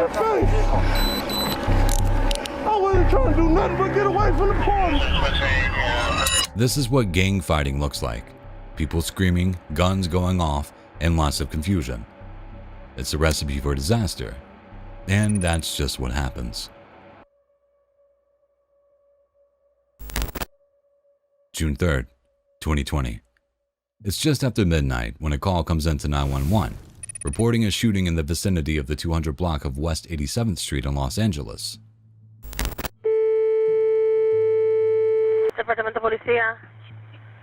your face. I wasn't trying to do nothing but get away from the party. This is what gang fighting looks like. People screaming, guns going off, and lots of confusion. It's a recipe for disaster. And that's just what happens. June 3rd, 2020. It's just after midnight when a call comes into 911, reporting a shooting in the vicinity of the 200 block of West 87th Street in Los Angeles. Departamento Policía.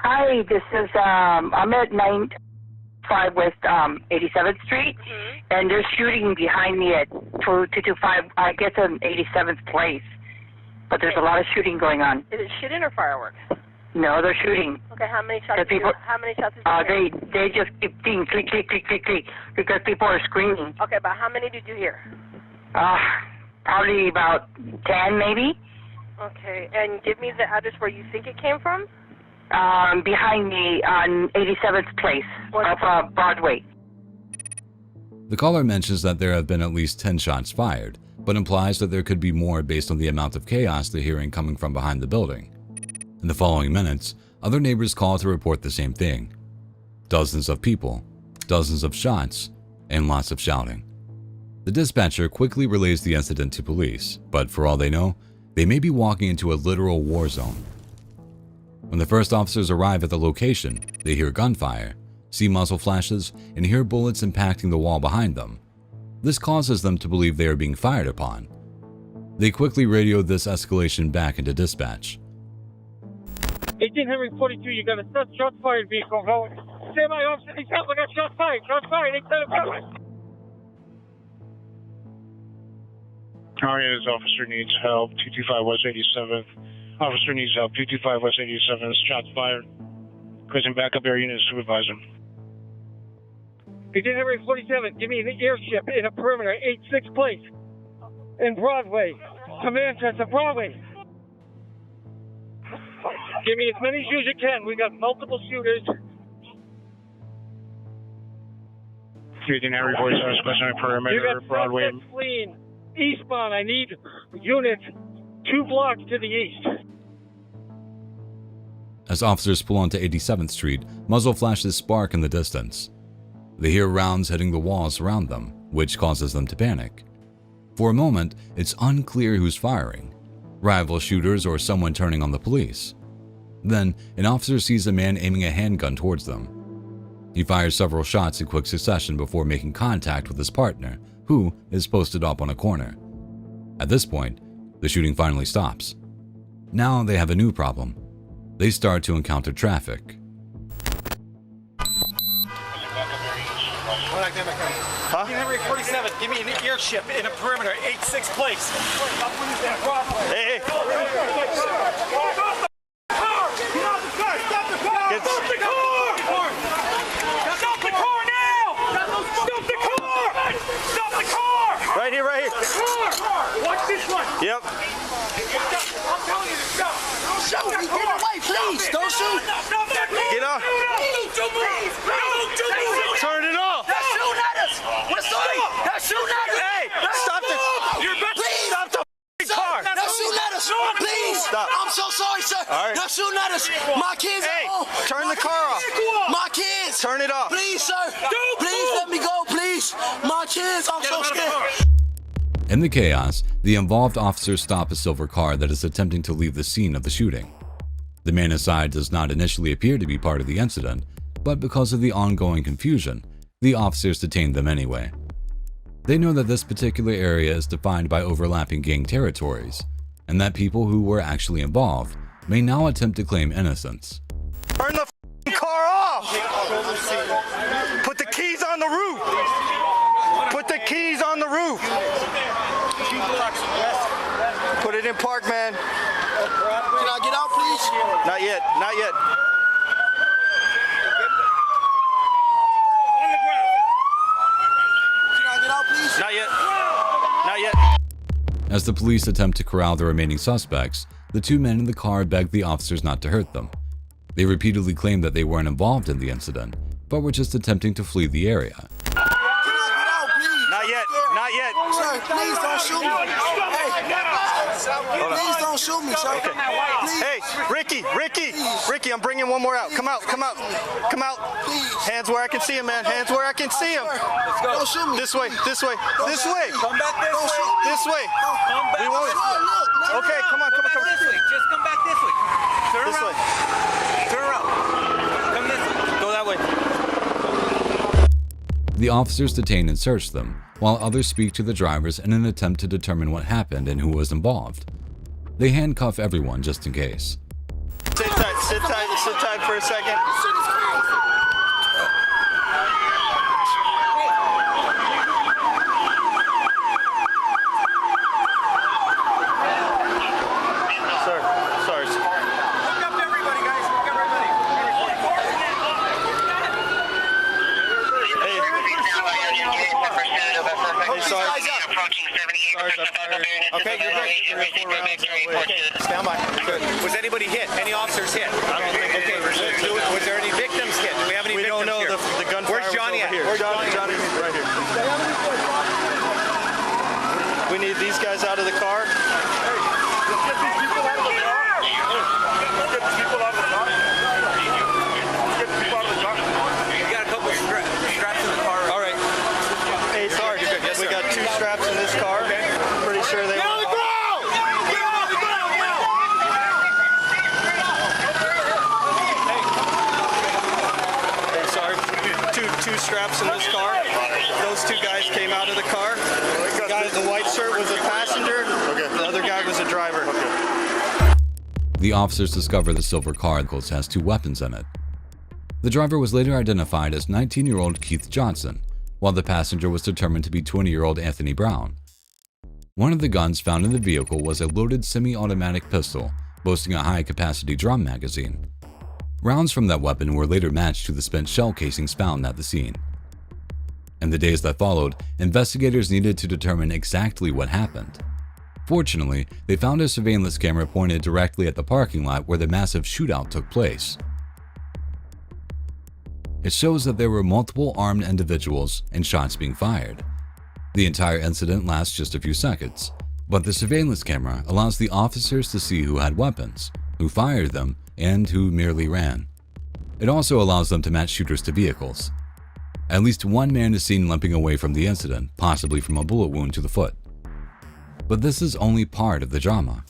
Hi, this is, I'm at 95 West 87th Street, and they're shooting behind me at 225, I guess on 87th Place. But there's a lot of shooting going on. Is it shooting or fireworks? No, they're shooting. Okay, how many shots? How many shots? They just keep seeing click, click, click, click, click, because people are screaming. Okay, but how many did you hear? Probably about 10, maybe. Okay, and give me the address where you think it came from. Behind me on 87th Place, off Broadway. The caller mentions that there have been at least 10 shots fired, but implies that there could be more based on the amount of chaos they're hearing coming from behind the building. In the following minutes, other neighbors call to report the same thing. Dozens of people, dozens of shots, and lots of shouting. The dispatcher quickly relays the incident to police, but for all they know, they may be walking into a literal war zone. When the first officers arrive at the location, they hear gunfire, see muzzle flashes, and hear bullets impacting the wall behind them. This causes them to believe they are being fired upon. They quickly radio this escalation back into dispatch. 1842, you got a shots fired vehicle going. Stand by, officer. He's out. We got shots fired. Shots fired. 875. Alright, this officer needs help. 225 West 87th. Officer needs help. 225 West 87th. Shots fired. Requesting backup area unit supervisor. 1847, give me the airship in a perimeter, 86 Place. In Broadway. Command center, Broadway. Give me as many shoes as you can. We got multiple shooters. 15 Henry voice requesting a perimeter, You got Broadway. suspects fleeing eastbound. I need units 2 blocks to the east. As officers pull onto 87th Street, muzzle flashes spark in the distance. They hear rounds hitting the walls around them, which causes them to panic. For a moment, it's unclear who's firing, rival shooters or someone turning on the police. Then, an officer sees a man aiming a handgun towards them. He fires several shots in quick succession before making contact with his partner, who is posted up on a corner. At this point, the shooting finally stops. Now they have a new problem. They start to encounter traffic. Huh? Henry 47, give me an airship in a perimeter, 86 Place. Hey, hey. Right here, right here. Watch this one. Yep. I'm telling you to stop. Don't shoot. Get away, please. Don't shoot. Get up. Turn it off. They're shooting at us. What's up? They're shooting at us. Hey, stop the. Please. Stop the car. They're shooting at us. Please. Stop. I'm so sorry, sir. All right. They're shooting at us. My kids Hey, are home. turn the car off. My kids. Turn it off. Please, sir. Please let me go, please. My kids, I'm so scared. In the chaos, the involved officers stop a silver car that is attempting to leave the scene of the shooting. The man inside does not initially appear to be part of the incident, but because of the ongoing confusion, the officers detain them anyway. They know that this particular area is defined by overlapping gang territories, and that people who were actually involved may now attempt to claim innocence. Turn the car off. Put the keys on the roof. Put the keys on the roof. Put it in park, man. Can I get out, please? Not yet. Not yet. Can I get out, please? Not yet. Not yet. As the police attempt to corral the remaining suspects, the two men in the car beg the officers not to hurt them. They repeatedly claim that they weren't involved in the incident, but were just attempting to flee the area. Can I get out, please? Not Not yet. Not yet. Sir, please don't shoot me. Hey, please don't shoot me, sir. Okay. Please. Hey, Ricky, I'm bringing one more out. Come out. Hands where I can see him, man. Hands where I can see him. Don't shoot me. This way. Come back this way. Come back. We won't. Okay, come on. This way. Just come back this way. Turn This around. way. Turn around. Come this way. Go that way. The officers detain and search them, while others speak to the drivers in an attempt to determine what happened and who was involved. They handcuff everyone just in case. Sit tight for a second. Sorry. Look up everybody, guys. Look up everybody. Hey, sorry. Okay, you're good. Okay, stand by. Good. Was anybody hit? Any officers hit? I don't think Okay. Was there any victims hit? Do we have any we victims don't know. here? The gunfire Where's Johnny was at? over here. Where's Johnny? Johnny's right here. We need these guys out of the car. We got a couple of straps in the car. All right. Hey, sorry. Yes, We sir. got 2 straps in this car. Pretty sure they. Hey, sorry. Two straps in this car. Those 2 guys came out of the car. The guy in the white shirt was a passenger. Okay. The other guy was a driver. Okay. The officers discover the silver car has 2 weapons in it. The driver was later identified as 19-year-old Keith Johnson, while the passenger was determined to be 20-year-old Anthony Brown. One of the guns found in the vehicle was a loaded semi-automatic pistol boasting a high-capacity drum magazine. Rounds from that weapon were later matched to the spent shell casings found at the scene. In the days that followed, investigators needed to determine exactly what happened. Fortunately, they found a surveillance camera pointed directly at the parking lot where the massive shootout took place. It shows that there were multiple armed individuals and shots being fired. The entire incident lasts just a few seconds, but the surveillance camera allows the officers to see who had weapons, who fired them, and who merely ran. It also allows them to match shooters to vehicles. At least one man is seen limping away from the incident, possibly from a bullet wound to the foot. But this is only part of the drama.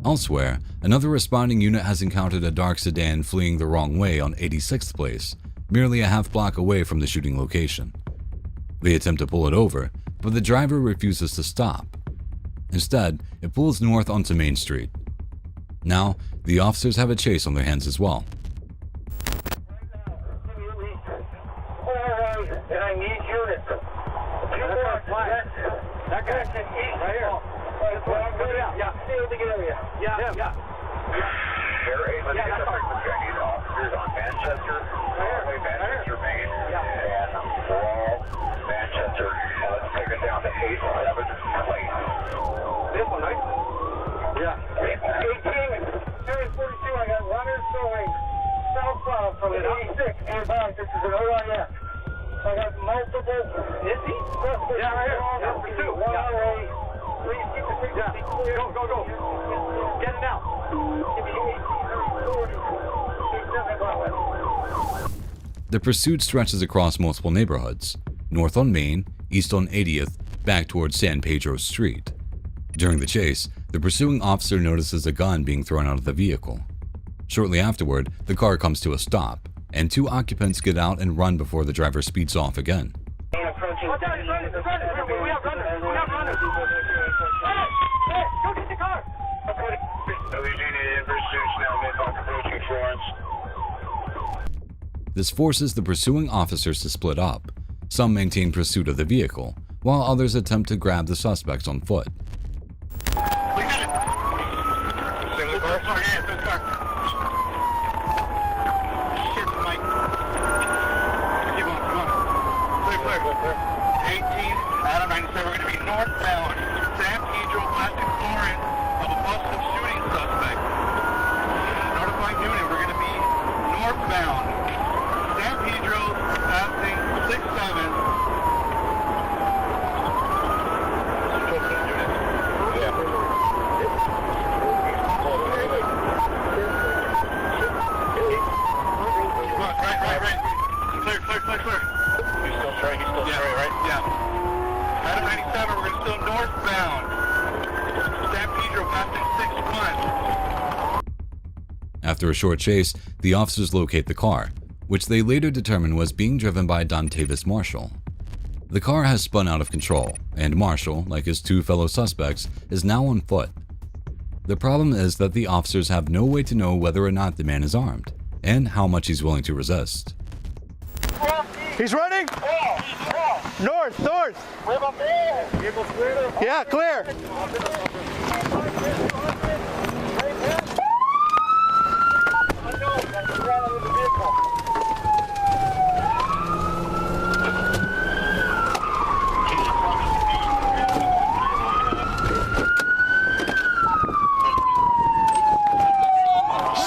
Elsewhere, another responding unit has encountered a dark sedan fleeing the wrong way on 86th Place, merely a half block away from the shooting location. They attempt to pull it over, but the driver refuses to stop. Instead, it pulls north onto Main Street. Now, the officers have a chase on their hands as well. And I need units. That guy's in east right here. Yeah. Stay in the area. Yeah. Let's get the frequency. I need officers on Manchester, Manchester Main, and Wall, Manchester. Let's take it down to 87th Place. This one, right? Yeah. 18, 42, I got runners going southbound from 86 and back. This is an OIF. I got multiple. Is he? Yeah, right here. Yeah, pursuit. Please keep the frequency clear. Go. Get it now. Give me 18, 40. The pursuit stretches across multiple neighborhoods, north on Main, east on 80th, back towards San Pedro Street. During the chase, the pursuing officer notices a gun being thrown out of the vehicle. Shortly afterward, the car comes to a stop, and 2 occupants get out and run before the driver speeds off again. We have runners. Hey, go get the car. This forces the pursuing officers to split up. Some maintain pursuit of the vehicle, while others attempt to grab the suspects on foot. Northbound, San Pedro, plastic flooring of a busted shooting suspect. Notifying unit, we're going to be northbound, San Pedro, After a short chase, the officers locate the car, which they later determine was being driven by Dontavis Marshall. The car has spun out of control, and Marshall, like his two fellow suspects, is now on foot. The problem is that the officers have no way to know whether or not the man is armed, and how much he's willing to resist. He's running? North. Yeah, clear.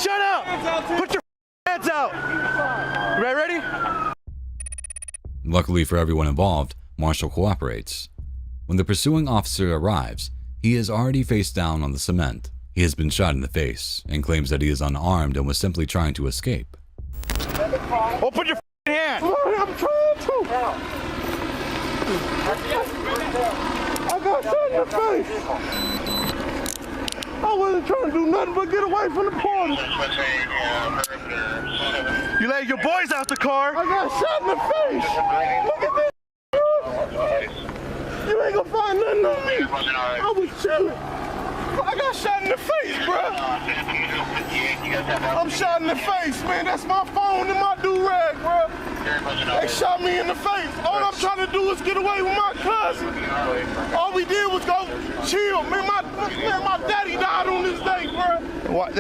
Shut up! Put your hands out! You ready? Luckily for everyone involved, Marshall cooperates. When the pursuing officer arrives, he is already face down on the cement. He has been shot in the face and claims that he is unarmed and was simply trying to escape. Open your hand! I'm trying to! I got shot in the face! I wasn't trying to do nothing but get away from the party. You let your boys out the car. I got shot in the face. Look at this. You ain't gonna find nothing on me. I was chilling. I got shot in the face, bro. I'm shot in the face, man. That's my phone and my do-rag, bro. They shot me in the face. All I'm trying to do is get away with my cousin. All we did was go chill. Man, my daddy died on this day, bro.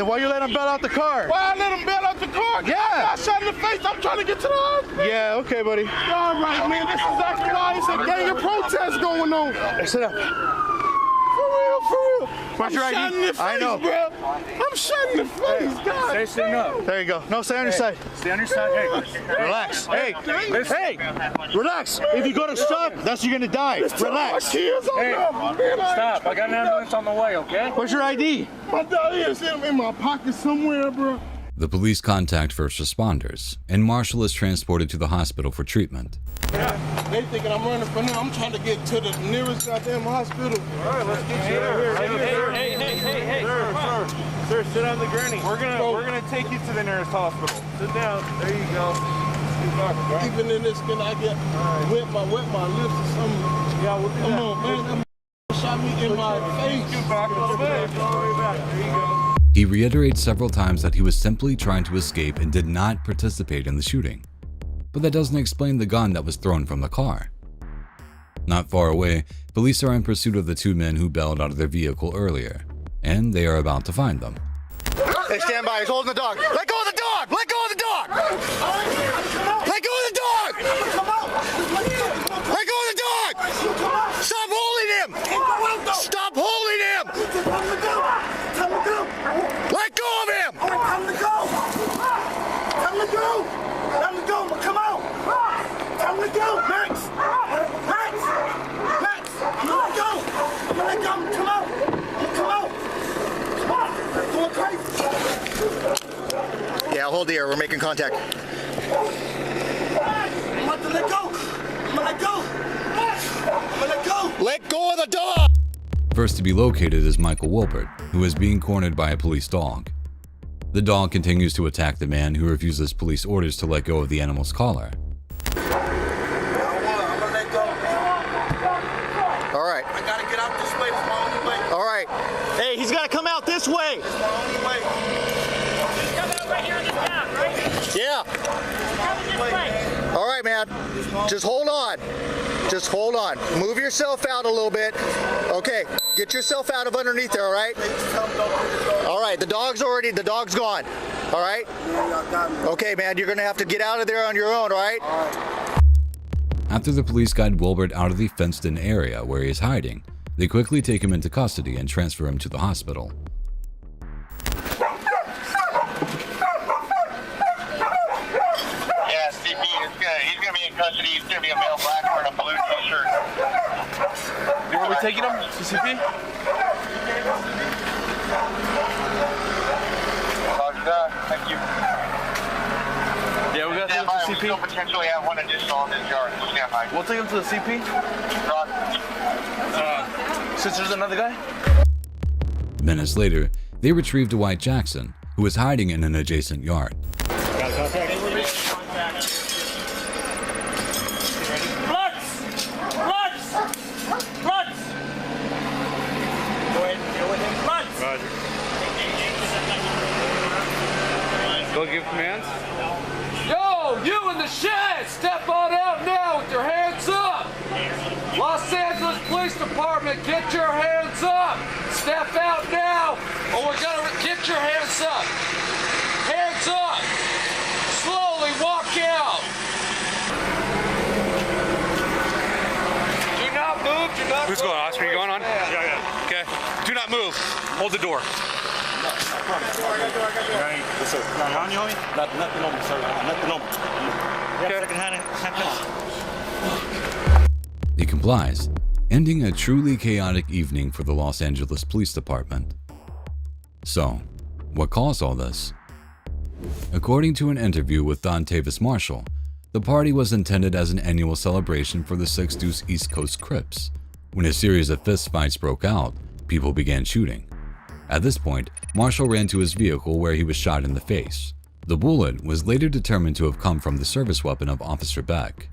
Why you let him bail out the car? Why I let him bail out the car? Yeah. I got shot in the face. I'm trying to get to the hospital. Yeah, okay, buddy. All right, man. This is exactly why it's a gang of protests going on. Hey, sit up. For real. What's your ID? I'm shot in the face, I know. bro. I'm shot in the face, God. Stay sitting up. There you go. No, stay on your side. Stay on your side. Hey. Relax. Hey, relax. If you go to stop, that's you're gonna die. Relax. Hey, stop. I got an ambulance on the way, okay? What's your ID? My dog is in my pocket somewhere, bro. The police contact first responders, and Marshall is transported to the hospital for treatment. They thinking I'm running from them. I'm trying to get to the nearest goddamn hospital. All right, let's get you there. Hey. Sir, sit on the gurney. We're gonna take you to the nearest hospital. Sit down. There you go. Even in this, can I get wet my lips or something? Yeah, we'll do that. Come on, man. Shot me in my face. Get back a little bit. All the way back. There you go. He reiterates several times that he was simply trying to escape and did not participate in the shooting. But that doesn't explain the gun that was thrown from the car. Not far away, police are in pursuit of the two men who bailed out of their vehicle earlier, and they are about to find them. Hey, stand by. He's holding the dog. Let go of the dog! Let go of the dog! Let go of the dog! Let go of the dog! Stop holding him! Stop holding him! Let go of him! Time to go! Time to go! Time to go! Come on! Time to go! Max! I'm gonna let go! Come on! Going crazy! Yeah, hold the air. We're making contact. I'm about to let go! I'm gonna let go! Let go of the dog! First to be located is Michael Wilbert, who is being cornered by a police dog. The dog continues to attack the man who refuses police orders to let go of the animal's collar. All right. I gotta get out this way. It's my only way. All right. Hey, he's got to come out this way. It's my only way. He's coming up right here in this path, right? Yeah. He's coming this way. All right, man. Just hold on. Just hold on. Move yourself out a little bit. Okay. Get yourself out of underneath there, all right? All right. The dog's gone. All right? Okay, man. You're going to have to get out of there on your own, all right? After the police guide Wilbert out of the fenced-in area where he is hiding, they quickly take him into custody and transfer him to the hospital. Yeah, CP, he's gonna be in custody. He's gonna be a male black wearing a blue t-shirt. Where are we taking him? CCP? Roger that. Thank you. Yeah, we got to take him Stand by. to We the still CP. potentially have one additional in this yard. Stand by. We'll take him to the CP. Roger. Since there's another guy? Minutes later, they retrieved Dwight Jackson, who was hiding in an adjacent yard. Go give commands. Yo, you in the shed! Step on out now with your hands up! Los Angeles Police Department, get your hands up! Step out now, or we're gonna get your hands up! Hands up! Slowly walk out! Do not move, do not Who's move. going, Oscar? You going on? Yeah. Okay. Do not move. Hold the door. He complies, ending a truly chaotic evening for the Los Angeles Police Department. So, what caused all this? According to an interview with Don Tavis Marshall, the party was intended as an annual celebration for the Six Deuce East Coast Crips. When a series of fistfights broke out, people began shooting. At this point, Marshall ran to his vehicle where he was shot in the face. The bullet was later determined to have come from the service weapon of Officer Beck.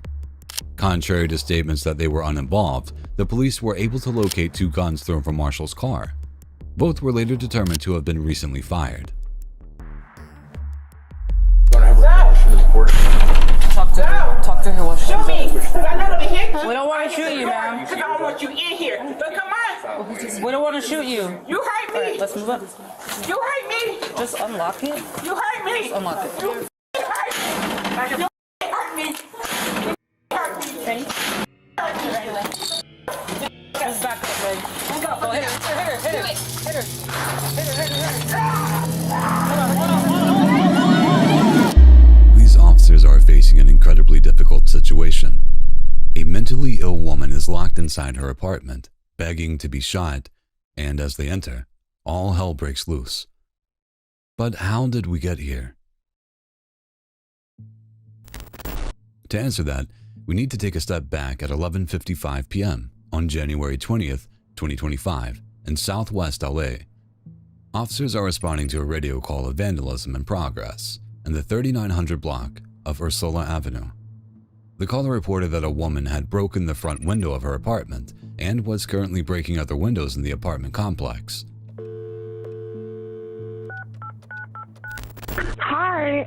Contrary to statements that they were uninvolved, the police were able to locate two guns thrown from Marshall's car. Both were later determined to have been recently fired. Talk to her while she's Shoot me, because I'm not over here. We don't want to shoot you, ma'am. Because I don't want you in here. But come on. We don't want to shoot you. You hurt me. All right, let's move up. You hurt me. Just unlock it. You hurt me. Just unlock it. You hurt me. You hurt me. You hurt me. Ready? Just back up, Red. Oh, hit her. These officers are facing an incredibly difficult situation. A mentally ill woman is locked inside her apartment, begging to be shot, and as they enter, all hell breaks loose. But how did we get here? To answer that, we need to take a step back at 11:55 p.m. on January 20th, 2025, in Southwest LA. Officers are responding to a radio call of vandalism in progress in the 3900 block of Ursula Avenue. The caller reported that a woman had broken the front window of her apartment and was currently breaking other windows in the apartment complex. Hi,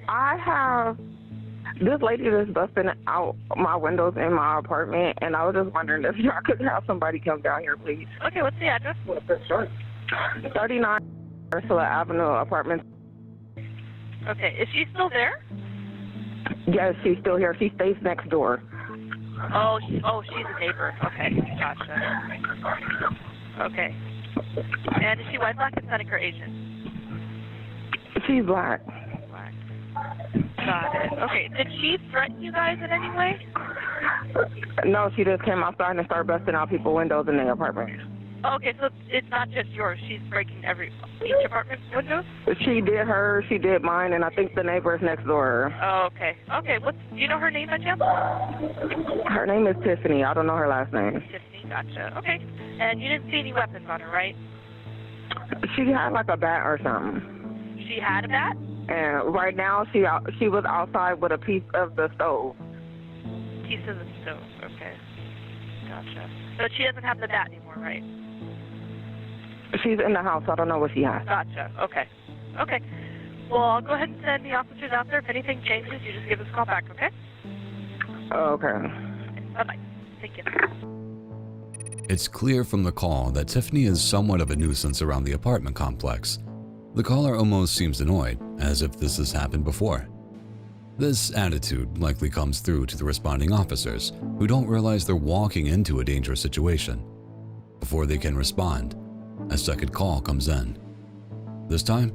I have this lady that's busting out my windows in my apartment, and I was just wondering if y'all could have somebody come down here, please. Okay, what's the address? 39 Ursula Avenue, apartment. Okay, is she still there? Yes, she's still here. She stays next door. Oh, she's a neighbor. Okay, gotcha. Okay. And is she white, black, Hispanic, or Asian? She's black. Black. Got it. Okay, did she threaten you guys in any way? No, she just came outside and started busting out people's windows in their apartment. Okay, so it's not just yours. She's breaking each apartment windows? She did hers, she did mine, and I think the neighbor is next door. Oh, okay. Okay, do you know her name by chance? Her name is Tiffany. I don't know her last name. Tiffany, gotcha. Okay. And you didn't see any weapons on her, right? She had like a bat or something. She had a bat? And right now she was outside with a piece of the stove. Piece of the stove, okay. Gotcha. But she doesn't have the bat anymore, right? She's in the house. I don't know what she has. Gotcha. Okay. Okay. Well, I'll go ahead and send the officers out there. If anything changes, you just give us a call back, okay? Okay. Bye-bye. Thank you. It's clear from the call that Tiffany is somewhat of a nuisance around the apartment complex. The caller almost seems annoyed, as if this has happened before. This attitude likely comes through to the responding officers, who don't realize they're walking into a dangerous situation. Before they can respond, a second call comes in. This time,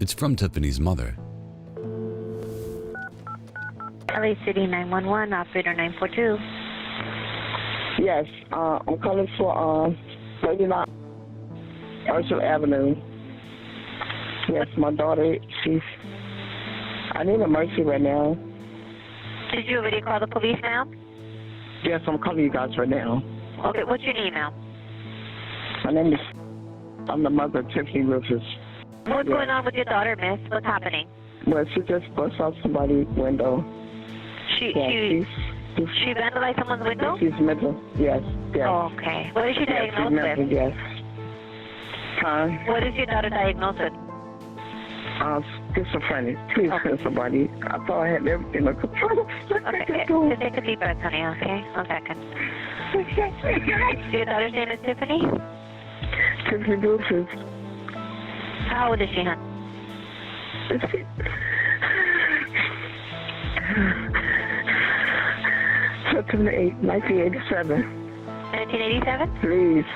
it's from Tiffany's mother. LA City 911, operator 942. Yes, I'm calling for 39 Ursula Avenue. Yes, my daughter, I need a mercy right now. Did you already call the police now? Yes, I'm calling you guys right now. Okay, what's your name now? My name is, I'm the mother of Tiffany Rufus. What's going on with your daughter, miss? What's happening? Well, she just burst out somebody's window. She vandalized someone's window? She's mental, yes. Oh, okay. What is she diagnosed mental, with? Yes. Huh? What is your daughter diagnosed with? Schizophrenic. Please send somebody. I thought I had everything under control. Okay, just take a deep breath, honey, okay? 1 second. Your daughter's name is Tiffany? Tiffany Bruce. How old is she, hon? 1987. 1987? Please.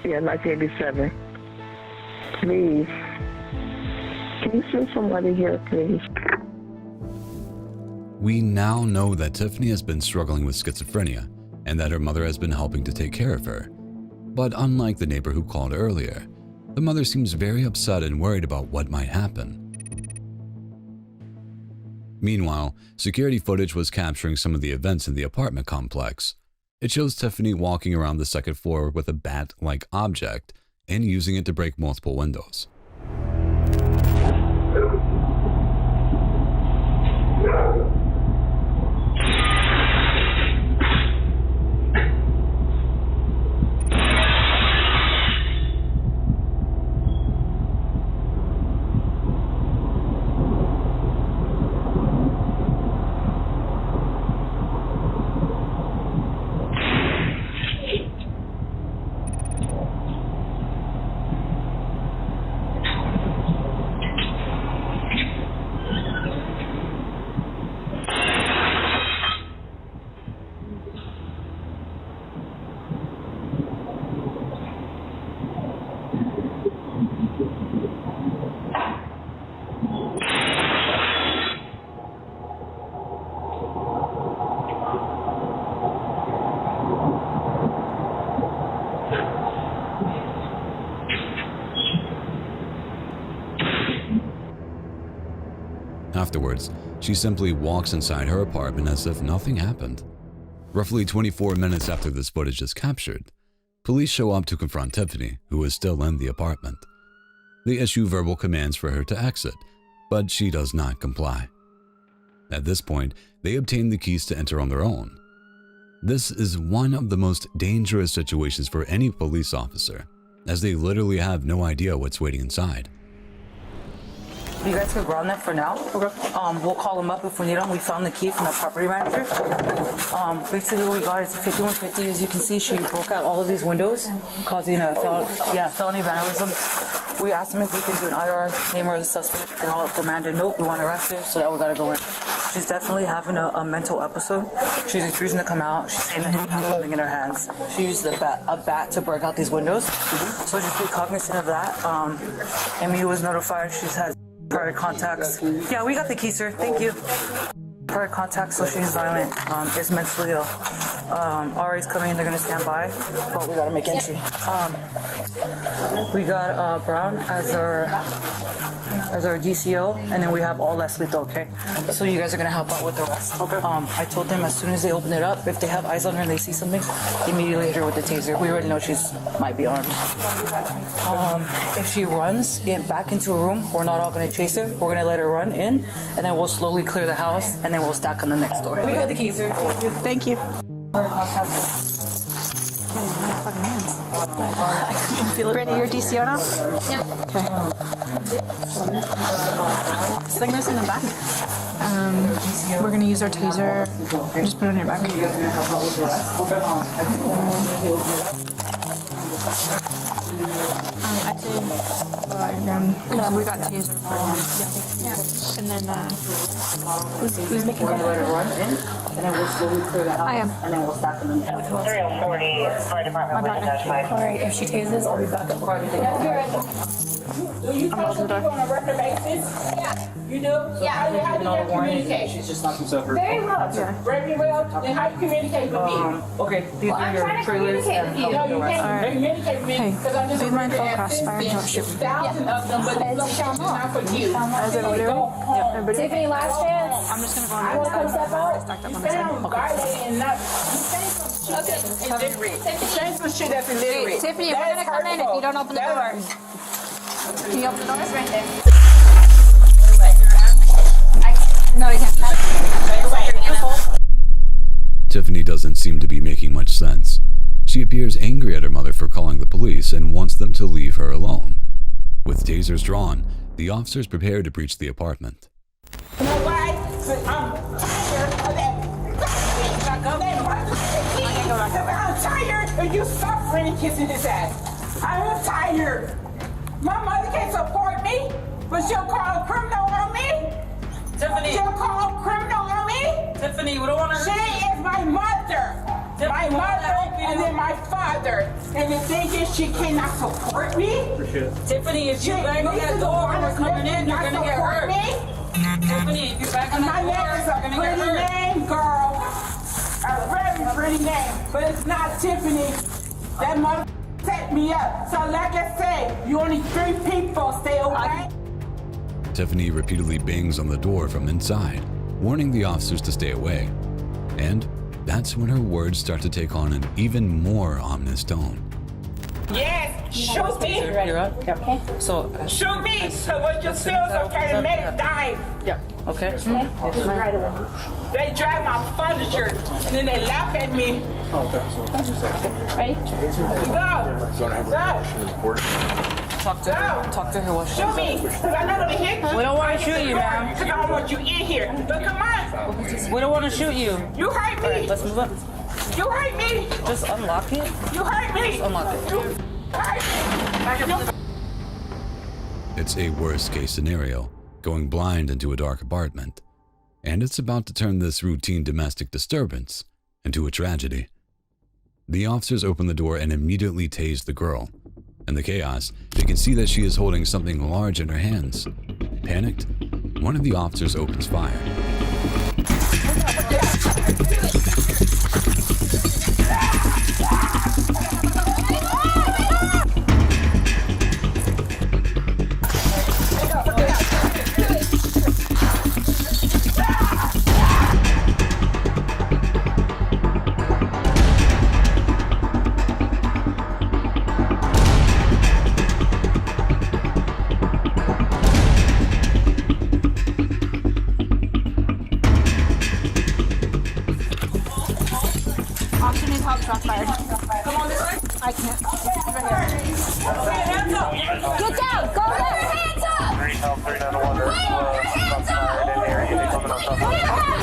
Yeah, 1987. Please. Can you send somebody here, please? We now know that Tiffany has been struggling with schizophrenia and that her mother has been helping to take care of her. But unlike the neighbor who called earlier, the mother seems very upset and worried about what might happen. Meanwhile, security footage was capturing some of the events in the apartment complex. It shows Tiffany walking around the second floor with a bat-like object and using it to break multiple windows. Afterwards, she simply walks inside her apartment as if nothing happened. Roughly 24 minutes after this footage is captured, police show up to confront Tiffany, who is still in the apartment. They issue verbal commands for her to exit, but she does not comply. At this point, they obtain the keys to enter on their own. This is one of the most dangerous situations for any police officer, as they literally have no idea what's waiting inside. You guys can ground that for now. Okay. We'll call them up if we need them. We found the key from the property manager. Basically what we got is 5150. As you can see, she broke out all of these windows, causing a felony vandalism. We asked them if we can do an IR, name her as a suspect. They all demanded, nope, we want to arrest her, so that we got to go in. She's definitely having a mental episode. She's refusing to come out. She's saying that she has something in her hands. She used a bat to break out these windows. So just be cognizant of that. Amy was notified. She's had prior contacts. Yeah, we got the key, sir. Thank you. Prior contacts, so she's violent. Is mentally ill. RA's coming. They're gonna stand by, but we gotta make entry. We got Brown as our DCO, and then we have all less lethal. Okay, so you guys are gonna help out with the rest. Okay. I told them as soon as they open it up, if they have eyes on her and they see something, immediately hit her with the taser. We already know she's might be armed. If she runs back into a room, we're not all gonna chase her. We're gonna let her run in, and then we'll slowly clear the house, and then we'll stack on the next door. We got the keys, sir. Thank you. Brittany, you're DCO now? Yeah. Okay. Sling this in the back. We're going to use our taser. Just put it on your back. I think we got taser. And then who's making it? And then we'll slowly clear the house. I am. And then we'll stack them in. 3040 fire department with notified. All right, if she tases, I'll be back up. Do you talk to her on a regular basis? Yeah. You do? Yeah. How do you communicate? She's just not himself. Very well. Very well. Then how do you communicate with me? Okay. These are your trailers and No, you can't communicate with me because I'm just Be mindful of crossfire. Don't shoot me. thousands of them, but this location is not for you. Is everybody ready? Yep, everybody ready? Tiffany, last chance. I'm just going to go I on want the to come inside. step out. Stacked up on You the stand side. on guard and not. Okay. Say some shit that's illiterate. Tiffany, we're going to come in if you don't open the door. Can you open the doors? Right there. No, you can't. Tiffany doesn't seem to be making much sense. She appears angry at her mother for calling the police and wants them to leave her alone. With tasers drawn, the officers prepare to breach the apartment. You know why? I'm tired of that. I'm tired of you suffering and kissing his ass. I'm tired. My mother can't support me, but she'll call a criminal on me. Tiffany. She'll call a criminal on me. Tiffany, we don't want to. She is my mother. My mother and then my father. And the thing is, she cannot support me. Tiffany, if you bang on that door when we're coming in, you're going to get hurt. Tiffany, if you bang on that door, you're going to get hurt. My name is a pretty name, girl. A very pretty name. But it's not Tiffany. That mother set me up. So like I say, you only 3 people. Stay away. Tiffany repeatedly bangs on the door from inside, warning the officers to stay away. And that's when her words start to take on an even more ominous tone. Yes, shoot me. You're up? Yeah. Okay. So, shoot me. So what you feel is okay to make dive. Yeah. Okay. They drag my furniture and then they laugh at me. Ready? Go. Talk to her. Talk to her. What Shoot me, because I'm not going to hit you. We don't want to shoot you, ma'am. Because I don't want you in here. But come on. We don't want to shoot you. You hurt me. Right, let's move up. You hurt me. Just unlock it. You hurt me. Just unlock it. You hurt me. It's a worst-case scenario, going blind into a dark apartment. And it's about to turn this routine domestic disturbance into a tragedy. The officers open the door and immediately tase the girl. In the chaos, they can see that she is holding something large in her hands. Panicked, one of the officers opens fire. Shots fired. Come on this way. I can't. Hands up. Get down. Go there. Hands up. Put your hands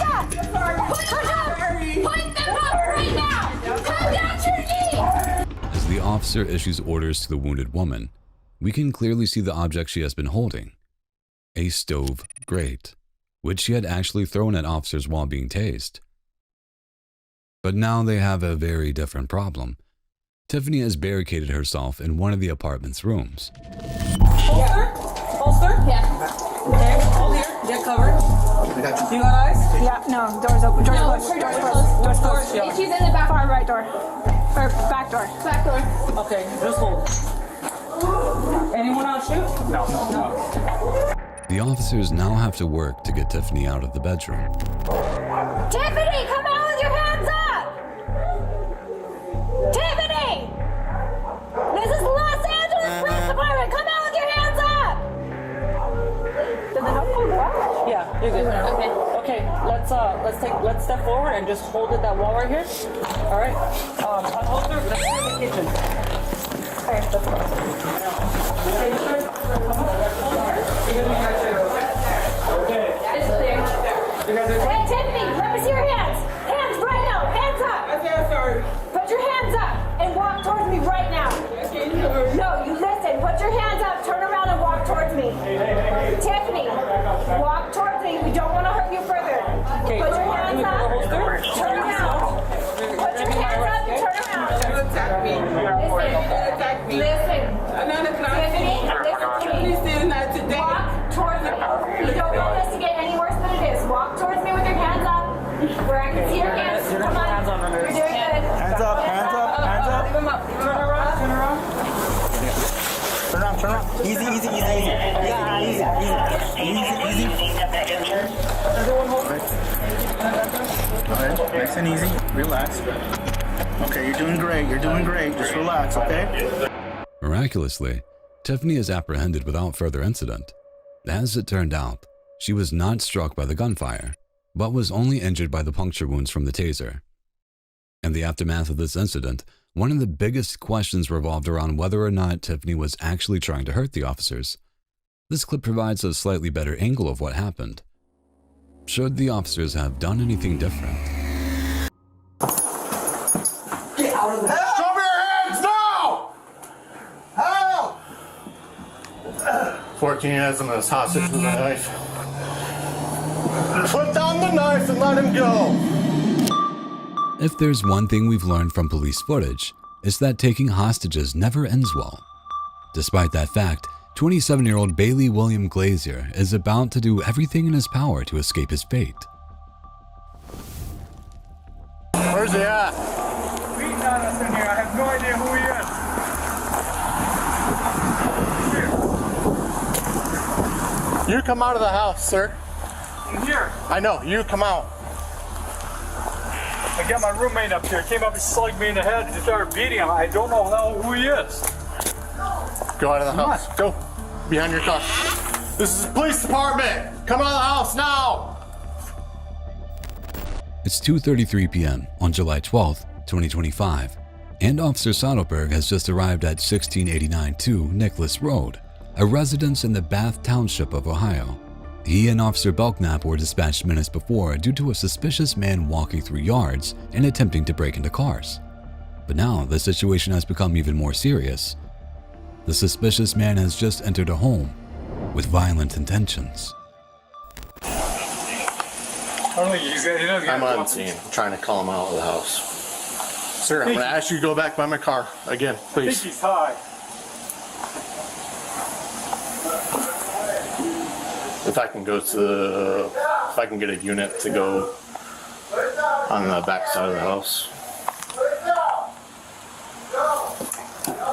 up. Put them up right now. Come down to your knees. As the officer issues orders to the wounded woman, we can clearly see the object she has been holding. A stove grate, which she had actually thrown at officers while being tased. But now they have a very different problem. Tiffany has barricaded herself in one of the apartment's rooms. Holster? Holster? Yeah. Okay, hold here. Get covered. You got eyes? Yeah, no. Door's open. Door's closed. Door's closed. Door's closed. Yeah. She's in the back far right door. Or back door. Back door. Okay, just hold. Anyone else shoot? No. The officers now have to work to get Tiffany out of the bedroom. Tiffany, come out with your hands up! Tiffany! This is Los Angeles Police Department! Come out with your hands up! Did the help go up? Yeah, you're good. Okay. Okay, let's step forward and just hold it that wall right here. All right. Unholster, let's go to the kitchen. Okay, let's go. It's clear. Hey, Tiffany, let me see your hands. Hands right now. Hands up. Put your hands up and walk towards me right now. No, you listen. Put your hands up, turn around and walk towards me. Tiffany, walk towards me. We don't want to hurt you further. Okay. Put your hands up, turn around. Put your hands up and turn around. Listen. Tiffany, listen to me. Walk towards me. You don't want this to get any worse than it is. Walk towards me with your hands up. Where I can see your hands. Come on. You're doing good. Hands up, hands up, hands up. Leave them up. Turn around, turn around. Turn around, turn around. Easy, easy, easy, easy. Easy. Everyone hold. Alright, nice and easy. Relax. Okay, you're doing great. You're doing great. Just relax, okay? Miraculously, Tiffany is apprehended without further incident. As it turned out, she was not struck by the gunfire, but was only injured by the puncture wounds from the taser. In the aftermath of this incident, one of the biggest questions revolved around whether or not Tiffany was actually trying to hurt the officers. This clip provides a slightly better angle of what happened. Should the officers have done anything different? Get out of the house! Show me your hands now! Help! 14 has him as hostage with a knife. Put down the knife and let him go. If there's one thing we've learned from police footage, it's that taking hostages never ends well. Despite that fact, 27-year-old Bailey William Glazier is about to do everything in his power to escape his fate. Where's he at? Beating on us in here. I have no idea who he is. You come out of the house, sir. I'm here. I know, you come out. I got my roommate up here. Came up and slugged me in the head and started beating him. I don't know who he is. Go out of the house. Go. Behind your car. This is the police department. Come out of the house now. It's 2:33 p.m. on July 12th, 2025, and Officer Soderberg has just arrived at 1689-2 Nicholas Road, a residence in the Bath Township of Ohio. He and Officer Belknap were dispatched minutes before due to a suspicious man walking through yards and attempting to break into cars. But now the situation has become even more serious. The suspicious man has just entered a home with violent intentions. I'm on scene. I'm trying to call him out of the house. Sir, I'm going to ask you to go back by my car again, please. I think he's high. If I can go to if I can get a unit to go on the back side of the house.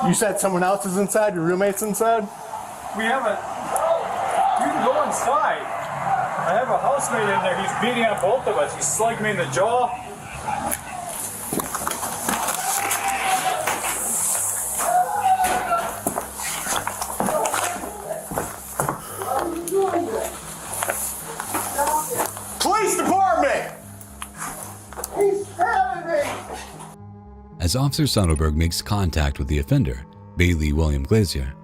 You said someone else is inside? Your roommate's inside? We haven't. You can go inside. I have a housemate in there. He's beating on both of us. He slugged me in the jaw. Police department! He's stabbing me! As Officer Soderberg makes contact with the offender, Bailey William Glazier,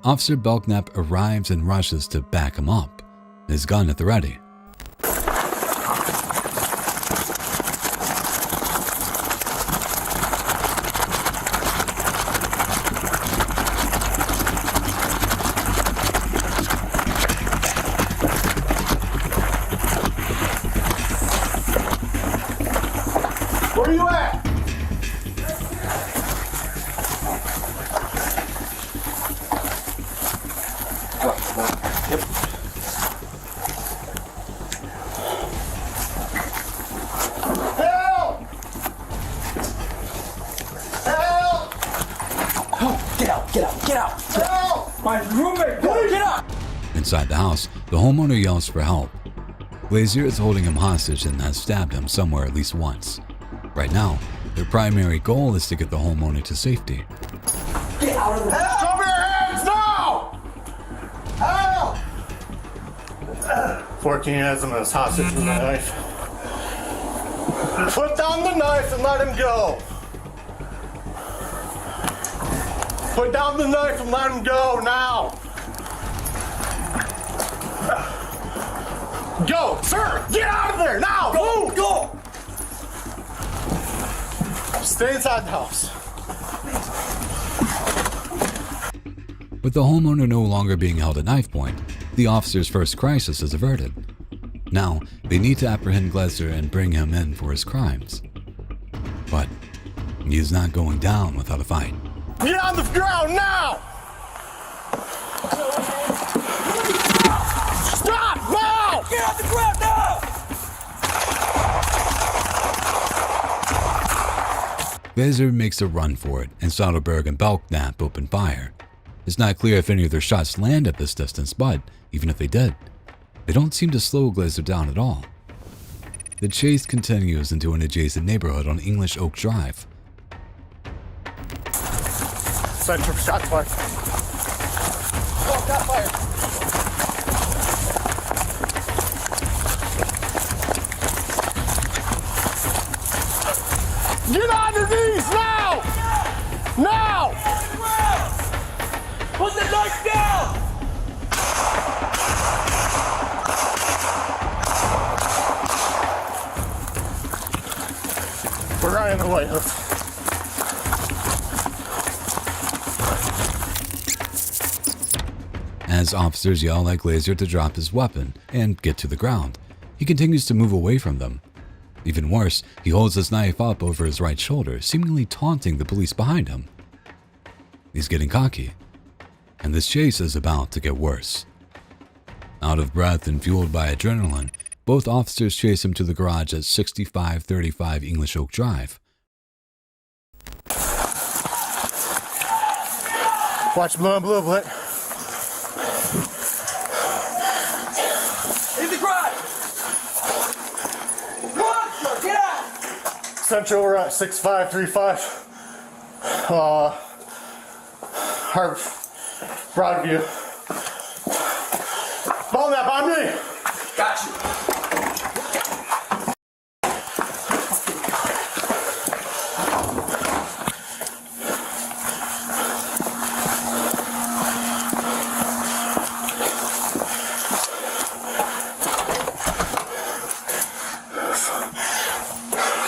Officer Belknap arrives and rushes to back him up, his gun at the ready. Where are you at? Yep. Help! Help! Oh, get out, get out, get out! Help! My roommate! Get out! Inside the house, the homeowner yells for help. Glazier is holding him hostage and has stabbed him somewhere at least once. Right now, their primary goal is to get the homeowner to safety. Get out of the house! Show me your hands now! Help! 14 has him as hostage with a knife. Put down the knife and let him go. Put down the knife and let him go now. Go, sir! Get out of there now! Go, Move! go! Stay inside the house. With the homeowner no longer being held at knife point, the officer's first crisis is averted. Now, they need to apprehend Glazier and bring him in for his crimes. But he is not going down without a fight. Get on the ground now! Stop now! Get off the ground now! Glazier makes a run for it, and Soderberg and Belknap open fire. It's not clear if any of their shots land at this distance, but even if they did, they don't seem to slow Glazier down at all. The chase continues into an adjacent neighborhood on English Oak Drive. Center shots fired. Get on your knees now! Now! Put the knife down! We're right in the way. As officers yell at Glazer to drop his weapon and get to the ground, he continues to move away from them. Even worse, he holds his knife up over his right shoulder, seemingly taunting the police behind him. He's getting cocky, and this chase is about to get worse. Out of breath and fueled by adrenaline, both officers chase him to the garage at 6535 English Oak Drive. Watch blue and blue, Blit. In the garage! Monster, get out! Central, we're at 6535. Broadview. Ball that by me! Got you.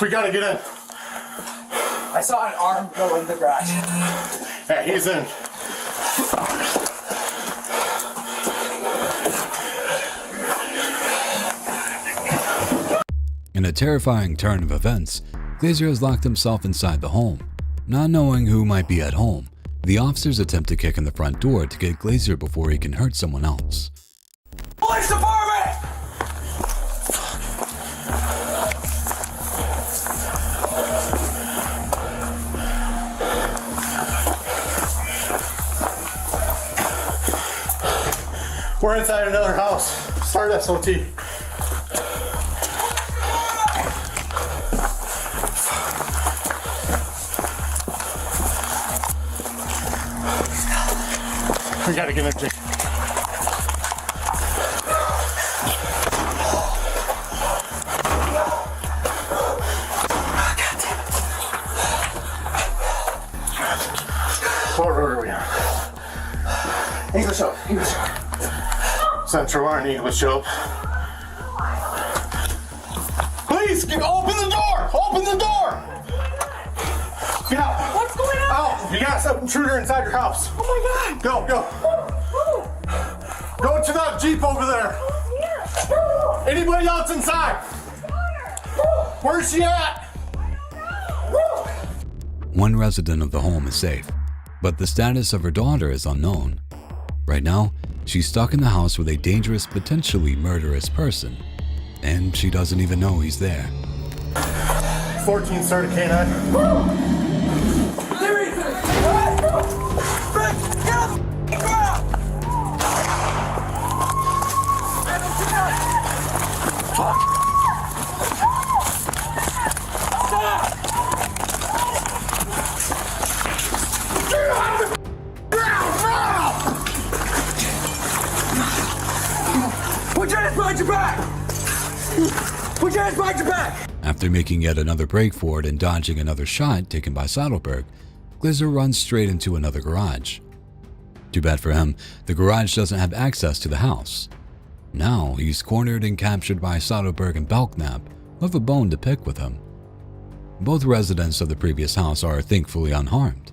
We gotta get in. I saw an arm go in the garage. Hey, he's in. In a terrifying turn of events, Glazer has locked himself inside the home. Not knowing who might be at home, the officers attempt to kick in the front door to get Glazer before he can hurt someone else. Police department! We're inside another house. Start SOT. We gotta get in, Jake. What road are we on? English Oak. English Oak. Central Line, English Oak. Please, open the door! Open the door! Get out! What's going on? Out! You got some intruder inside your house. Oh my God! Go, go. Go to that Jeep over there. Anybody else inside? Where's she at? One resident of the home is safe, but the status of her daughter is unknown. Right now, she's stuck in the house with a dangerous, potentially murderous person, and she doesn't even know he's there. 14 started K9. Put your hands behind your back! Put your hands behind your back! After making yet another break for it and dodging another shot taken by Saddleberg, Glazer runs straight into another garage. Too bad for him, the garage doesn't have access to the house. Now he's cornered and captured by Saddleberg and Belknap, who have a bone to pick with him. Both residents of the previous house are thankfully unharmed.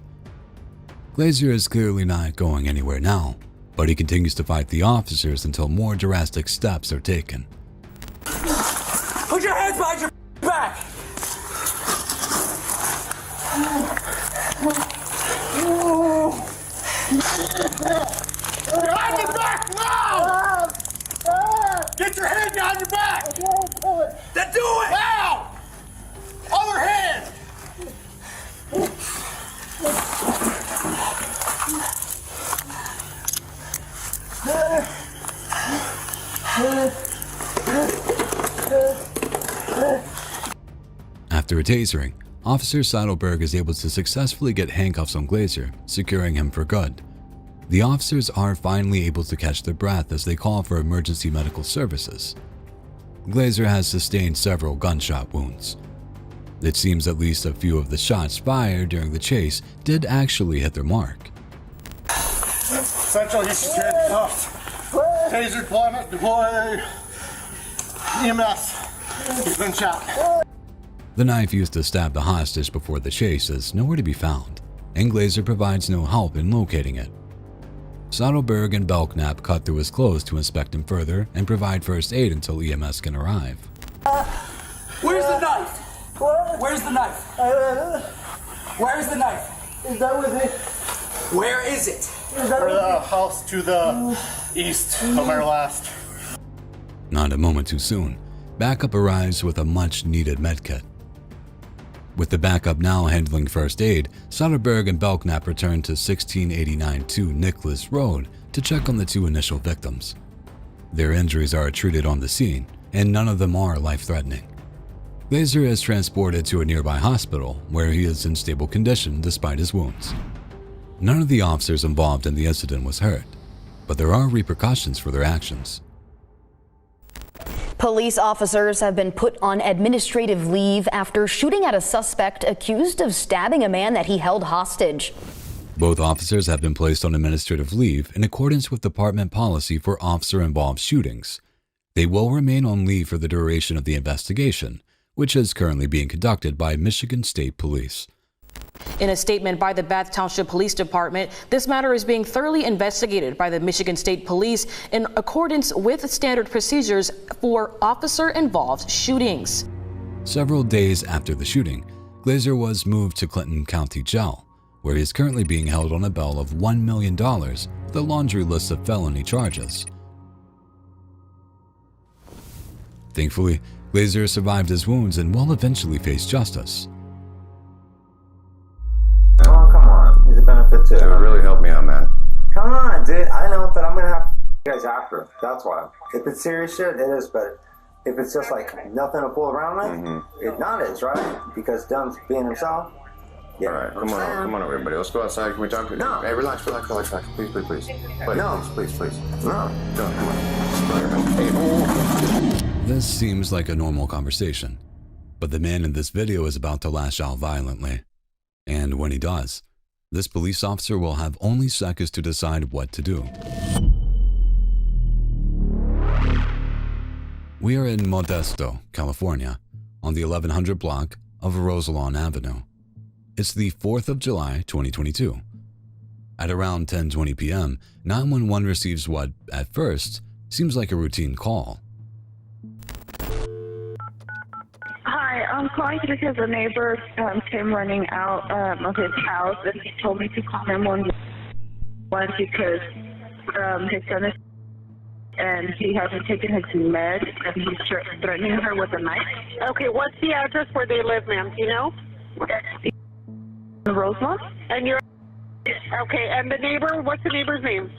Glazer is clearly not going anywhere now, but he continues to fight the officers until more drastic steps are taken. Put your hands behind your back! Behind your back now! Get your hand behind your back! Then do it! Now! Other hand! After a tasering, Officer Saddleberg is able to successfully get handcuffs on Glazer, securing him for good. The officers are finally able to catch their breath as they call for emergency medical services. Glazer has sustained several gunshot wounds. It seems at least a few of the shots fired during the chase did actually hit their mark. Central, he's secured, cuffed. Taser deployment, deploy. EMS, he's been shot. The knife used to stab the hostage before the chase is nowhere to be found, and Glazer provides no help in locating it. Soderberg and Belknap cut through his clothes to inspect him further and provide first aid until EMS can arrive. Where's the knife? Where's the knife? Where's the knife? Is that with it? Where is it? For the house to the east of our last. Not a moment too soon, backup arrives with a much-needed medkit. With the backup now handling first aid, Soderberg and Belknap return to 1689-2 Nicholas Road to check on the two initial victims. Their injuries are treated on the scene, and none of them are life-threatening. Glazer is transported to a nearby hospital where he is in stable condition despite his wounds. None of the officers involved in the incident was hurt, but there are repercussions for their actions. Police officers have been put on administrative leave after shooting at a suspect accused of stabbing a man that he held hostage. Both officers have been placed on administrative leave in accordance with department policy for officer-involved shootings. They will remain on leave for the duration of the investigation, which is currently being conducted by Michigan State Police. In a statement by the Bath Township Police Department, this matter is being thoroughly investigated by the Michigan State Police in accordance with standard procedures for officer-involved shootings. Several days after the shooting, Glazer was moved to Clinton County Jail, where he is currently being held on a bail of $1 million with a laundry list of felony charges. Thankfully, Glazer survived his wounds and will eventually face justice. Oh, come on. He's a benefit too. It would really help me out, man. Come on, dude. I know that I'm going to have you guys after. That's why. If it's serious shit, it is, but if it's just like nothing to fool around with, it not is, right? Because Dumb's being himself. Yeah. All right, come on, everybody. Let's go outside. Can we talk? No. Hey, relax. Please. No. Please. No. Come on. This seems like a normal conversation, but the man in this video is about to lash out violently. And when he does, this police officer will have only seconds to decide what to do. We are in Modesto, California, on the 1100 block of Roselawn Avenue. It's the 4th of July, 2022. At around 10:20 p.m., 911 receives what, at first, seems like a routine call. Hi, I'm calling because a neighbor came running out of his house and he told me to call 911 because his son is and he hasn't taken his meds and he's threatening her with a knife. Okay, what's the address where they live, ma'am? Do you know? Roselawn. And you're okay. And the neighbor, what's the neighbor's name?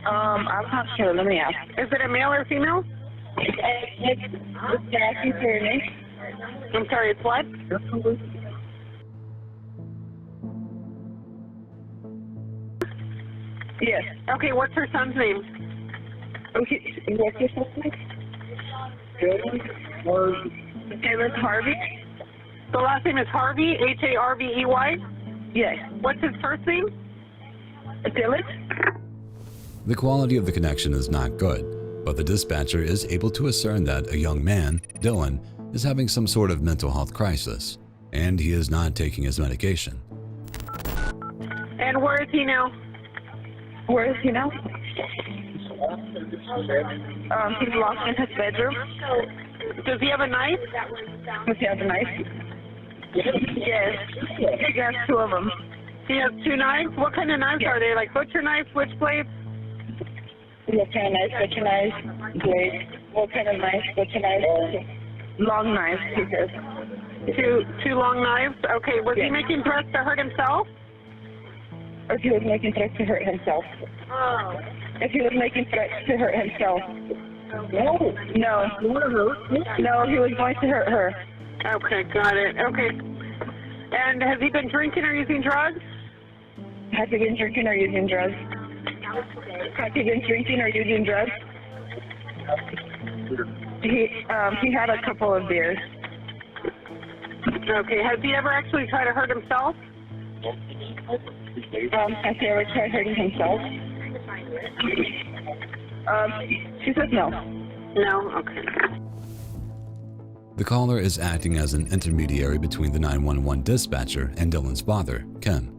I'm not sure. Let me ask. Is it a male or female? It's Jackie Tierney. I'm sorry, it's what? Yes. Okay, what's her son's name? Okay, what's your son's name? Dylan Harvey. The last name is Harvey, Harvey. Yes. What's his first name? Dylan. The quality of the connection is not good, but the dispatcher is able to discern that a young man, Dylan, is having some sort of mental health crisis, and he is not taking his medication. And where is he now? Where is he now? He's locked in his bedroom. Does he have a knife? Does he have a knife? Yes. He has two of them. He has two knives? What kind of knives are they? Like butcher knives, switchblades? What kind of knife? Butcher knife, blade. What kind of knife? Butcher knife. Long knives, he says. Two long knives? Okay, was he making threats to hurt himself? If he was making threats to hurt himself. Oh. If he was making threats to hurt himself. No. No, he was going to hurt her. Okay, got it. Okay. And has he been drinking or using drugs? Has he been drinking or using drugs? Has he been drinking or using drugs? He had a couple of beers. Okay, has he ever actually tried to hurt himself? Has he ever tried hurting himself? She says no. No? Okay. The caller is acting as an intermediary between the 911 dispatcher and Dylan's father, Ken.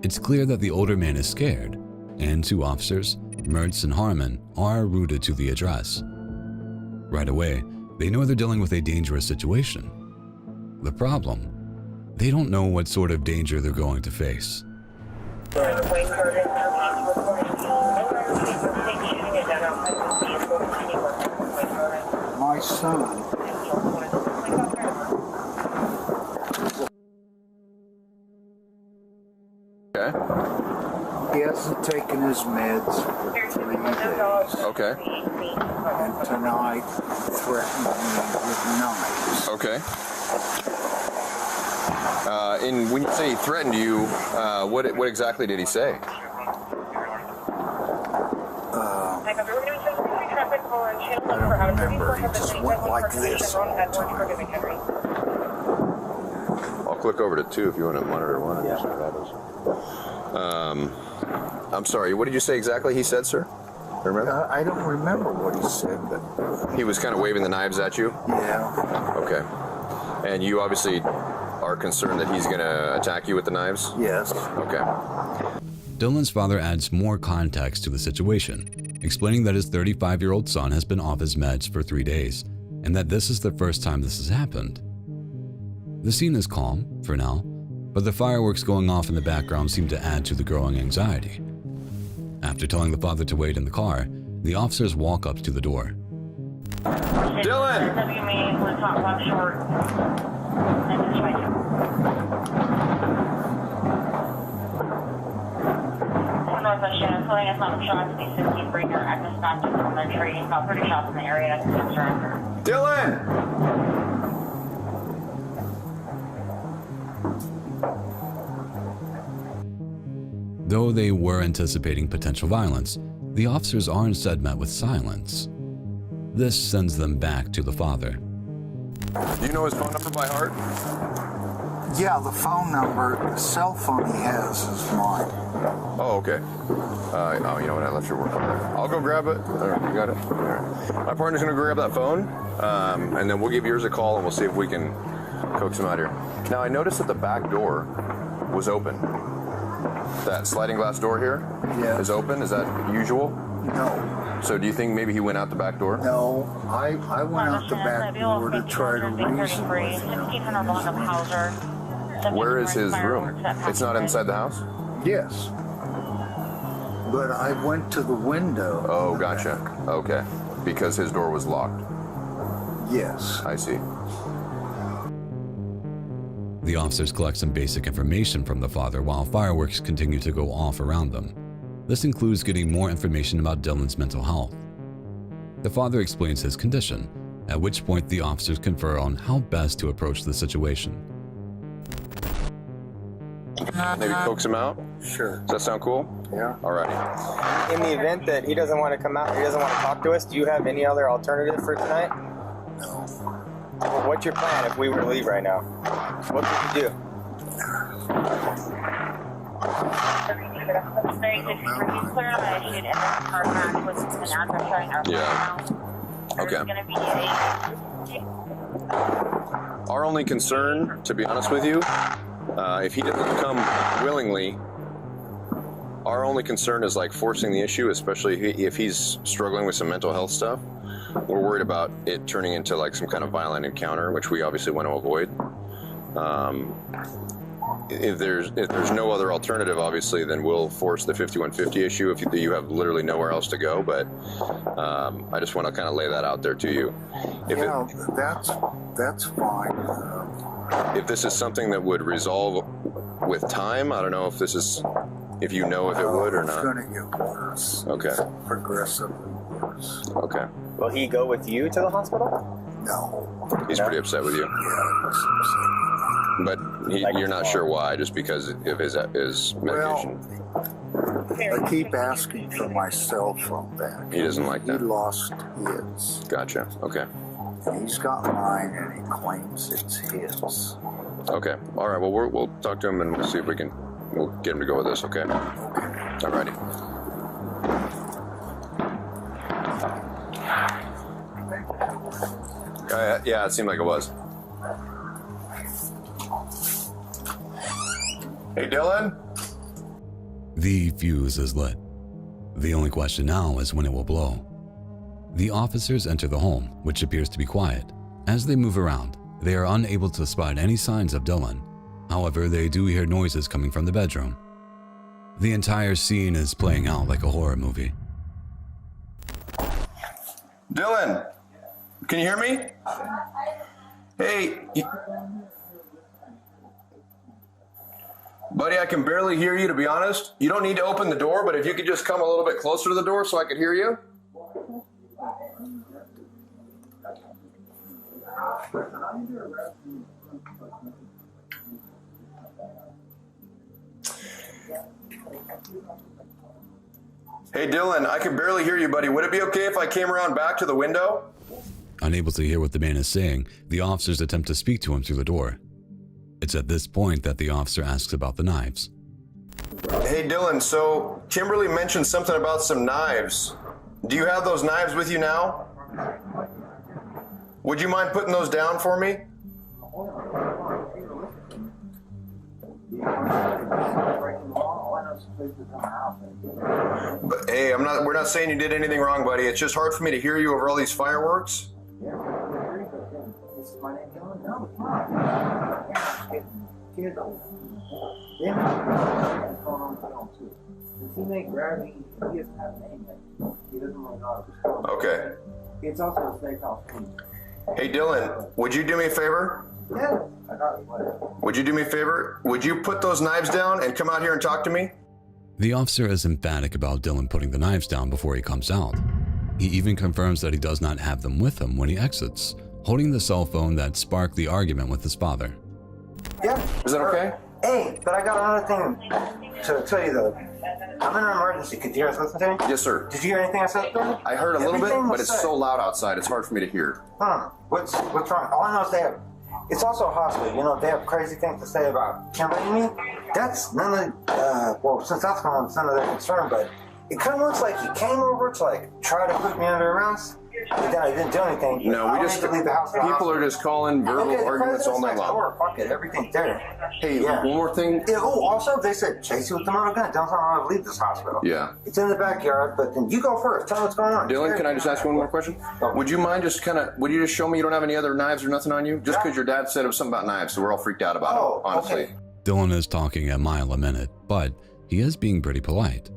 It's clear that the older man is scared, and two officers, Mertz and Harmon, are routed to the address. Right away, they know they're dealing with a dangerous situation. The problem, they don't know what sort of danger they're going to face. My son. Okay. He hasn't taken his meds for 3 days. Okay. And tonight threatened me with knives. Okay. And when you say he threatened you, what exactly did he say? I don't remember. He just went like this all the time. I'll click over to 2 if you want to monitor 1. I'm sorry, what did you say exactly he said, sir? Remember? I don't remember what he said, but... He was kind of waving the knives at you? Yeah. Okay. And you obviously are concerned that he's going to attack you with the knives? Yes. Okay. Dylan's father adds more context to the situation, explaining that his 35-year-old son has been off his meds for 3 days, and that this is the first time this has happened. The scene is calm, for now, but the fireworks going off in the background seem to add to the growing anxiety. After telling the father to wait in the car, the officers walk up to the door. Dylan! Northwest Shannon, pulling us on shots, B-16 Breaker, active stop to elementary, about 30 shots in the area, concern. Dylan! Though they were anticipating potential violence, the officers are instead met with silence. This sends them back to the father. Do you know his phone number by heart? Yeah, the phone number, the cell phone he has is mine. Oh, okay. Oh, you know what? I left your work on there. I'll go grab it. There, you got it. All right. My partner's going to grab that phone, and then we'll give yours a call, and we'll see if we can coax him out here. Now, I noticed that the back door was open. That sliding glass door here is open. Is that usual? No. So do you think maybe he went out the back door? No, I went out the back door to try to reason with him. Where is his room? It's not inside the house? Yes. But I went to the window. Oh, gotcha. Okay. Because his door was locked. Yes. I see. The officers collect some basic information from the father while fireworks continue to go off around them. This includes getting more information about Dylan's mental health. The father explains his condition, at which point the officers confer on how best to approach the situation. Maybe coax him out? Sure. Does that sound cool? Yeah. All right. In the event that he doesn't want to come out, he doesn't want to talk to us, do you have any other alternative for tonight? No. Well, what's your plan if we were to leave right now? What could you do? Yeah. Okay. Our only concern, to be honest with you, if he doesn't come willingly, our only concern is like forcing the issue, especially if he's struggling with some mental health stuff. We're worried about it turning into like some kind of violent encounter, which we obviously want to avoid. If there's no other alternative, obviously, then we'll force the 5150 issue if you have literally nowhere else to go. But I just want to kind of lay that out there to you. That's fine. If this is something that would resolve with time, I don't know if this is, if you know if it would or not. It's going to get worse. Okay. It's progressively worse. Okay. Will he go with you to the hospital? No. He's pretty upset with you. Yeah, he's upset with me. But you're not sure why, just because of his medication. I keep asking for my cell phone back. He doesn't like that. He lost his. Gotcha. Okay. He's got mine, and he claims it's his. Okay. All right. Well, we'll talk to him and we'll see if we'll get him to go with this. Okay. All righty. Yeah, it seemed like it was. Hey, Dylan? The fuse is lit. The only question now is when it will blow. The officers enter the home, which appears to be quiet. As they move around, they are unable to spot any signs of Dylan. However, they do hear noises coming from the bedroom. The entire scene is playing out like a horror movie. Dylan, can you hear me? Hey, buddy, I can barely hear you, to be honest. You don't need to open the door, but if you could just come a little bit closer to the door so I could hear you. Hey, Dylan, I can barely hear you, buddy. Would it be okay if I came around back to the window? Unable to hear what the man is saying, the officers attempt to speak to him through the door. It's at this point that the officer asks about the knives. Hey, Dylan, so Kimberly mentioned something about some knives. Do you have those knives with you now? Would you mind putting those down for me? But, hey, we're not saying you did anything wrong, buddy. It's just hard for me to hear you over all these fireworks. Okay. It's also a steakhouse. Hey, Dylan, would you do me a favor? Yeah, I got it. Would you do me a favor? Would you put those knives down and come out here and talk to me? The officer is emphatic about Dylan putting the knives down before he comes out. He even confirms that he does not have them with him when he exits, holding the cell phone that sparked the argument with his father. Yeah. Is that okay? Hey, but I got another thing to tell you though. I'm in an emergency. Could you guys listen to me? Yes, sir. Did you hear anything I said? I heard a little bit, but it's said. so loud outside, it's hard for me to hear. What's wrong? All I know is it's also a hospital. You know, they have crazy things to say about Kimberly and me. That's none of, well, since that's going on, it's none of their concern, but it kind of looks like he came over to, try to put me under arrest. But then I didn't do anything. No, we just, people are just calling verbal arguments all night long. Fuck it, everything's there. Hey, one more thing. Yeah, also, they said, chase you with the motor gun. Don't tell me to leave this hospital. Yeah. It's in the backyard, but then you go first. Tell me what's going on. Dylan, can I just ask you one more question? Would you mind would you just show me you don't have any other knives or nothing on you? Just because your dad said it was something about knives, so we're all freaked out about it, honestly. Okay. Dylan is talking a mile a minute, but he is being pretty polite.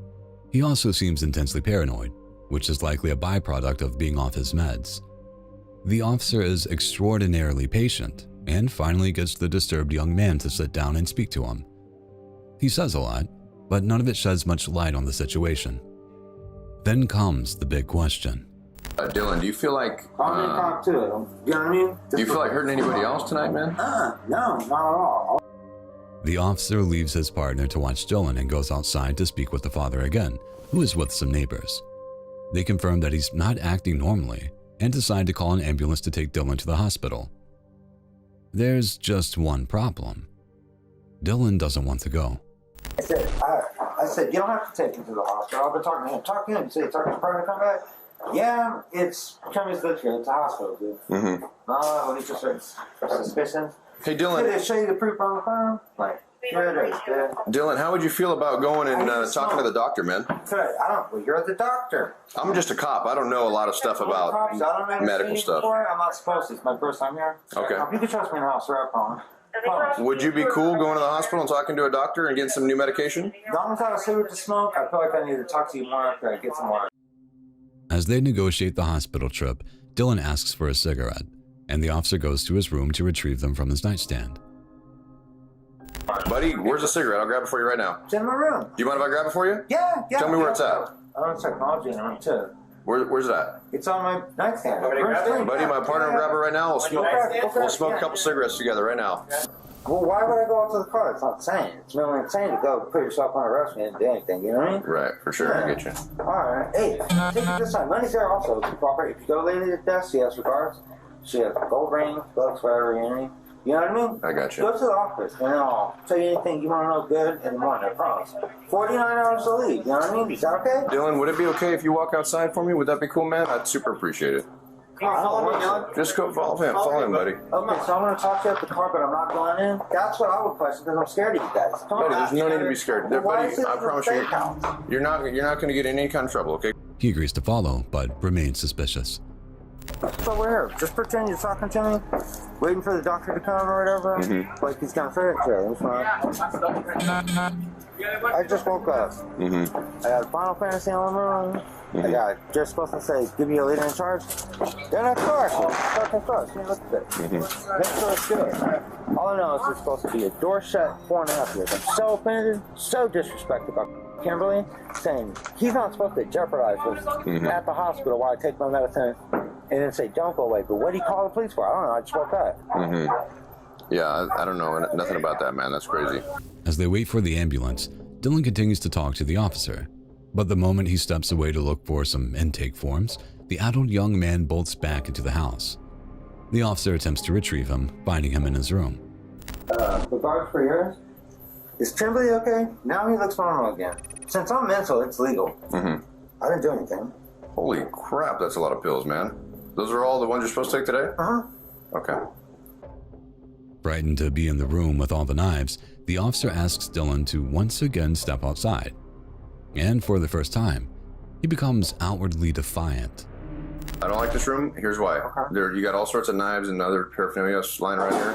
He also seems intensely paranoid, which is likely a byproduct of being off his meds. The officer is extraordinarily patient and finally gets the disturbed young man to sit down and speak to him. He says a lot, but none of it sheds much light on the situation. Then comes the big question. Dylan, do you feel like... I'm going to talk to him. You know what I mean? Do you feel like hurting anybody else tonight, man? No, not at all. The officer leaves his partner to watch Dylan and goes outside to speak with the father again, who is with some neighbors. They confirm that he's not acting normally and decide to call an ambulance to take Dylan to the hospital. There's just one problem. Dylan doesn't want to go. I said, you don't have to take him to the hospital. I've been talking to him. Talk to him. Say, talk to his partner, come back. Yeah, it's Kimmy's good here. It's a hospital, dude. Mm-hmm. No, he's just suspicion. Hey, Dylan. Did they show you the proof on the phone? Here it is, dude. Dylan, how would you feel about going and talking to the doctor, man? Well, you're the doctor. I'm just a cop. I don't know a lot of stuff about medical stuff. I'm not supposed to. It's my first time here. Okay. You can trust me in the house, right, Paul? Would you be cool going to the hospital and talking to a doctor and getting some new medication? As long as I have a cigarette to smoke, I feel like I need to talk to you more after I get some water. As they negotiate the hospital trip, Dylan asks for a cigarette, and the officer goes to his room to retrieve them from his nightstand. Buddy, where's the cigarette? I'll grab it for you right now. It's in my room. Do you mind if I grab it for you? Yeah. Tell me where it's at. I don't have technology in room 2. Where's it at? It's on my nightstand. Buddy, my partner will grab it right now. We'll smoke a couple cigarettes together right now. Well, why would I go out to the car? It's not insane. It's really insane to go put yourself on arrest and do anything, you know what I mean? Right, for sure, I get you. Alright, hey, take it this time. Money's there also. If you cooperate, if you go to the lady at the desk, she has regards. She has gold ring, books, whatever, you know what I mean? You know what I mean? I got you. Go to the office, and then I'll tell you anything you want to know good in the morning, I promise. 49 hours to leave, you know what I mean? Is that okay? Dylan, would it be okay if you walk outside for me? Would that be cool, man? I'd super appreciate it. Just go follow him, buddy. Okay, so I'm going to talk to you at the car, but I'm not going in? That's what I would question, because I'm scared of you guys. Buddy, there's no need to be scared. Buddy, I promise you, you're not going to get in any kind of trouble, okay? He agrees to follow, but remains suspicious. So we're here. Just pretend you're talking to me, waiting for the doctor to come or whatever. Like he's going to fix it. I just woke up. I got Final Fantasy on the room. I got just supposed to say, give me a leader in charge. Then I start. See, look at it. Make sure it's good. All I know is it's supposed to be a door shut 4.5 years. I'm so offended, so disrespected by Kimberly, saying he's not supposed to jeopardize us at the hospital while I take my medicine and then say, don't go away. But what do you call the police for? I don't know. I just woke up. Yeah, I don't know nothing about that, man. That's crazy. As they wait for the ambulance, Dylan continues to talk to the officer. But the moment he steps away to look for some intake forms, the adult young man bolts back into the house. The officer attempts to retrieve him, finding him in his room. Regards for yours? Is Kimberly okay? Now he looks normal again. Since I'm mental, it's legal. I didn't do anything. Holy crap, that's a lot of pills, man. Those are all the ones you're supposed to take today? Okay. Frightened to be in the room with all the knives, the officer asks Dylan to once again step outside. And for the first time, he becomes outwardly defiant. I don't like this room. Here's why. You got all sorts of knives and other paraphernalia lying around here.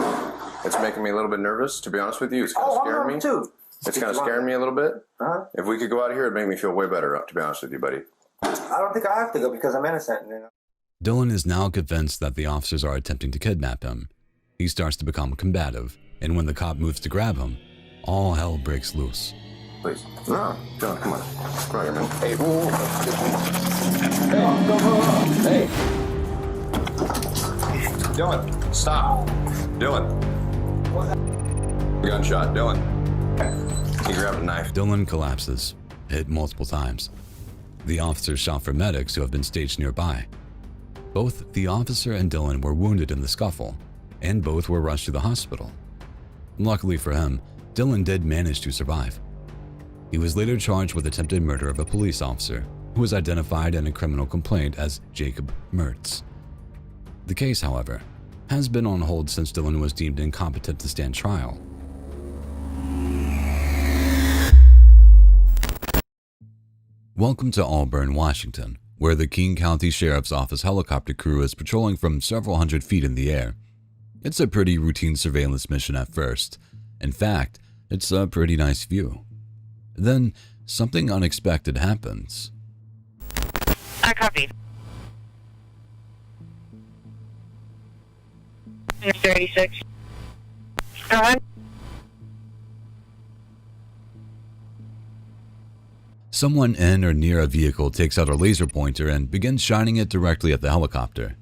It's making me a little bit nervous, to be honest with you. It's kind of scaring me. It's kind of scaring me a little bit. If we could go out of here, it'd make me feel way better, to be honest with you, buddy. I don't think I have to go because I'm innocent. You know? Dylan is now convinced that the officers are attempting to kidnap him. He starts to become combative, and when the cop moves to grab him, all hell breaks loose. Please. No, Dylan, come on. Come on here, man. Hey, Hey. Dylan, stop. Dylan. Gunshot, Dylan. He grabbed a knife. Dylan collapses, hit multiple times. The officers shout for medics who have been staged nearby. Both the officer and Dylan were wounded in the scuffle, and both were rushed to the hospital. Luckily for him, Dylan did manage to survive. He was later charged with attempted murder of a police officer, who was identified in a criminal complaint as Jacob Mertz. The case, however, has been on hold since Dylan was deemed incompetent to stand trial. Welcome to Auburn, Washington, where the King County Sheriff's Office helicopter crew is patrolling from several hundred feet in the air. It's a pretty routine surveillance mission at first. In fact, it's a pretty nice view. Then, something unexpected happens. I copy. 36. Go on. Someone in or near a vehicle takes out a laser pointer and begins shining it directly at the helicopter.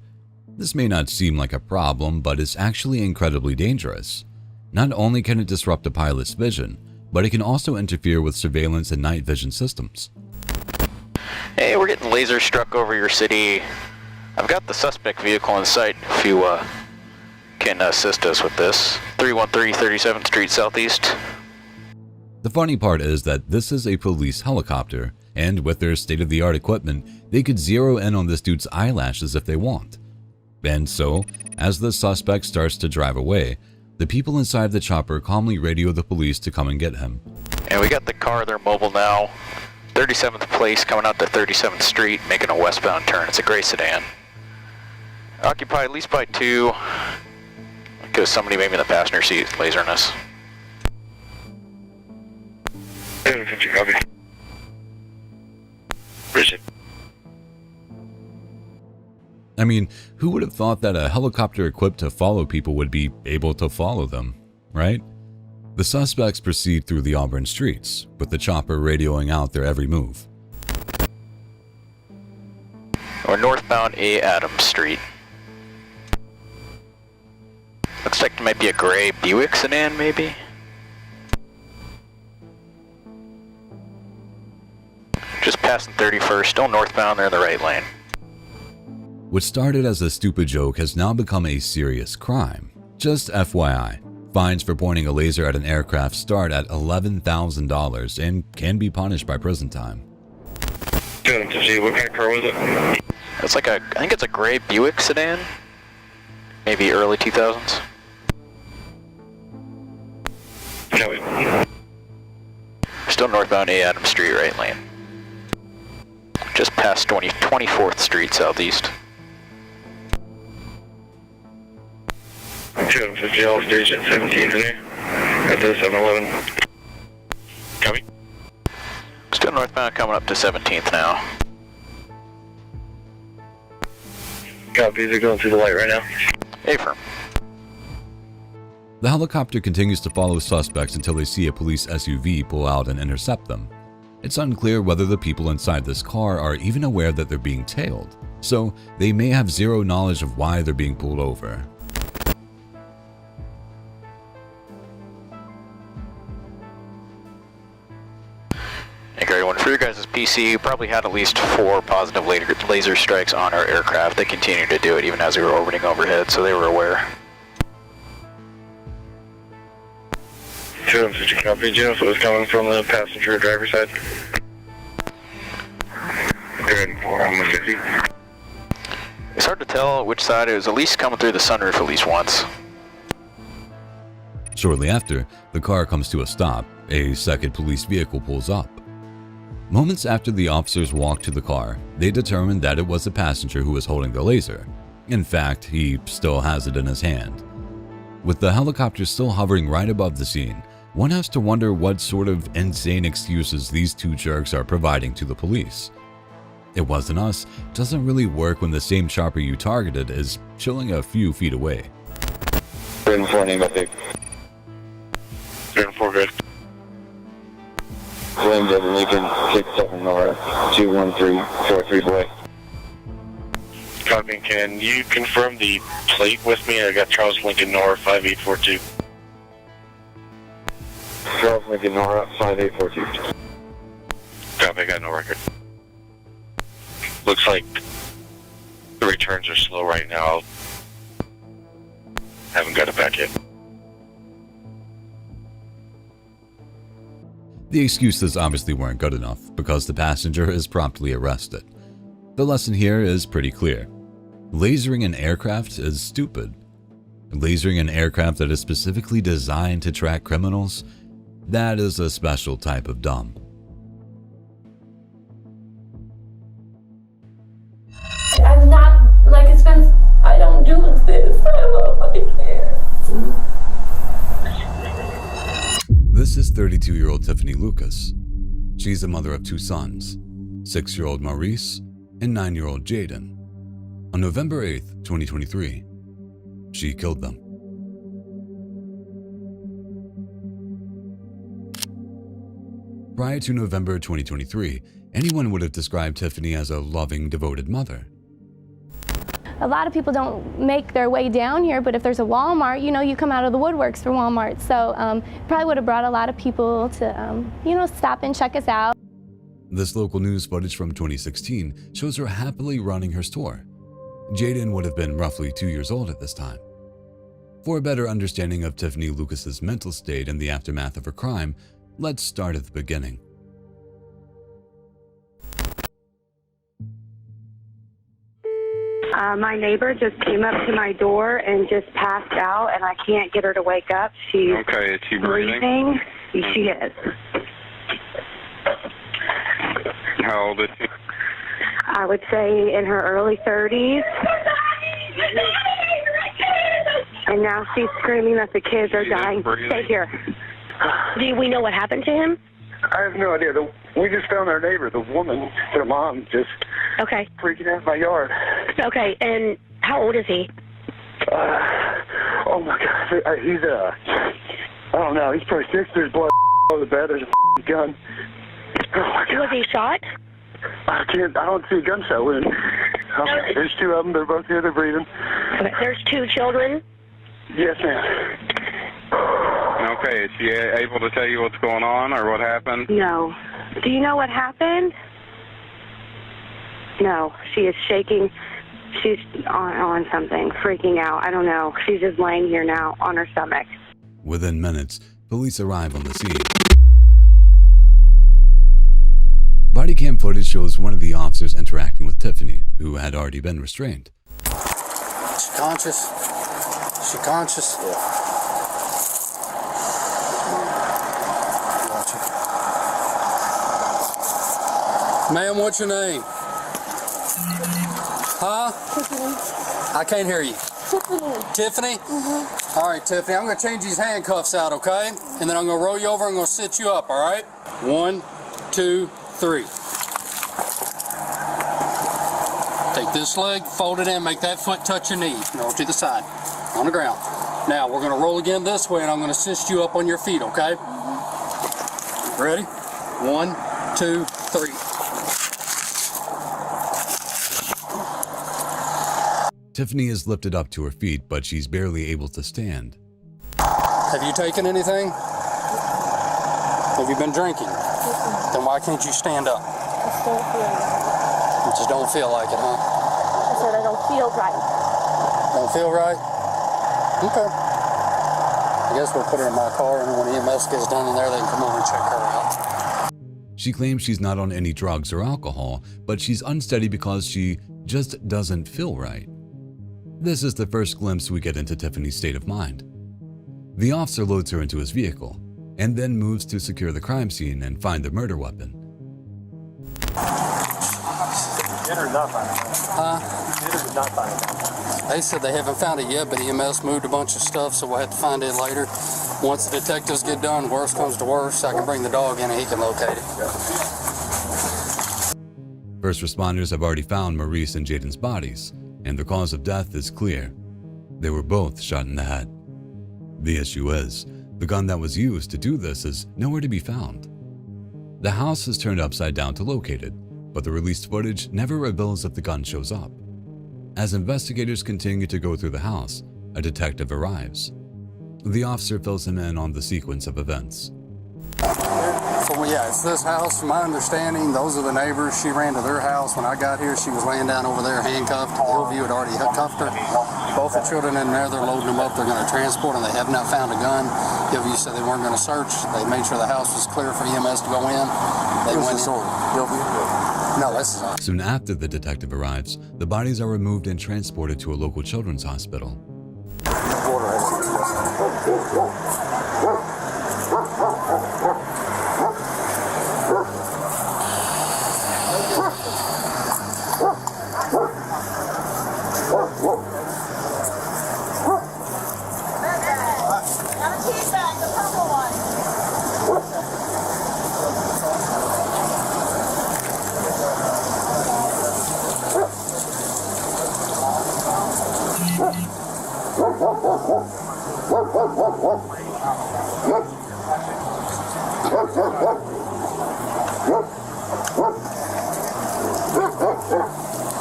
This may not seem like a problem, but is actually incredibly dangerous. Not only can it disrupt a pilot's vision, but it can also interfere with surveillance and night vision systems. Hey, we're getting laser struck over your city. I've got the suspect vehicle in sight if you can assist us with this. 313 37th Street Southeast. The funny part is that this is a police helicopter, and with their state-of-the-art equipment, they could zero in on this dude's eyelashes if they want. And so, as the suspect starts to drive away, the people inside the chopper calmly radio the police to come and get him. And we got the car, they're mobile now. 37th place coming out to 37th Street, making a westbound turn. It's a gray sedan. Occupied at least by 2, because somebody maybe in the passenger seat is lasering us. I mean, who would have thought that a helicopter equipped to follow people would be able to follow them, right? The suspects proceed through the Auburn streets, with the chopper radioing out their every move. We're northbound A. Adams Street. Looks Suspect might be a gray Buick sedan, maybe? Just passing 31st, still northbound, they're in the right lane. What started as a stupid joke has now become a serious crime. Just FYI, fines for pointing a laser at an aircraft start at $11,000 and can be punished by prison time. Good to see. What kind of car was it? It's like I think it's a gray Buick sedan. Maybe early 2000s. No. Still northbound A Adams Street, right lane. Just past 24th Street southeast. 250 L station 17 today at the 7-Eleven. Copy. Still northbound coming up to 17th now. Copy, they're going through the light right now. Affirm. The helicopter continues to follow suspects until they see a police SUV pull out and intercept them. It's unclear whether the people inside this car are even aware that they're being tailed, so they may have zero knowledge of why they're being pulled over. Hey Gary, for your guys' PC, you probably had at least 4 positive laser strikes on our aircraft. They continued to do it even as we were orbiting overhead, so they were aware. 250 copy, Jim, so it was coming from the passenger driver side. Good, 450. It's hard to tell which side. It was at least coming through the sunroof at least once. Shortly after, the car comes to a stop. A second police vehicle pulls up. Moments after the officers walk to the car, they determine that it was the passenger who was holding the laser. In fact, he still has it in his hand. With the helicopter still hovering right above the scene, one has to wonder what sort of insane excuses these two jerks are providing to the police. "It wasn't us" doesn't really work when the same chopper you targeted is chilling a few feet away. 4 name update. 4 good. William W. Lincoln, 67 North, 21343 boy. Copy, can you confirm the plate with me? I got Charles Lincoln North, 5842. Charles Lincoln North, 5842. Copy, I got no record. Looks like the returns are slow right now. Haven't got it back yet. The excuses obviously weren't good enough because the passenger is promptly arrested. The lesson here is pretty clear. Lasering an aircraft is stupid. Lasering an aircraft that is specifically designed to track criminals, that is a special type of dumb. I'm not, like, it's been, I don't do this. I love my kids. This is 32-year-old Tiffany Lucas. She's the mother of 2 sons, 6-year-old Maurice and 9-year-old Jaden. On November 8th, 2023, she killed them. Prior to November 2023, anyone would have described Tiffany as a loving, devoted mother. A lot of people don't make their way down here, but if there's a Walmart, you know, you come out of the woodworks for Walmart. So probably would have brought a lot of people to, you know, stop and check us out. This local news footage from 2016 shows her happily running her store. Jaden would have been roughly 2 years old at this time. For a better understanding of Tiffany Lucas's mental state in the aftermath of her crime, let's start at the beginning. My neighbor just came up to my door and just passed out, and I can't get her to wake up. She's okay, is she breathing? She is. How old is she? I would say in her early 30s. And now she's screaming that the kids are dying. Stay here. Do we know what happened to him? I have no idea. We just found our neighbor, the woman, their mom, just freaking out in my yard. Okay, and how old is he? Oh my God, he's I don't know. He's probably 6. There's blood all over the bed. There's a gun. Oh my God. Was he shot? I don't see a gunshot wound. There's 2 of them. They're both here. They're breathing. Okay, there's 2 children. Yes, ma'am. Okay, is she able to tell you what's going on or what happened? No. Do you know what happened? No. She is shaking. She's on something, freaking out. I don't know. She's just laying here now on her stomach. Within minutes, police arrive on the scene. Body cam footage shows one of the officers interacting with Tiffany, who had already been restrained. She conscious? She conscious? Yeah. Ma'am, what's your name? Huh? Tiffany. I can't hear you. Tiffany. Tiffany? All right, Tiffany, I'm going to change these handcuffs out, okay? And then I'm going to roll you over and I'm going to sit you up, all right? 1, 2, 3. Take this leg, fold it in, make that foot touch your knee. No, to the side, on the ground. Now, we're going to roll again this way and I'm going to assist you up on your feet, okay? Ready? 1, 2, 3. Tiffany is lifted up to her feet, but she's barely able to stand. Have you taken anything? Have you been drinking? Then why can't you stand up? I don't feel right. You just don't feel like it, huh? I said I don't feel right. Don't feel right? Okay. I guess we'll put her in my car, and when EMS gets done in there, they can come over and check her out. She claims she's not on any drugs or alcohol, but she's unsteady because she just doesn't feel right. This is the first glimpse we get into Tiffany's state of mind. The officer loads her into his vehicle and then moves to secure the crime scene and find the murder weapon. They said they haven't found it yet, but EMS moved a bunch of stuff, so we'll have to find it later. Once the detectives get done, worst comes to worst, I can bring the dog in and he can locate it. First responders have already found Maurice and Jaden's bodies, and the cause of death is clear. They were both shot in the head. The issue is, the gun that was used to do this is nowhere to be found. The house is turned upside down to locate it, but the released footage never reveals if the gun shows up. As investigators continue to go through the house, a detective arrives. The officer fills him in on the sequence of events. So yeah, it's this house. From my understanding, those are the neighbors. She ran to their house. When I got here, she was laying down over there handcuffed. Hillview had already cuffed her. Both the children in there, they're loading them up. They're going to transport them. They have not found a gun. Hillview said they weren't going to search. They made sure the house was clear for EMS to go in. They went in. No, this is ours. Soon after the detective arrives, the bodies are removed and transported to a local children's hospital.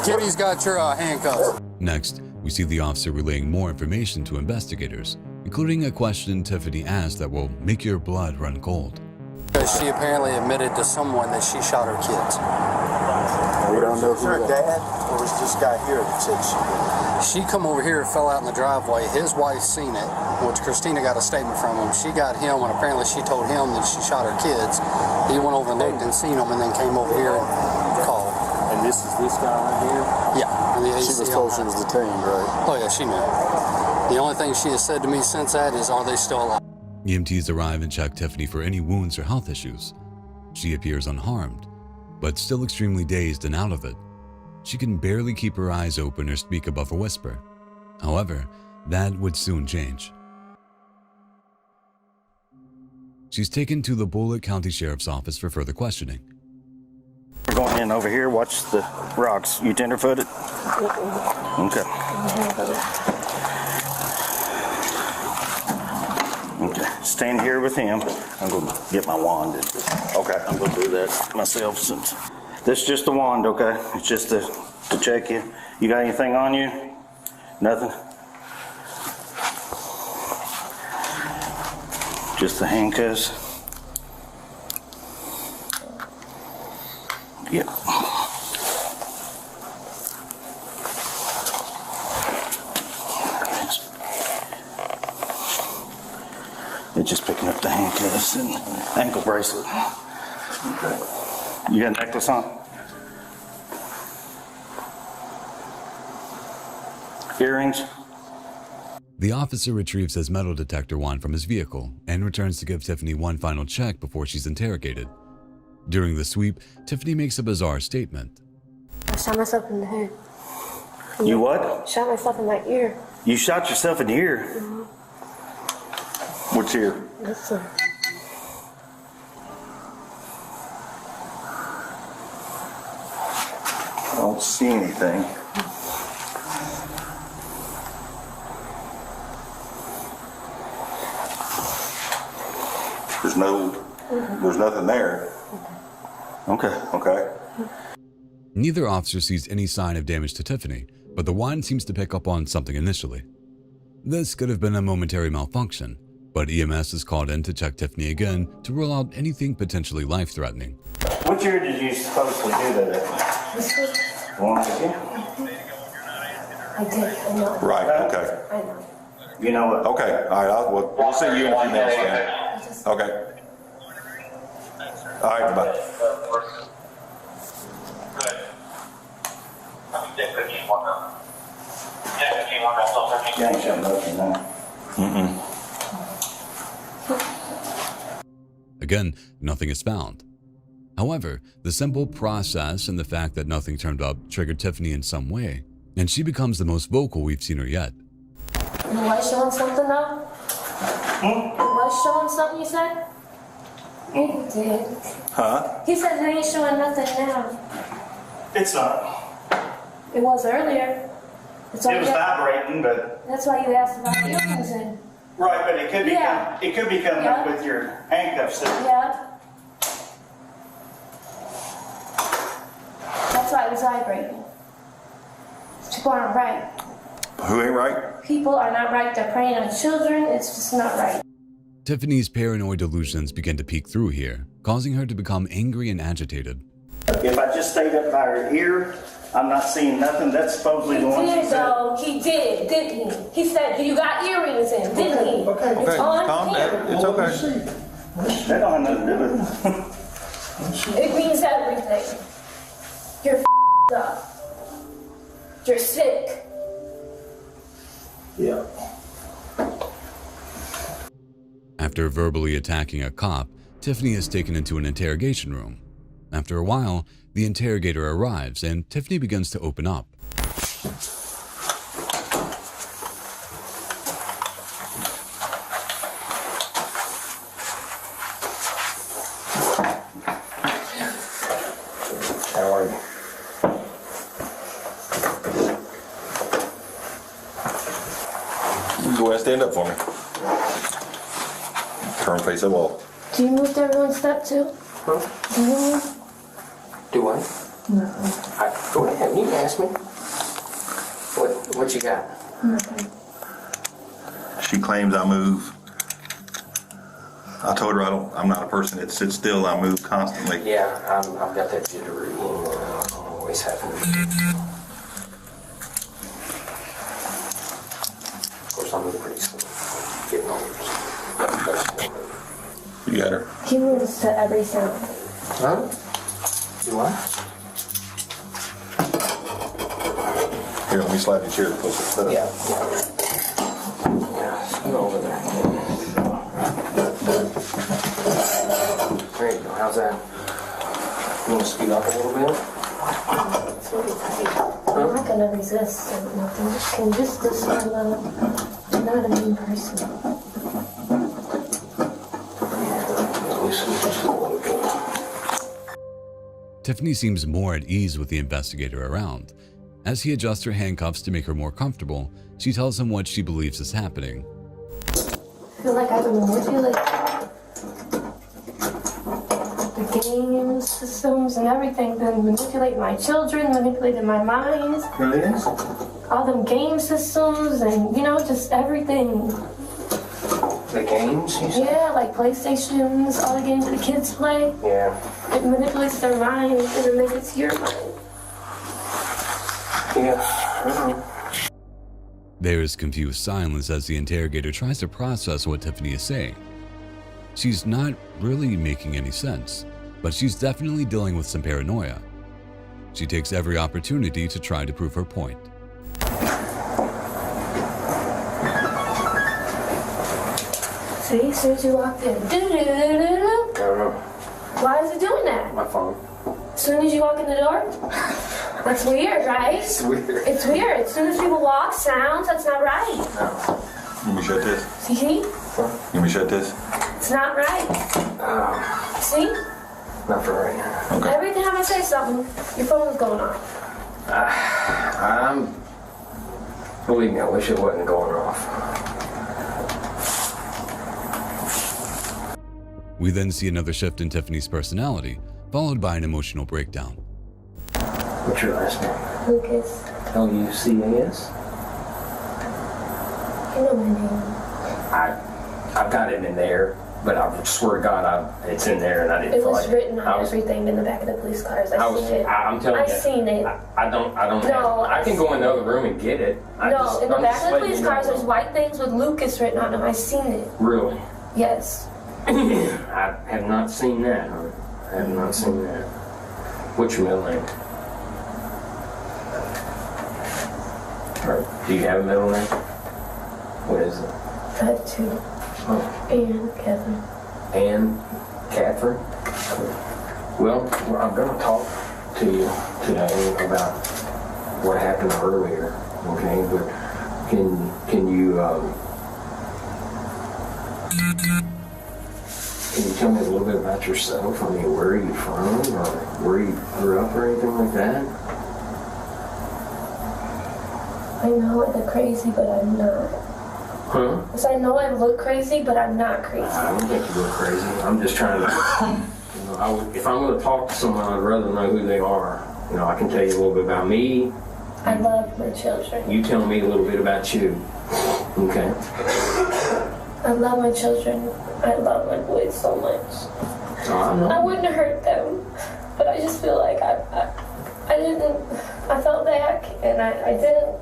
Kitty's got your handcuffs. Next, we see the officer relaying more information to investigators, including a question Tiffany asked that will make your blood run cold. Because she apparently admitted to someone that she shot her kids. We don't know who her dad or was this guy here that said she did. She come over here, fell out in the driveway. His wife seen it, which Christina got a statement from him. She got him, and apparently she told him that she shot her kids. He went over and looked and seen them, and then came over here and called. And this is this guy right here? Yeah. She was told she was detained, right? Oh yeah, she knew. The only thing she has said to me since that is, are they still alive? EMTs arrive and check Tiffany for any wounds or health issues. She appears unharmed, but still extremely dazed and out of it. She can barely keep her eyes open or speak above a whisper. However, that would soon change. She's taken to the Bullitt County Sheriff's Office for further questioning. We're going in over here. Watch the rocks. You tender-footed? Okay. Okay. Stand here with him. I'm going to get my wand. Okay. I'm going to do that myself since this is just the wand, okay? It's just to check you. You got anything on you? Nothing? Just the handcuffs. Yep. They're just picking up the handcuffs and ankle bracelet. Okay. You got a necklace on? Earrings? The officer retrieves his metal detector wand from his vehicle and returns to give Tiffany one final check before she's interrogated. During the sweep, Tiffany makes a bizarre statement. I shot myself in the head. You what? Shot myself in my ear. You shot yourself in the ear? Mm-hmm. What's ear? This one. I don't see anything. There's nothing there. Okay. Neither officer sees any sign of damage to Tiffany, but the wand seems to pick up on something initially. This could have been a momentary malfunction, but EMS is called in to check Tiffany again to rule out anything potentially life-threatening. What year did you supposedly do that? This week. One again? I did. I know. Right, okay. I know. You know what? Okay, all right, we'll see you in a few minutes then. Okay. All right, bye. You ain't showing nothing now. Again, nothing is found. However, the simple process and the fact that nothing turned up triggered Tiffany in some way, and she becomes the most vocal we've seen her yet. You was showing something now? You was showing something, you said? Yeah, he did. Huh? He said they ain't showing nothing now. It's not. It was earlier. It was vibrating, but that's why you asked about the earrings in. right, but it could be Yeah. it could be coming up with your handcuffs. Yeah. That's why it was vibrating. People aren't right. Who ain't right? People are not right. They're preying on children. It's just not right. Tiffany's paranoid delusions begin to peek through here, causing her to become angry and agitated. If I just stayed up by her ear, I'm not seeing nothing. That's supposedly the one she said. Though. He did, didn't he? He said, you got earrings in, didn't he? Okay. It's on Calm camera. down. It's okay. That don't have nothing to do with it. It means everything. You're up. You're sick. Yeah. After verbally attacking a cop, Tiffany is taken into an interrogation room. After a while, the interrogator arrives and Tiffany begins to open up. How are you? Go ahead and stand up for me. Turn face the wall. Do you move to everyone's step too? Huh? Do you move? Do I? No. Go ahead, you can ask me. What you got? Nothing. She claims I move. I told her I'm not a person that sits still. I move constantly. Yeah, I've got that jittery. Always happen. Of course, I'm moving pretty slow. Getting older. You got her. He moves to every sound. Huh? Do I? Here, let me slide your chair closer. Yeah. Go over there. There you go. How's that? You want to speed up a little bit? It's really tight. I'm not gonna resist or nothing. Can just listen I'm not a mean person. Tiffany seems more at ease with the investigator around. As he adjusts her handcuffs to make her more comfortable, she tells him what she believes is happening. I feel like I've been manipulated. The game systems and everything been manipulating my children, manipulating my mind. Really is? All them game systems and, just everything. The games, you said? Yeah, like PlayStations, all the games that the kids play. Yeah. It manipulates their mind and it makes it to your mind. Yeah. There is confused silence as the interrogator tries to process what Tiffany is saying. She's not really making any sense, but she's definitely dealing with some paranoia. She takes every opportunity to try to prove her point. See, as soon as you walked in. Why is it doing that? My phone. As soon as you walk in the door? That's weird, right? It's weird. It's weird. As soon as people walk, sounds, that's not right. No. Let me shut this. See? Let me shut this. It's not right. See? Not for right now. Okay. Every time I say something, your phone's going off. Believe me, I wish it wasn't going off. We then see another shift in Tiffany's personality, followed by an emotional breakdown. What's your last name? Lucas. Lucas? You know my name. I've got it in there, but I swear to God, it's in there, and I didn't It feel was like written on everything in the back of the police cars. I'm telling you. I've seen it. I don't. No, I can go in the other room and get it. In the back of the police cars, there's white things with Lucas written on them. I've seen it. Really? Yes. I have not seen that. I have not seen that. What's your middle name? Or do you have a middle name? What is it? I have two. Oh. And Kevin. And Catherine? Well, I'm going to talk to you today about what happened earlier, okay? But can you tell me a little bit about yourself? I mean, where are you from, or where you grew up, or anything like that? I know I look crazy, but I'm not. Huh? Because I know I look crazy, but I'm not crazy. I don't think you look crazy. I'm just trying to, if I'm going to talk to someone, I'd rather know who they are. I can tell you a little bit about me. I love my children. You tell me a little bit about you. Okay. I love my children. I love my boys so much. I wouldn't hurt them, but I just feel like I felt back and I didn't.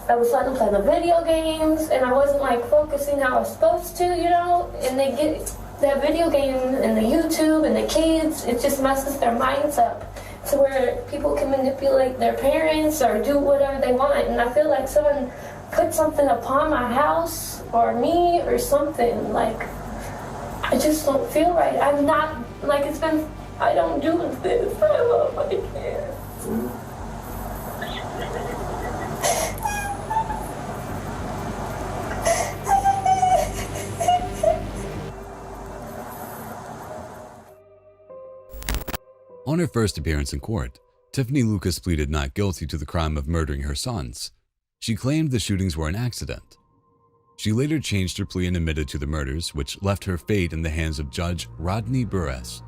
I was letting them play the video games, and I wasn't like focusing how I was supposed to, and they get that video game and the YouTube and the kids, it just messes their minds up to where people can manipulate their parents or do whatever they want. And I feel like someone put something upon my house or me or something. Like, I just don't feel right. I'm not, like, I don't do this. I love my kids. On her first appearance in court, Tiffany Lucas pleaded not guilty to the crime of murdering her sons. She claimed the shootings were an accident. She later changed her plea and admitted to the murders, which left her fate in the hands of Judge Rodney Burress.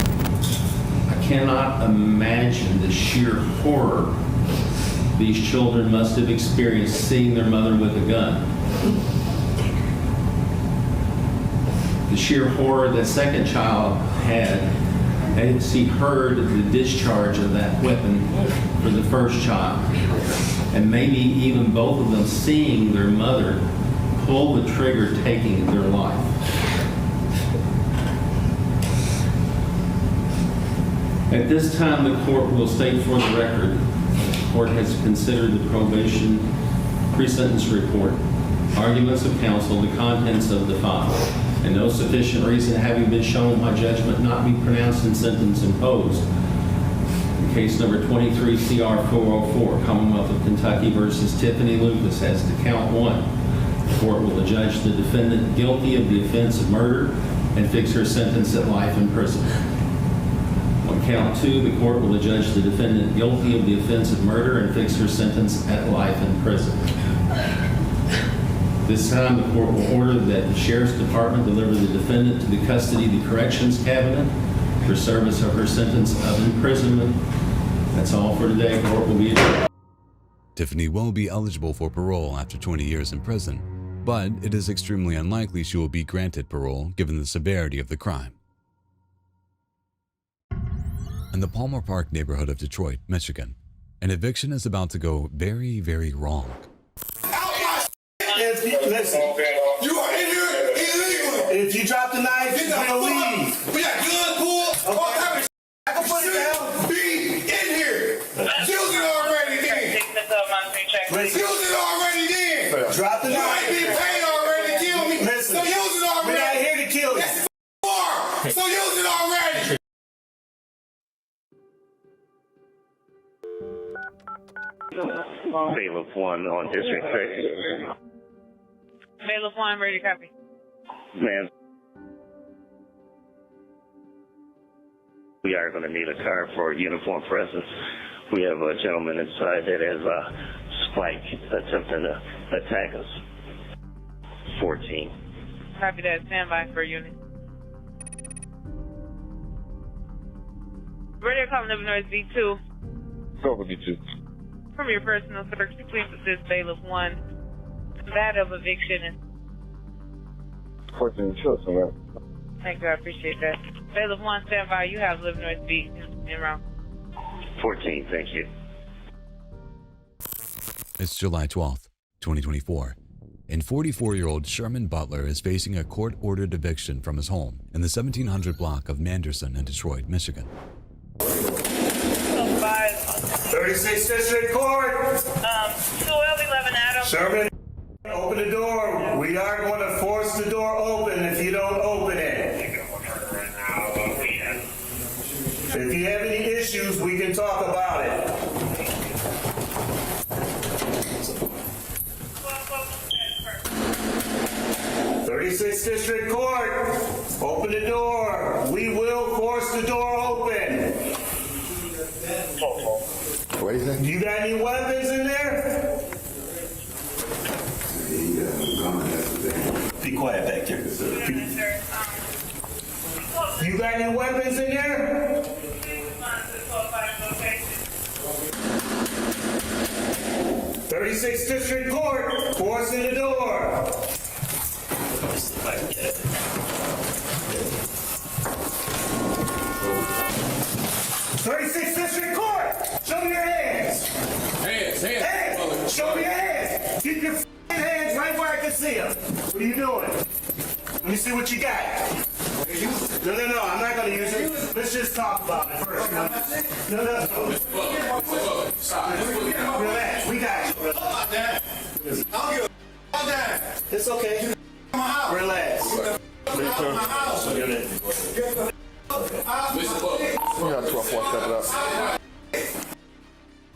I cannot imagine the sheer horror these children must have experienced seeing their mother with a gun. The sheer horror that second child had as he heard the discharge of that weapon for the first child. And maybe even both of them seeing their mother pull the trigger, taking their life. At this time, the court will state for the record, the court has considered the probation pre-sentence report, arguments of counsel, the contents of the file, and no sufficient reason having been shown by judgment not be pronounced and sentence imposed. In case number 23 CR 404, Commonwealth of Kentucky versus Tiffany Lucas, as to count 1. The court will adjudge the defendant guilty of the offense of murder and fix her sentence at life in prison. On count 2, the court will adjudge the defendant guilty of the offense of murder and fix her sentence at life in prison. This time, the court will order that the Sheriff's Department deliver the defendant to the custody of the Corrections Cabinet for service of her sentence of imprisonment. That's all for today. Court will be adjourned. Tiffany will be eligible for parole after 20 years in prison, but it is extremely unlikely she will be granted parole given the severity of the crime. In the Palmer Park neighborhood of Detroit, Michigan, an eviction is about to go very, very wrong. Listen, you are in here illegally. If you drop the knife, we'll leave. We got gun pull, all type of shit. I can put it down. Be in here. Use it already then. Use it already then. Drop the knife. You ain't been paid already to kill me. Listen, so use it already. We're not here to kill you. Yes, you are. So use it already. Bailiff 1 on District 6. Bailiff 1, ready to copy. Man, we are going to need a car for uniform presence. We have a gentleman inside that has a spike attempting to attack us. 14. Copy that. Stand by for unit. Radio call number noise B2. Go with B2. From your personal search, please assist Bailiff 1. That of eviction is 14 children, man. Thank you, I appreciate that. Bailiff 1, stand by. You have Live North Beach in route. 14, thank you. It's July 12th, 2024, and 44-year-old Sherman Butler is facing a court-ordered eviction from his home in the 1700 block of Manderson in Detroit, Michigan. 36th District Court. 1211 Adams. Sherman, open the door. We are going to force the door open if you don't open it. If you have any issues, we can talk about it. '36th District Court, open the door. We will force the door open. What do you think? You got any weapons in there? Be quiet back there. You got any weapons in there? '36th District Court, forcing the door. 36th District Court, show me your hands. Hands. Show me your hands. Keep your hands right where I can see them. What are you doing? Let me see what you got. No, I'm not going to use it. Let's just talk about it first. No. Relax, we got you. It's okay. Relax.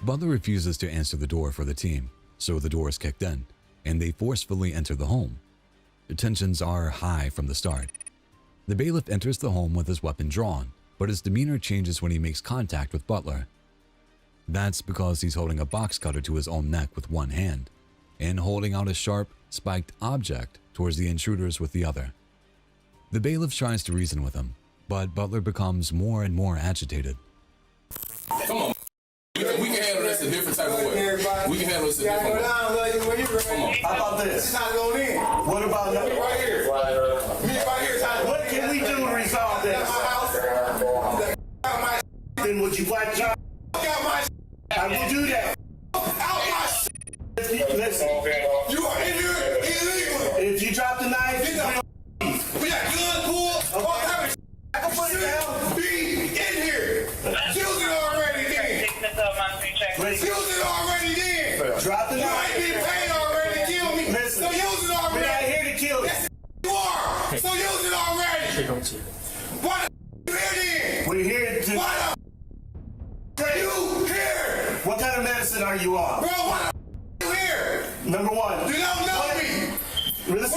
Butler refuses to answer the door for the team, so the door is kicked in, and they forcefully enter the home. The tensions are high from the start. The bailiff enters the home with his weapon drawn, but his demeanor changes when he makes contact with Butler. That's because he's holding a box cutter to his own neck with one hand, and holding out a sharp, spiked object towards the intruders with the other. The bailiff tries to reason with him, but Butler becomes more and more agitated. Come on. We can handle this a different type of way. We can handle this a different way. Come on. How about this? What about that? Right here. What can we do to resolve this? Then would you like to? I will do that. Listen. You are in here illegally. If you drop the knife, we got gun pull, all type of shit. I can put it down. Be in here. Use it already then. Use it already then. Drop the knife. You ain't been paid already to kill me. Listen. So use it already. We're not here to kill you. Yes, you are. So use it already. Why the you here then? We're here to... Why the you here? What kind of medicine are you on? Bro, why the you here? Number one. You don't know me. Let's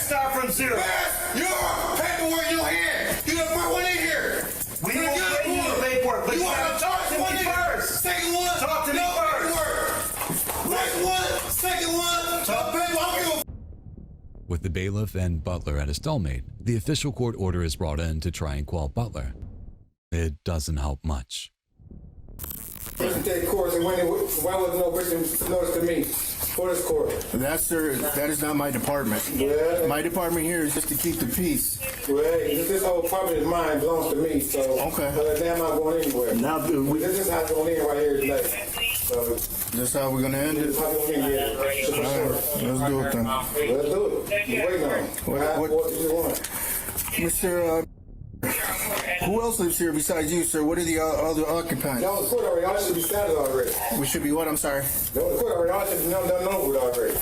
start from zero. Where's your paperwork in your hand? You done put one in here. We will bring you the paperwork, but you want to talk to me first. Second one. Talk to me first. First one, second one. Talk paperwork. With the bailiff and Butler at a stalemate, the official court order is brought in to try and quell Butler. It doesn't help much. Take course, and why was no written notice to me? For this court. That's, sir, that is not my department. Yeah. My department here is just to keep the peace. Well, this whole property is mine, belongs to me, so damn, I'm not going anywhere. Now, this is how it's going in right here today. So, that's how we're going to end it? All right, let's do it then. Let's do it. We're waiting on it. What do you want? Mr. Who else lives here besides you, sir? What are the other occupants? Y'all, the court already. Y'all should be started already. We should be what? I'm sorry. No, the court already. Y'all should be done over already.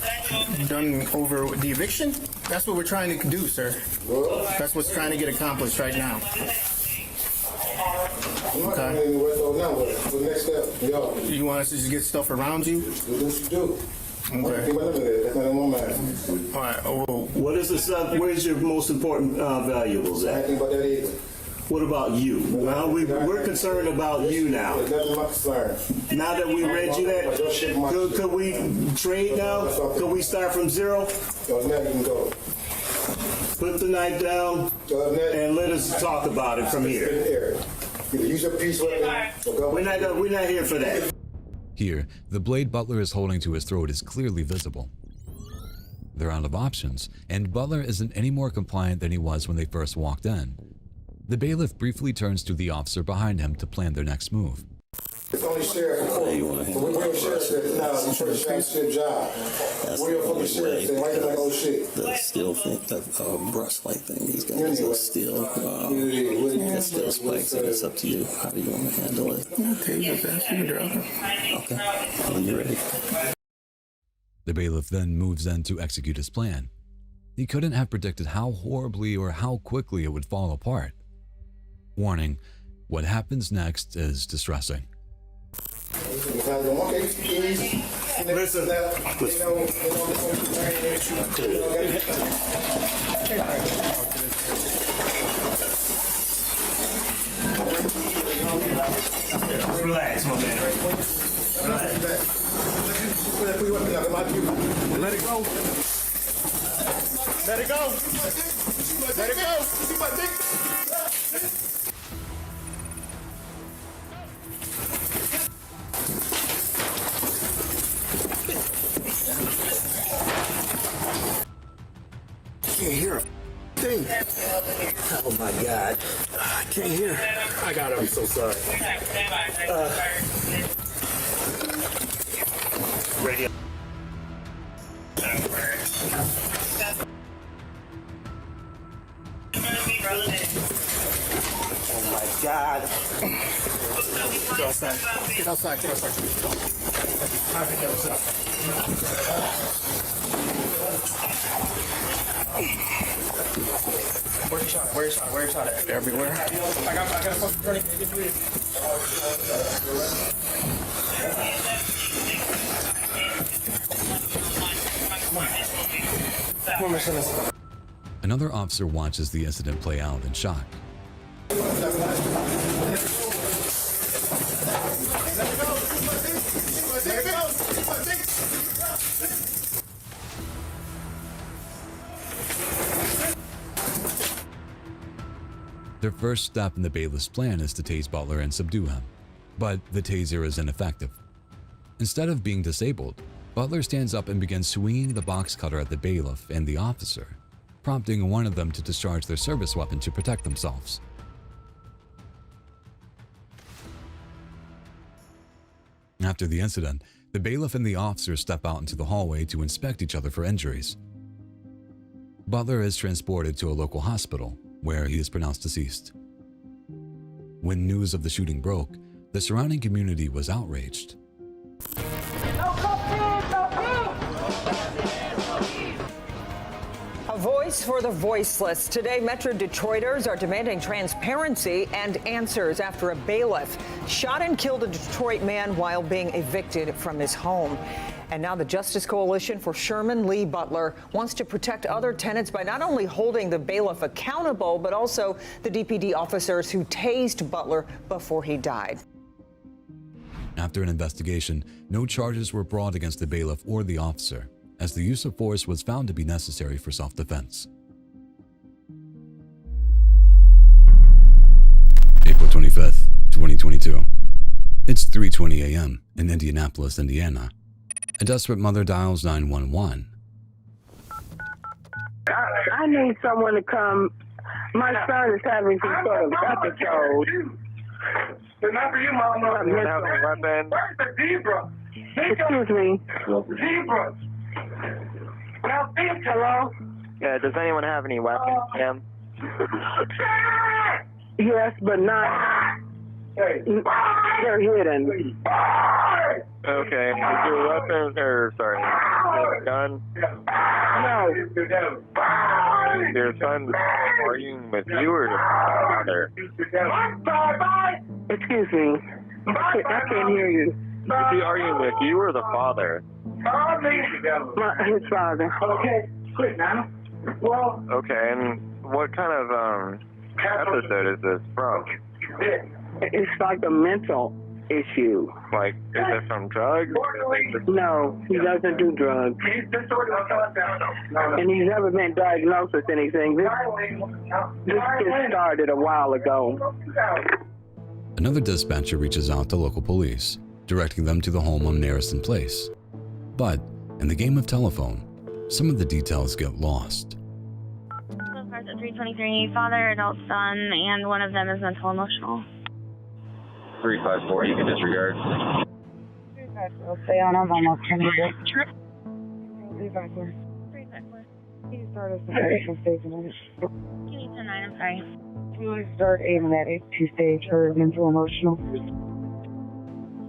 Done over the eviction? That's what we're trying to do, sir. Well, that's what's trying to get accomplished right now. Okay. What's the next step? Y'all. You want us to just get stuff around you? Do what you do. Okay. That's not in my mind. All right. Oh, what is this? Where's your most important valuables at? Nothing about that either. What about you? Well, we're concerned about you now. That's my concern. Now that we read you that, could we trade now? Could we start from zero? Now you can go. Put the knife down and let us talk about it from here. Use your peace weapon. We're not here for that. Here, the blade Butler is holding to his throat is clearly visible. They're out of options, and Butler isn't any more compliant than he was when they first walked in. The bailiff briefly turns to the officer behind him to plan their next move. It's only sheriff in court. So we're your sheriff says, nah, I'm for the sheriff's job. We're your fucking sheriff saying, why you like old shit? The steel thing, the brush-like thing he's got is a steel, the steel spikes, and it's up to you. How do you want to handle it? Okay, just ask you, brother. Okay, when you're ready. The bailiff then moves in to execute his plan. He couldn't have predicted how horribly or how quickly it would fall apart. Warning, what happens next is distressing. Listen. Relax, my man. Relax. Let it go. Let it go. Let it go. See my dick? Can't hear a thing. Oh my God. I can't hear. I got it. I'm so sorry. Radio. Oh my God. Get outside. Get outside. Get outside. Get outside. Where you shot it? Where you shot it? Where you shot it? Everywhere. I got a fucking drink. Another officer watches the incident play out in shock. Their first step in the bailiff's plan is to tase Butler and subdue him, but the taser is ineffective. Instead of being disabled, Butler stands up and begins swinging the box cutter at the bailiff and the officer, prompting one of them to discharge their service weapon to protect themselves. After the incident, the bailiff and the officer step out into the hallway to inspect each other for injuries. Butler is transported to a local hospital, where he is pronounced deceased. When news of the shooting broke, the surrounding community was outraged. A voice for the voiceless. Today, Metro Detroiters are demanding transparency and answers after a bailiff shot and killed a Detroit man while being evicted from his home. And now the Justice Coalition for Sherman Lee Butler wants to protect other tenants by not only holding the bailiff accountable, but also the DPD officers who tased Butler before he died. After an investigation, no charges were brought against the bailiff or the officer, as the use of force was found to be necessary for self-defense. April 25th, 2022. It's 3:20 a.m. in Indianapolis, Indiana, A desperate mother dials 911. I need someone to come. My son is having some sort of episode. But not for you, Mama. You have a weapon. Where's the zebra? Excuse me. Zebra. Now, hello? Yeah, does anyone have any weapons, ma'am? Yes, but not. They're hidden. Okay, is your weapon, or sorry, is your gun? No. Is your son arguing with you or the father? Excuse me. I can't hear you. Is he arguing with you or the father? His father. Okay, quit now. Well. Okay, and what kind of episode is this from? It's like a mental issue. Like, is it from drugs? No, he doesn't do drugs. And he's never been diagnosed with anything. This just started a while ago. Another dispatcher reaches out to local police, directing them to the home on Narrison Place. But in the game of telephone, some of the details get lost. Cars at 323, father, adult son, and one of them is mental emotional. 354, you can disregard. 354, stay on, I'm almost terminated. 354. 354. Can you start us a stage medic? Can you 10-9, I'm sorry. Can you start a medic to stage for mental emotional?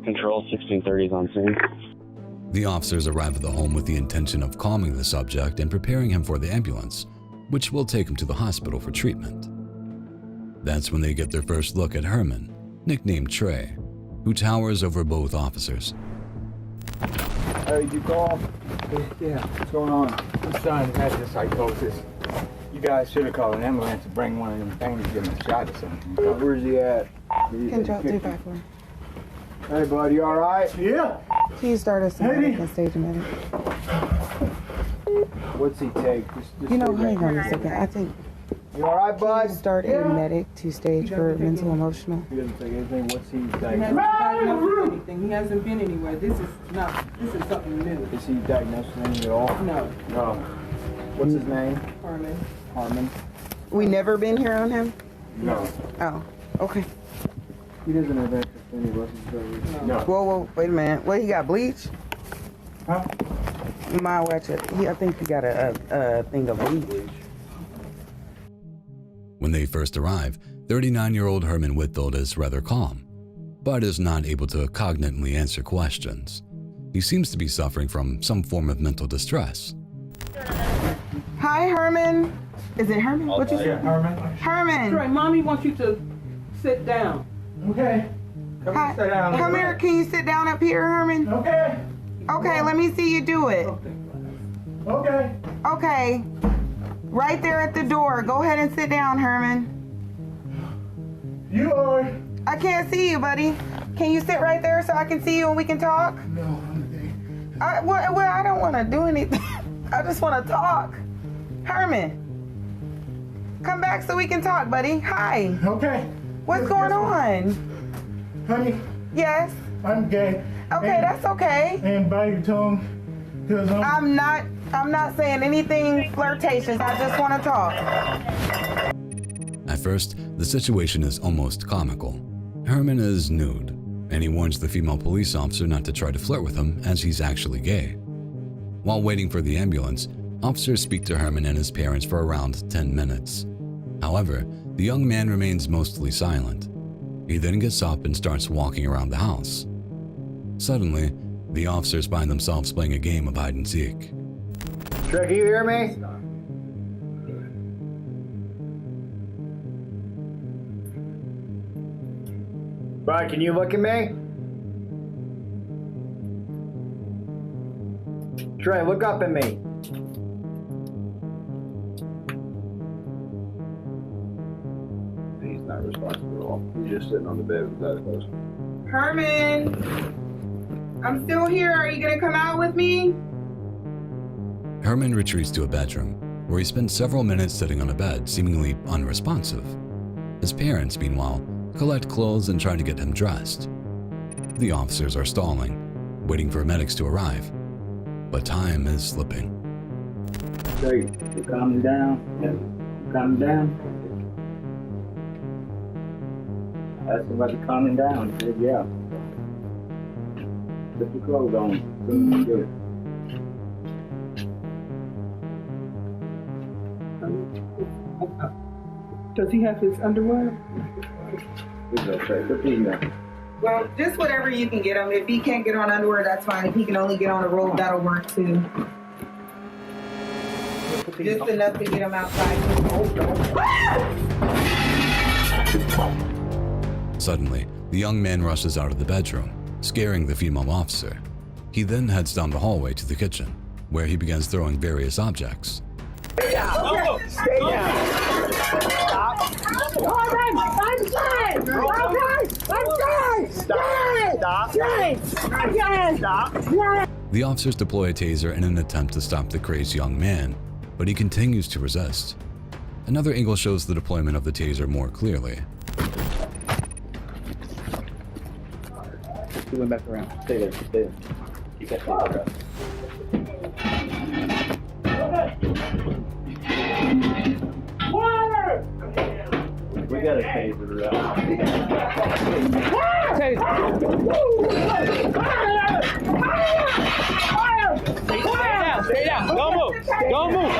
Control 1630 is on scene. The officers arrive at the home with the intention of calming the subject and preparing him for the ambulance, which will take him to the hospital for treatment. That's when they get their first look at Herman, nicknamed Trey, who towers over both officers. Hey, did you call? Yeah, what's going on? My son has this psychosis. You guys should have called an ambulance to bring one of them things to give him a shot or something. Where's he at? Control 354. Hey, bud, you all right? Yeah. Can you start us a medic and stage a medic? What's he take? Just you know, hang on a second. I think. You all right, bud? Can you start a medic to stage for mental emotional? He doesn't take anything. What's he He diagnosed? hasn't diagnosed with anything. He hasn't been anywhere. This is something new. Is he diagnosed with anything at all? No. No. What's his name? Harmon. Harmon. We never been here on him? No. Oh, okay. He doesn't have access to any lessons. No. Whoa, wait a minute. What, he got bleach? Huh? You might watch it. I think he got a thing of bleach. When they first arrive, 39-year-old Herman Whitfield is rather calm, but is not able to cognitively answer questions. He seems to be suffering from some form of mental distress. Hi, Herman. Is it Herman? What you say? Yeah, Herman. Herman. Right, Mommy wants you to sit down. Okay. Hi. Sit down. Come here. Can you sit down up here, Herman? Okay. Okay, let me see you do it. Okay. Okay. Right there at the door. Go ahead and sit down, Herman. You are. I can't see you, buddy. Can you sit right there so I can see you and we can talk? No. I don't want to do anything. I just want to talk. Herman, come back so we can talk, buddy. Hi. Okay. What's going on? Honey. Yes. I'm gay. Okay, that's okay. And bite your tongue. Cause I'm not saying anything flirtatious. I just want to talk. At first, the situation is almost comical. Herman is nude, and he warns the female police officer not to try to flirt with him as he's actually gay. While waiting for the ambulance, officers speak to Herman and his parents for around 10 minutes. However, the young man remains mostly silent. He then gets up and starts walking around the house. Suddenly, the officers find themselves playing a game of hide and seek. Trey, can you hear me? Brian, can you look at me? Trey, look up at me. He's not responsible at all. He's just sitting on the bed with his eyes closed. Herman, I'm still here. Are you going to come out with me? Herman retreats to a bedroom, where he spends several minutes sitting on a bed, seemingly unresponsive. His parents, meanwhile, collect clothes and try to get him dressed. The officers are stalling, waiting for medics to arrive, but time is slipping. Straight. You calming down? Yeah. Calming down? I asked him about the calming down. He said, yeah. Put your clothes on. Good. Does he have his underwear? It's okay. Put these on. Well, just whatever you can get him. If he can't get on underwear, that's fine. If he can only get on a robe, that'll work too. Just enough to get him outside. Suddenly, the young man rushes out of the bedroom, scaring the female officer. He then heads down the hallway to the kitchen, where he begins throwing various objects. Stay down! Stay down! Stop! Corbin! I'm dead! I'm dead! Stop! Stop! The officers deploy a taser in an attempt to stop the crazed young man, but he continues to resist. Another angle shows the deployment of the taser more clearly. He went back around. Stay there. Stay there. You got to We got a taser out. Stay down. Don't move. Don't move.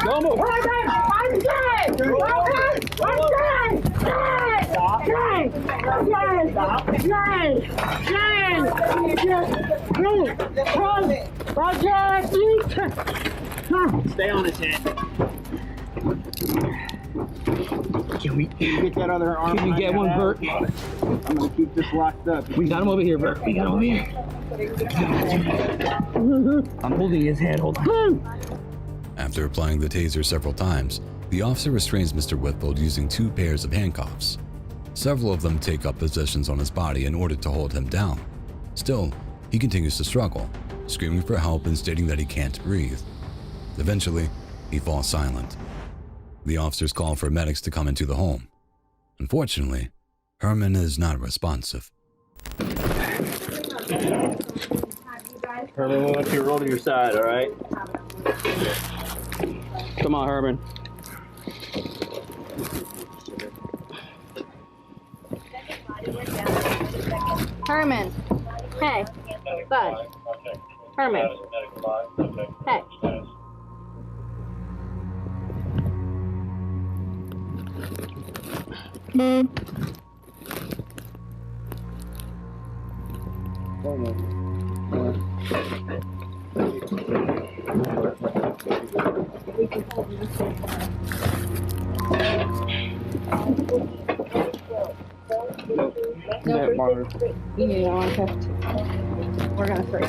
Don't move. I'm dead. Stop. Stay on his head. Can we get that other arm? Can you get one, Bert? I'm gonna keep this locked up. We got him over here, Bert. We got him over here. I'm holding his head. Hold on. After applying the taser several times, the officer restrains Mr. Whitfield using 2 pairs of handcuffs. Several of them take up positions on his body in order to hold him down. Still, he continues to struggle, screaming for help and stating that he can't breathe. Eventually, he falls silent. The officers call for medics to come into the home. Unfortunately, Herman is not responsive. Herman, we want you to roll to your side, all right? Come on, Herman. Herman. Hey. Bud. Herman. Hey. No, you need to uncuffed. We're gonna throw you.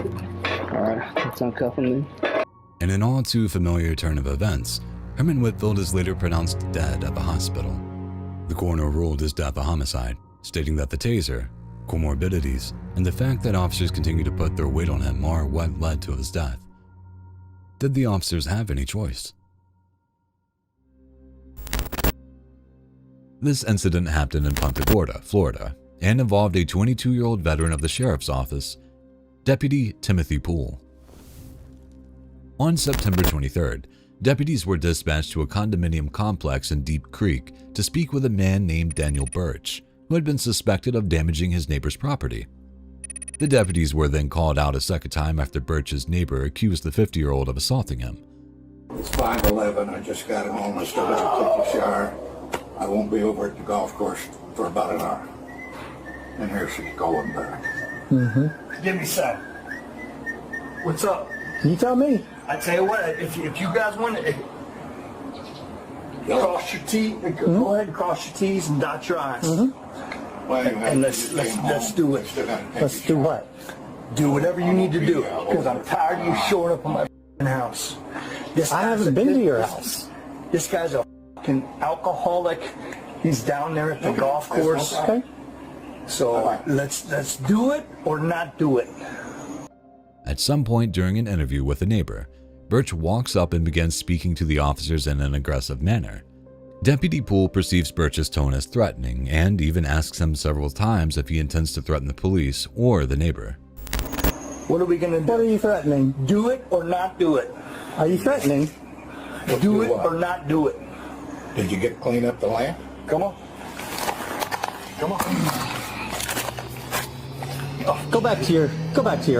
Alright, let's uncuff him then. In an all too familiar turn of events, Herman Whitfield is later pronounced dead at the hospital. The coroner ruled his death a homicide, stating that the taser, comorbidities, and the fact that officers continue to put their weight on him are what led to his death. Did the officers have any choice? This incident happened in Punta Gorda, Florida, and involved a 22-year-old veteran of the sheriff's office, Deputy Timothy Poole. On September 23rd, deputies were dispatched to a condominium complex in Deep Creek to speak with a man named Daniel Birch, who had been suspected of damaging his neighbor's property. The deputies were then called out a second time after Birch's neighbor accused the 50-year-old of assaulting him. It's 5:11. I just got home. I still got to take a shower. I won't be over at the golf course for about an hour. And here she's going back. Give me some. What's up? You tell me. I tell you what, if you guys want to cross your T's, go ahead and cross your T's and dot your I's. And let's do it. Let's do what? Do whatever you need to do, because I'm tired of you showing up at my house. I haven't been to your house. This guy's a fucking alcoholic. He's down there at the golf course. Okay. So let's do it or not do it. At some point during an interview with a neighbor, Birch walks up and begins speaking to the officers in an aggressive manner. Deputy Poole perceives Birch's tone as threatening and even asks him several times if he intends to threaten the police or the neighbor. What are we going to do? What are you threatening? Do it or not do it? Are you threatening? Do it or not do it? Did you get clean up the land? Come on. Come on. Oh, go back to your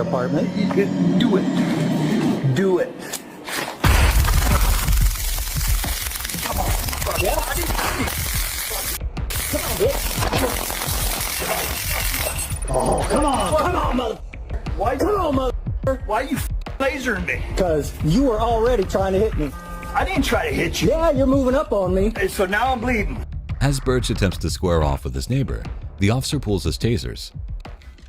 apartment. Do it. Do it. Come on. Yeah. Come on, bitch. Oh, come on, mother. Why? Come on, mother. Why are you lasering me? Because you were already trying to hit me. I didn't try to hit you. Yeah, you're moving up on me. So now I'm bleeding. As Birch attempts to square off with his neighbor, the officer pulls his tasers.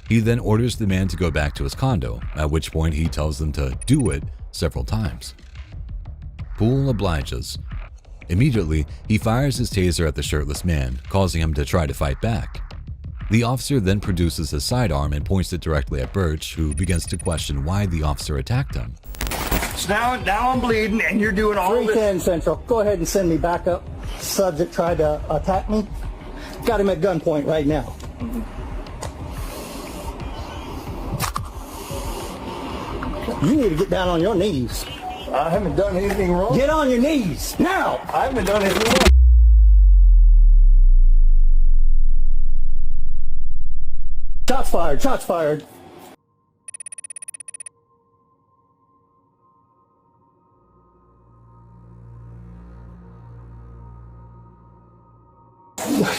He then orders the man to go back to his condo, at which point he tells them to do it several times. Poole obliges. Immediately, he fires his taser at the shirtless man, causing him to try to fight back. The officer then produces his sidearm and points it directly at Birch, who begins to question why the officer attacked him. So now I'm bleeding and you're doing all this. 310 Central. Go ahead and send me back up. Subject tried to attack me. Got him at gunpoint right now. You need to get down on your knees. I haven't done anything wrong. Get on your knees now. I haven't done anything wrong. Shots fired. Shots fired.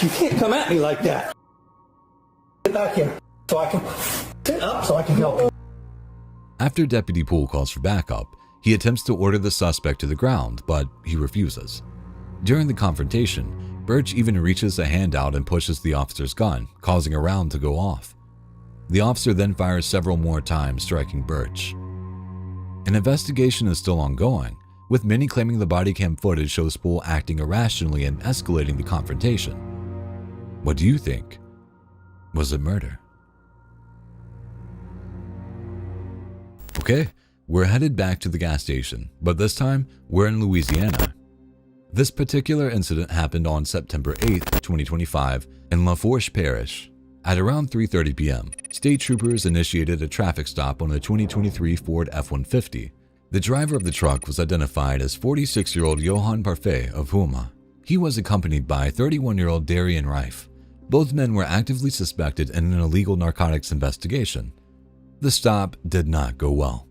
You can't come at me like that. Get back here so I can sit up so I can help you. After Deputy Poole calls for backup, he attempts to order the suspect to the ground, but he refuses. During the confrontation, Birch even reaches a hand out and pushes the officer's gun, causing a round to go off. The officer then fires several more times, striking Birch. An investigation is still ongoing, with many claiming the body cam footage shows Poole acting irrationally and escalating the confrontation. What do you think? Was it murder? Okay, we're headed back to the gas station, but this time we're in Louisiana. This particular incident happened on September 8, 2025 in Lafourche Parish. At around 3:30 p.m., state troopers initiated a traffic stop on a 2023 Ford F-150. The driver of the truck was identified as 46-year-old Johan Parfait of Houma. He was accompanied by 31-year-old Darian Rife. Both men were actively suspected in an illegal narcotics investigation. The stop did not go well.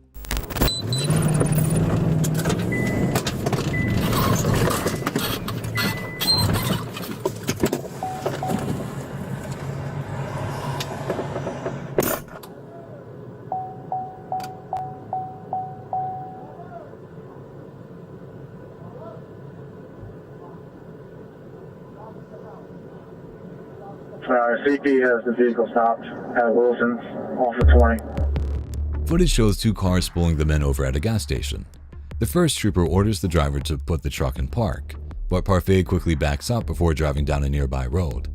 CP has the vehicle stopped at Wilson's off of 20. Footage shows two cars pulling the men over at a gas station. The first trooper orders the driver to put the truck in park, but Parfait quickly backs up before driving down a nearby road.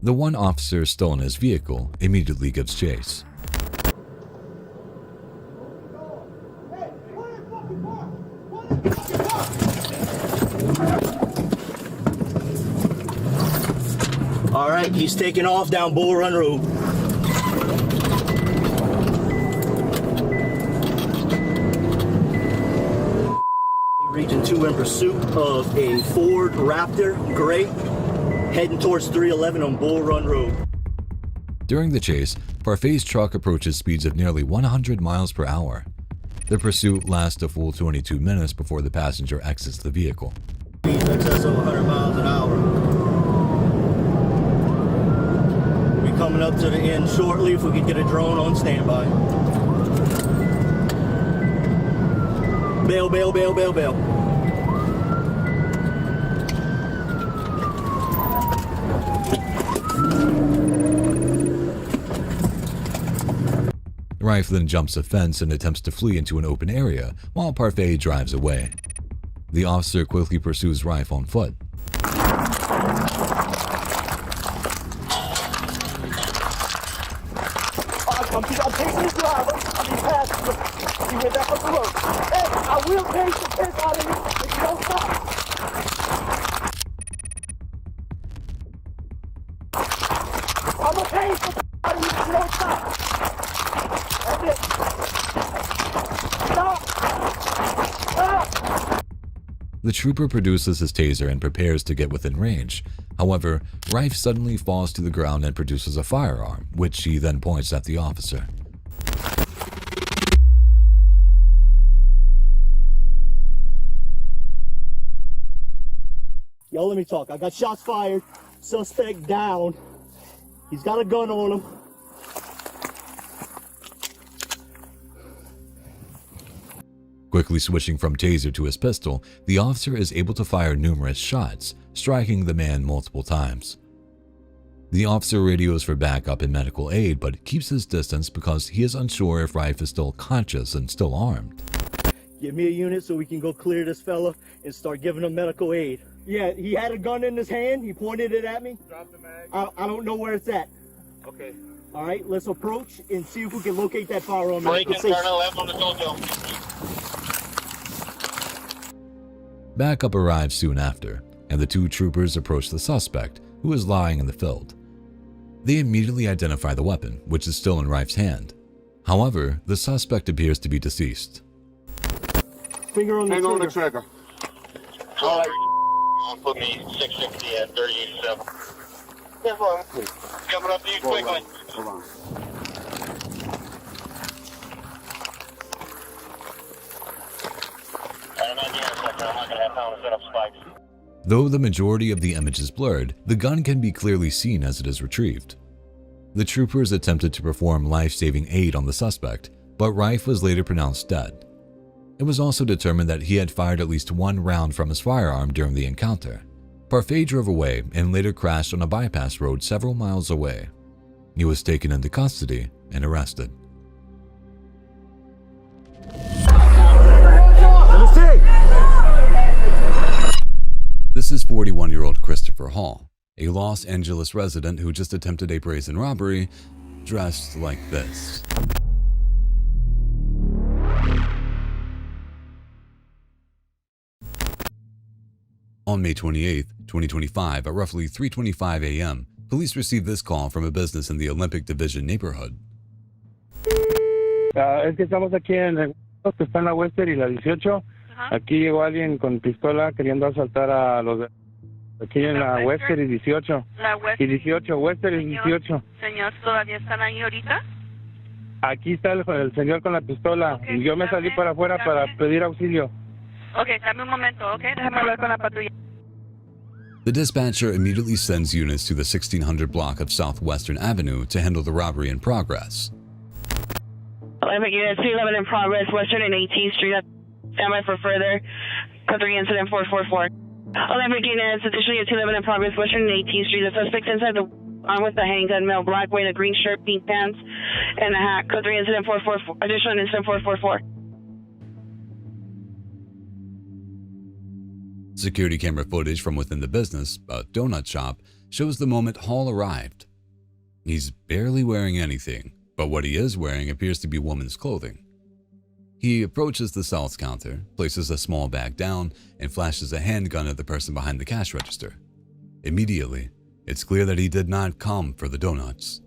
The one officer still in his vehicle immediately gives chase. All right, he's taking off down Bull Run Road. Region 2 in pursuit of a Ford Raptor Gray heading towards 311 on Bull Run Road. During the chase, Parfait's truck approaches speeds of nearly 100 miles per hour. The pursuit lasts a full 22 minutes before the passenger exits the vehicle. Speeds in excess of 100 miles an hour. Coming up to the end shortly if we could get a drone on standby. Bail, bail, bail, bail, bail. Rife then jumps a fence and attempts to flee into an open area while Parfait drives away. The officer quickly pursues Rife on foot. I'm taking the driver. I'm in passenger. You get back up the road. Hey, I will take the piss out of you if you don't stop. I'm gonna pay for out of you if you don't stop. That's it. The trooper produces his taser and prepares to get within range. However, Rife suddenly falls to the ground and produces a firearm, which he then points at the officer. Yo, let me talk. I got shots fired. Suspect down. He's got a gun on him. Quickly switching from taser to his pistol, the officer is able to fire numerous shots, striking the man multiple times. The officer radios for backup and medical aid, but keeps his distance because he is unsure if Rife is still conscious and still armed. Give me a unit so we can go clear this fella and start giving him medical aid. Yeah, he had a gun in his hand. He pointed it at me. Drop the mag. I don't know where it's at. Okay. All right, let's approach and see if we can locate that firearm. Breaking, turn left on the dojo. Backup arrives soon after, and the two troopers approach the suspect, who is lying in the field. They immediately identify the weapon, which is still in Rife's hand. However, the suspect appears to be deceased. Finger on the trigger. On the trigger. All right. Put me 660 at 3087. Yeah, well, coming up to you quickly. Hold on. I'm not going to have time to set up spikes. Though the majority of the image is blurred, the gun can be clearly seen as it is retrieved. The troopers attempted to perform life-saving aid on the suspect, but Rife was later pronounced dead. It was also determined that he had fired at least one round from his firearm during the encounter. Parfait drove away and later crashed on a bypass road several miles away. He was taken into custody and arrested. This is 41-year-old Christopher Hall, a Los Angeles resident who just attempted a brazen robbery, dressed like this. On May 28, 2025, at roughly 3:25 a.m., police received this call from a business in the Olympic Division neighborhood. Es que estamos aquí en el que está en la Western y la 18. Aquí llegó alguien con pistola queriendo asaltar a los de aquí en la Western y 18. La Western y 18, Western y 18. Señor, ¿todavía están ahí ahorita? Aquí está el señor con la pistola. Y yo me salí para afuera para pedir auxilio. Ok, dame un momento, ok, déjame hablar con la patrulla. The dispatcher immediately sends units to the 1600 block of Southwestern Avenue to handle the robbery in progress. Olympic Unit 211 in progress, Western and 18th Street. Stand by for further. Code 3 incident 444. Olympic Unit, additionally at 211 in progress, Western and 18th Street. The suspect inside the armed with a handgun, male, black, wearing a green shirt, pink pants, and a hat. Code 3 incident 444. Additional incident 444. Security camera footage from within the business, a donut shop, shows the moment Hall arrived. He's barely wearing anything, but what he is wearing appears to be woman's clothing. He approaches the sales counter, places a small bag down, and flashes a handgun at the person behind the cash register. Immediately, it's clear that he did not come for the donuts.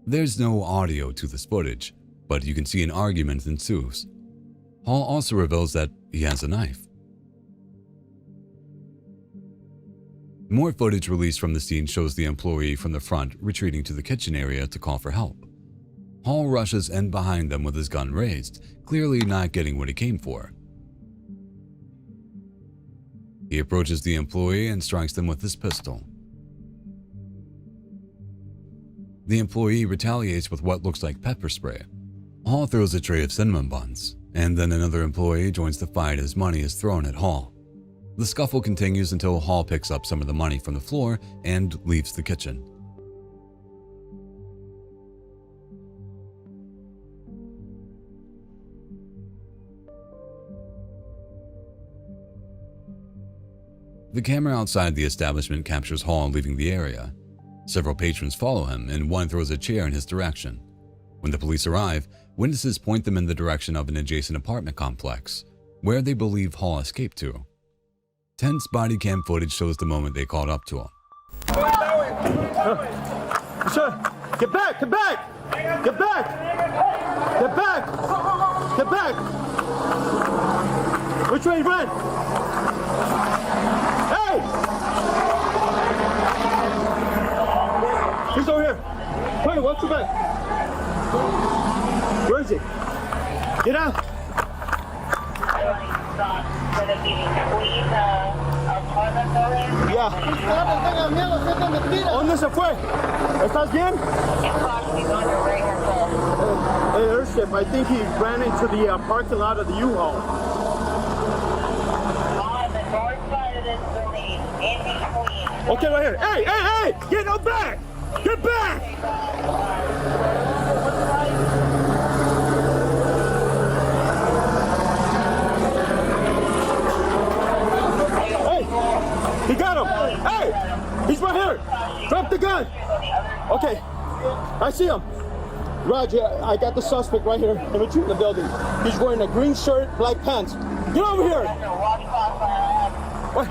There's no audio to this footage, but you can see an argument ensues. Hall also reveals that he has a knife. More footage released from the scene shows the employee from the front retreating to the kitchen area to call for help. Hall rushes in behind them with his gun raised, clearly not getting what he came for. He approaches the employee and strikes them with his pistol. The employee retaliates with what looks like pepper spray. Hall throws a tray of cinnamon buns, and then another employee joins the fight as money is thrown at Hall. The scuffle continues until Hall picks up some of the money from the floor and leaves the kitchen. The camera outside the establishment captures Hall leaving the area. Several patrons follow him, and one throws a chair in his direction. When the police arrive, witnesses point them in the direction of an adjacent apartment complex, where they believe Hall escaped to. Tense body cam footage shows the moment they caught up to him. Sir, get back! Get back! Get back! Get back! Get back! Which way, run? Hey! He's over here. Honey, watch your back. Where is he? Get out. Ya. ¿Dónde se fue? ¿Estás bien? Hey, Airship, I think he ran into the parking lot of the U-Haul. Okay, right here. Hey, hey, hey! Get back! Get back! He got him! Hey! He's right here! Drop the gun! Okay, I see him. Roger, I got the suspect right here in the building. He's wearing a green shirt, black pants. Get over here! What?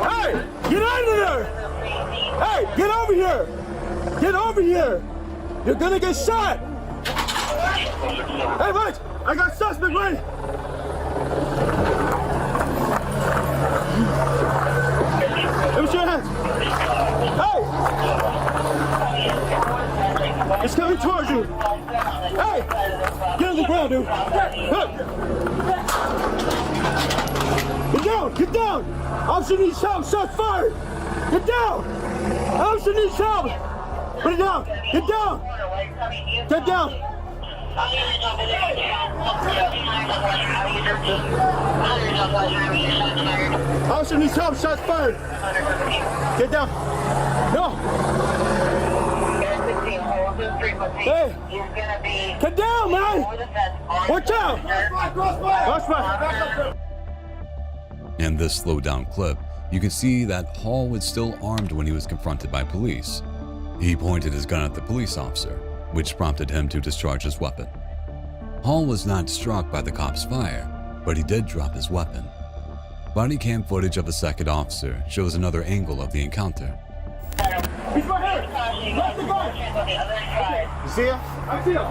Hey! Get out of there! Hey! Get over here! Get over here! You're gonna get shot! Hey, Raj! I got suspect right! Let me see your hands. Hey! It's coming towards you. Hey! Get on the ground, dude. Look. Get down! Get down! Officer needs help. Shots fired. Get down! Officer needs help. Put it down. Get down. Get down. Officer needs help. Shots fired. Get down. No. Hey. Get down, man. Watch out. Crossfire. In this slowed down clip, you can see that Hall was still armed when he was confronted by police. He pointed his gun at the police officer, which prompted him to discharge his weapon. Hall was not struck by the cop's fire, but he did drop his weapon. Body cam footage of a second officer shows another angle of the encounter. He's right here! Left the gun! You see him? I see him!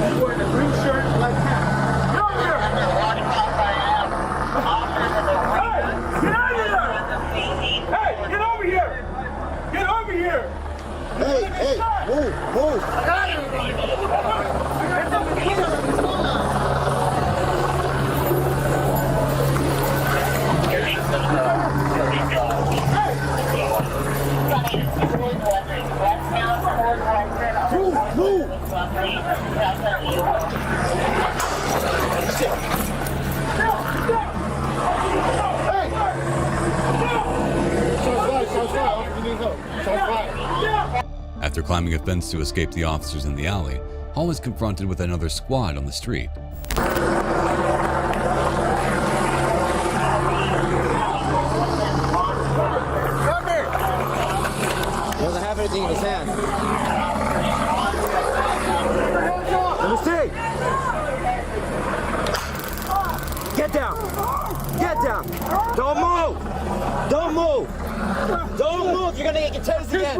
He's wearing a green shirt, black pants. Get over here! Hey! Get out of here! Hey! Get over here! Get over here! Hey! Hey! Move! Move! Move! After climbing a fence to escape the officers in the alley, Hall was confronted with another squad on the street. Doesn't have anything in his hand. Let me see. Get down. Get down. Don't move. Don't move. Don't move. You're gonna get tased again.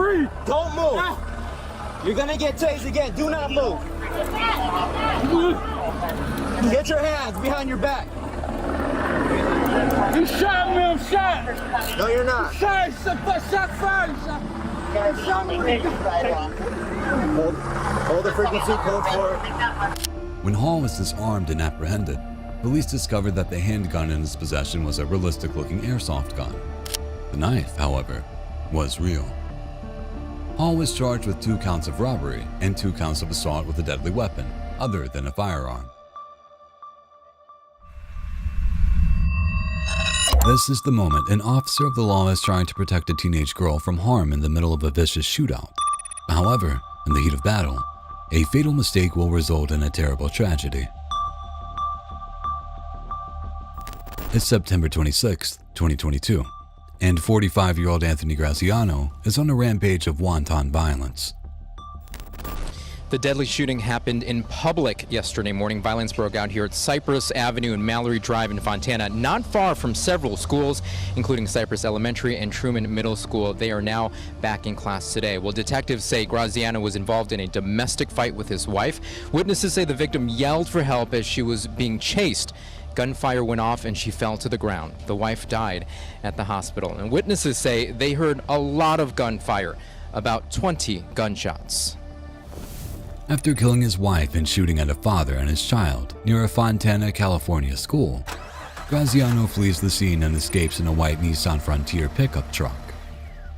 Don't move. You're gonna get tased again. Do not move. Get your hands behind your back. You shot me. I'm shot. No, you're not. Shot fired. Hold the frequency code for it. When Hall was disarmed and apprehended, police discovered that the handgun in his possession was a realistic-looking airsoft gun. The knife, however, was real. Hall was charged with 2 counts of robbery and 2 counts of assault with a deadly weapon, other than a firearm. This is the moment an officer of the law is trying to protect a teenage girl from harm in the middle of a vicious shootout. However, in the heat of battle, a fatal mistake will result in a terrible tragedy. It's September 26, 2022, and 45-year-old Anthony Graziano is on a rampage of wanton violence. The deadly shooting happened in public yesterday morning. Violence broke out here at Cypress Avenue and Mallory Drive in Fontana, not far from several schools, including Cypress Elementary and Truman Middle School. They are now back in class today. Well, detectives say Graziano was involved in a domestic fight with his wife. Witnesses say the victim yelled for help as she was being chased. Gunfire went off and she fell to the ground. The wife died at the hospital. And witnesses say they heard a lot of gunfire, about 20 gunshots. After killing his wife and shooting at a father and his child near a Fontana, California school, Graziano flees the scene and escapes in a white Nissan Frontier pickup truck.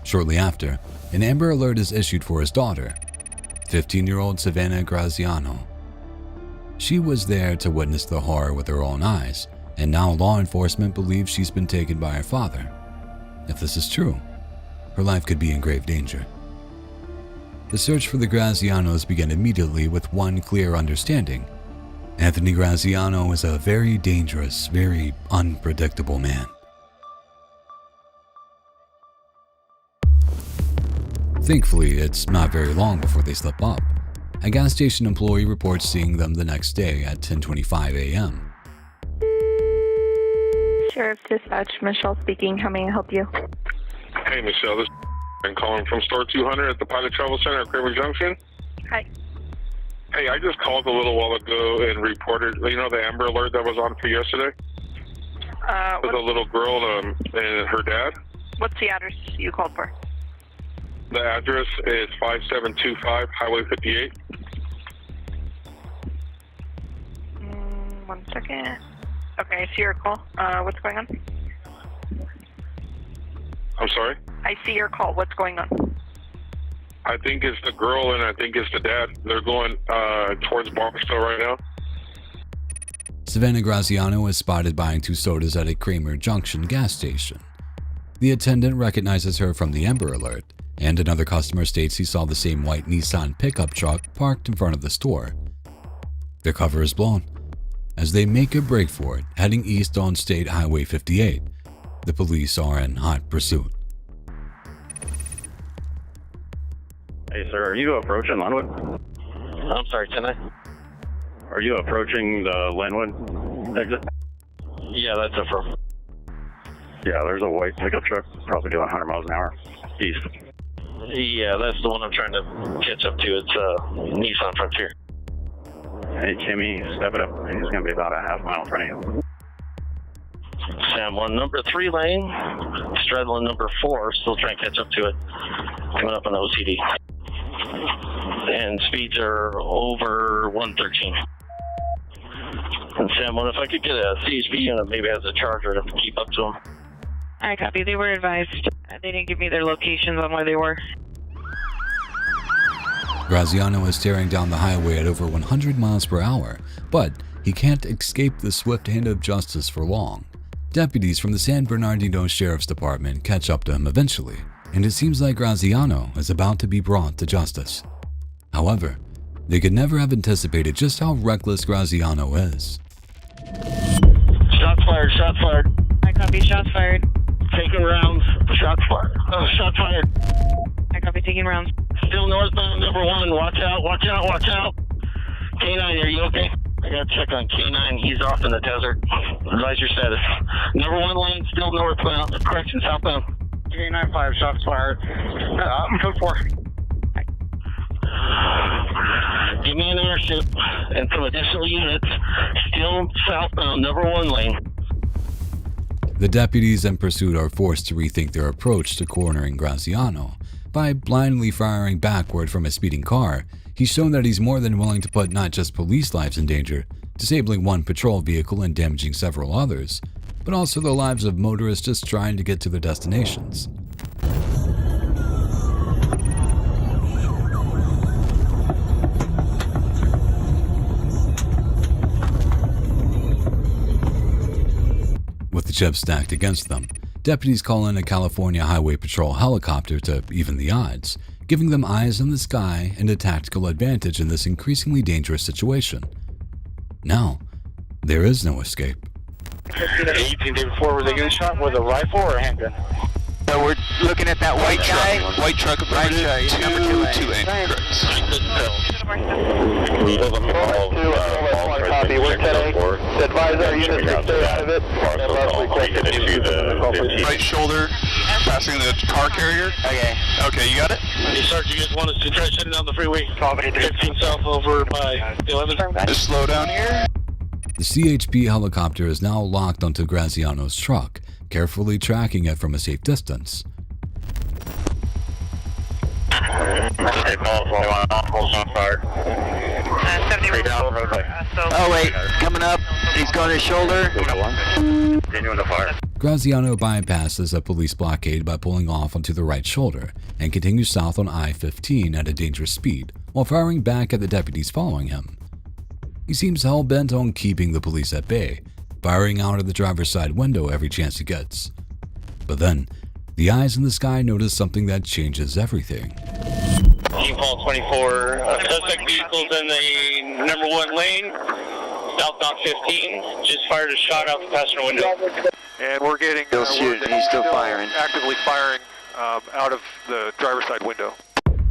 Shortly after, an Amber Alert is issued for his daughter, 15-year-old Savannah Graziano. She was there to witness the horror with her own eyes, and now law enforcement believes she's been taken by her father. If this is true, her life could be in grave danger. The search for the Grazianos began immediately with one clear understanding. Anthony Graziano is a very dangerous, very unpredictable man. Thankfully, it's not very long before they slip up. A gas station employee reports seeing them the next day at 10:25 a.m. Sheriff Dispatch, Michelle speaking. How may I help you? Hey, Michelle. This I'm calling from store 200 at the Pilot Travel Center at Kramer Junction. Hi. Hey, I just called a little while ago and reported, you know, the Amber Alert that was on for yesterday? With a little girl and her dad. What's the address you called for? The address is 5725 Highway 58. 1 second. Okay, I see your call. What's going on? I'm sorry? I see your call. What's going on? I think it's the girl and I think it's the dad. They're going towards Barstow right now. Savannah Graziano was spotted buying 2 sodas at a Kramer Junction gas station. The attendant recognizes her from the Amber Alert, and another customer states he saw the same white Nissan pickup truck parked in front of the store. Their cover is blown. As they make a break for it, heading east on State Highway 58, the police are in hot pursuit. Hey, sir, are you approaching Linwood? I'm sorry, can I? Are you approaching the Linwood exit? Yeah, that's a firm. Yeah, there's a white pickup truck, probably doing 100 miles an hour east. Yeah, that's the one I'm trying to catch up to. It's Nissan Frontier. Hey, Kimmy, step it up. He's going to be about a half mile in front of you. Sam 1, number 3 lane, straddling number 4, still trying to catch up to it. Coming up on the OCD. And speeds are over 113. And Sam 1, if I could get a CHP unit, maybe has a charger to keep up to them. I copy. They were advised. They didn't give me their locations on where they were. Graziano is tearing down the highway at over 100 miles per hour, but he can't escape the swift hand of justice for long. Deputies from the San Bernardino Sheriff's Department catch up to him eventually, and it seems like Graziano is about to be brought to justice. However, they could never have anticipated just how reckless Graziano is. Shots fired, shots fired. I copy. Shots fired. Taking rounds. Shots fired. Shots fired. I copy. Taking rounds. Still northbound, number 1. Watch out, watch out, watch out. K9, are you okay? I gotta check on K9. He's off in the desert. Advise your status. Number 1 lane, still northbound. Correction, southbound. K95, shots fired. Code 4. Give me an airship and some additional units. Still southbound, number 1 lane. The deputies in pursuit are forced to rethink their approach to cornering Graziano. By blindly firing backward from a speeding car, he's shown that he's more than willing to put not just police lives in danger, disabling one patrol vehicle and damaging several others, but also the lives of motorists just trying to get to their destinations. With the chips stacked against them, deputies call in a California Highway Patrol helicopter to even the odds, giving them eyes in the sky and a tactical advantage in this increasingly dangerous situation. Now, there is no escape. 18 day before, were they getting shot with a rifle or a handgun? So we're looking at that white guy. White truck, right, number 2 lane. I couldn't tell. Copy, we're 10-8. Advise our units to stay out of it. And last requested the right shoulder, passing the car carrier. Okay, you got it? Hey, Sergeant, you just want us to try shutting down the freeway? 15 south over by the 11th. Just slow down here. The CHP helicopter is now locked onto Graziano's truck, carefully tracking it from a safe distance. Oh wait, coming up. He's got his shoulder. Graziano bypasses a police blockade by pulling off onto the right shoulder and continues south on I-15 at a dangerous speed while firing back at the deputies following him. He seems hell-bent on keeping the police at bay, firing out of the driver's side window every chance he gets. But then, the eyes in the sky notice something that changes everything. Team Hall 24, suspect vehicles in the number 1 lane, southbound 15, just fired a shot out the passenger window. And we're getting He's still firing. actively firing out of the driver's side window.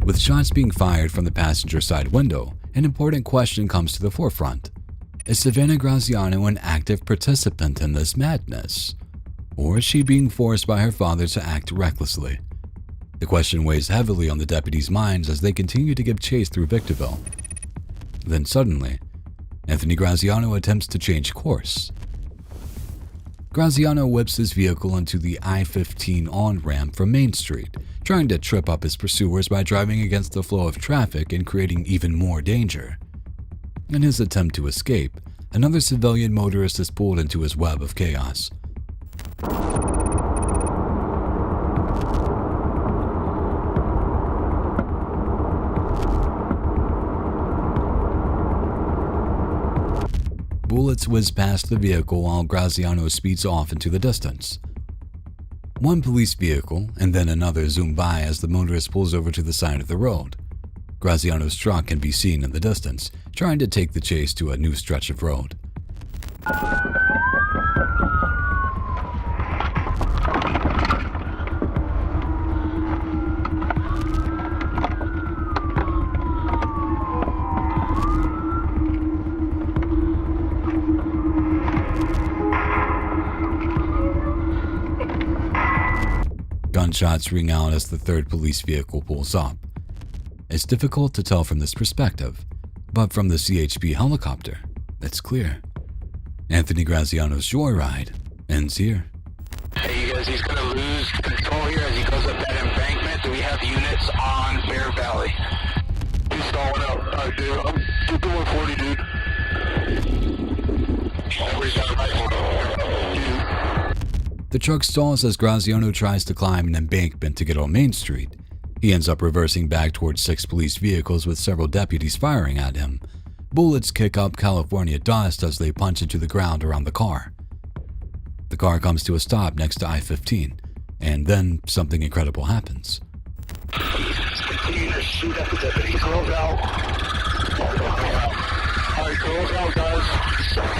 With shots being fired from the passenger side window, an important question comes to the forefront. Is Savannah Graziano an active participant in this madness? Or is she being forced by her father to act recklessly? The question weighs heavily on the deputies' minds as they continue to give chase through Victorville. Then suddenly, Anthony Graziano attempts to change course. Graziano whips his vehicle into the I-15 on-ramp from Main Street, trying to trip up his pursuers by driving against the flow of traffic and creating even more danger. In his attempt to escape, another civilian motorist is pulled into his web of chaos. Bullets whiz past the vehicle while Graziano speeds off into the distance. One police vehicle and then another zoom by as the motorist pulls over to the side of the road. Graziano's truck can be seen in the distance, trying to take the chase to a new stretch of road. Gunshots ring out as the third police vehicle pulls up. It's difficult to tell from this perspective, but from the CHP helicopter, it's clear. Anthony Graziano's joyride ends here. Hey, you guys, he's going to lose control here as he goes up that embankment. Do we have units on Bear Valley? He's stalling out. Dude, I'm the 140, dude. The truck stalls as Graziano tries to climb an embankment to get on Main Street. He ends up reversing back towards 6 police vehicles with several deputies firing at him. Bullets kick up California dust as they punch into the ground around the car. The car comes to a stop next to I-15, and then something incredible happens. Continue to shoot at the deputy. Girls out. Alright, girls out, guys.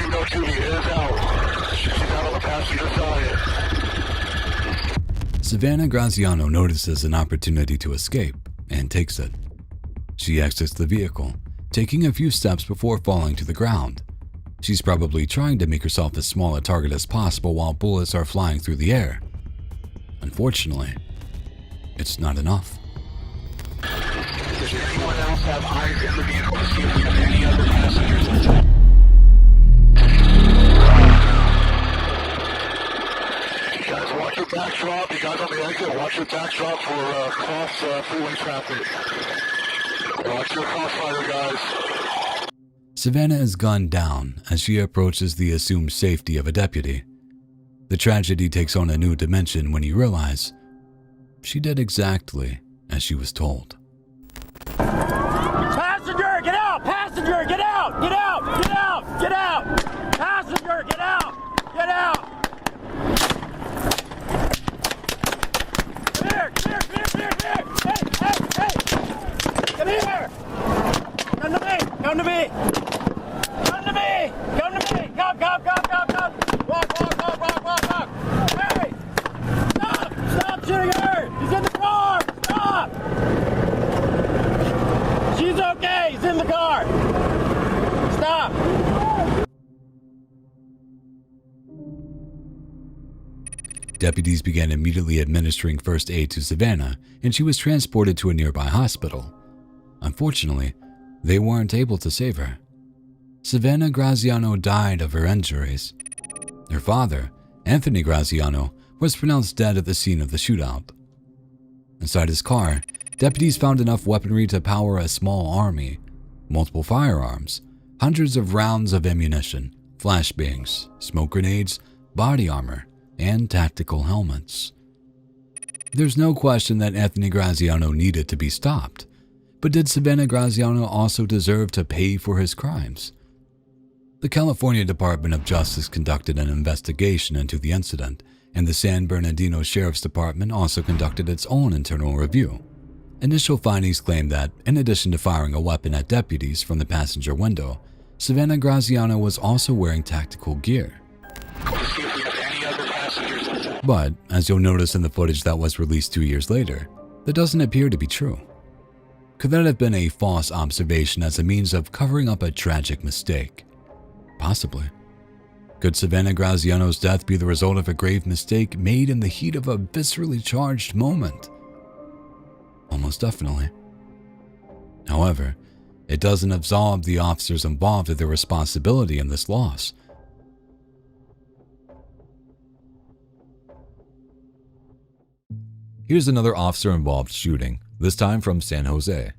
Female Judy is out. She's out on the passenger side. Savannah Graziano notices an opportunity to escape and takes it. She exits the vehicle, taking a few steps before falling to the ground. She's probably trying to make herself as small a target as possible while bullets are flying through the air. Unfortunately, it's not enough. Does anyone else have eyes in the vehicle to see if we have any other passengers? You guys, watch your backdrop. You guys on the exit, watch your backdrop for cross freeway traffic. Watch your crossfire, guys. Savannah is gunned down as she approaches the assumed safety of a deputy. The tragedy takes on a new dimension when you realize she did exactly as she was told. Passenger, get out! Passenger, get out! Get out! Get out! Get out! Passenger, get out! Get out! Here! Here! Here! Here! Here! Hey! Hey! Hey! Come here! Come to me! Come to me! Come to me! Come to me! Come! Come! Come! Come! Come! Walk! Walk! Walk! Walk! Walk! Walk! Hey! Stop! Stop shooting her! He's in the car! Stop! Deputies began immediately administering first aid to Savannah, and she was transported to a nearby hospital. Unfortunately, they weren't able to save her. Savannah Graziano died of her injuries. Her father, Anthony Graziano, was pronounced dead at the scene of the shootout. Inside his car, deputies found enough weaponry to power a small army, multiple firearms, hundreds of rounds of ammunition, flashbangs, smoke grenades, body armor, and tactical helmets. There's no question that Anthony Graziano needed to be stopped, but did Savannah Graziano also deserve to pay for his crimes? The California Department of Justice conducted an investigation into the incident, and the San Bernardino Sheriff's Department also conducted its own internal review. Initial findings claimed that, in addition to firing a weapon at deputies from the passenger window, Savannah Graziano was also wearing tactical gear. But, as you'll notice in the footage that was released 2 years later, that doesn't appear to be true. Could that have been a false observation as a means of covering up a tragic mistake? Possibly. Could Savannah Graziano's death be the result of a grave mistake made in the heat of a viscerally charged moment? Almost definitely. However, it doesn't absolve the officers involved of their responsibility in this loss. Here's another officer-involved shooting, this time from San Jose.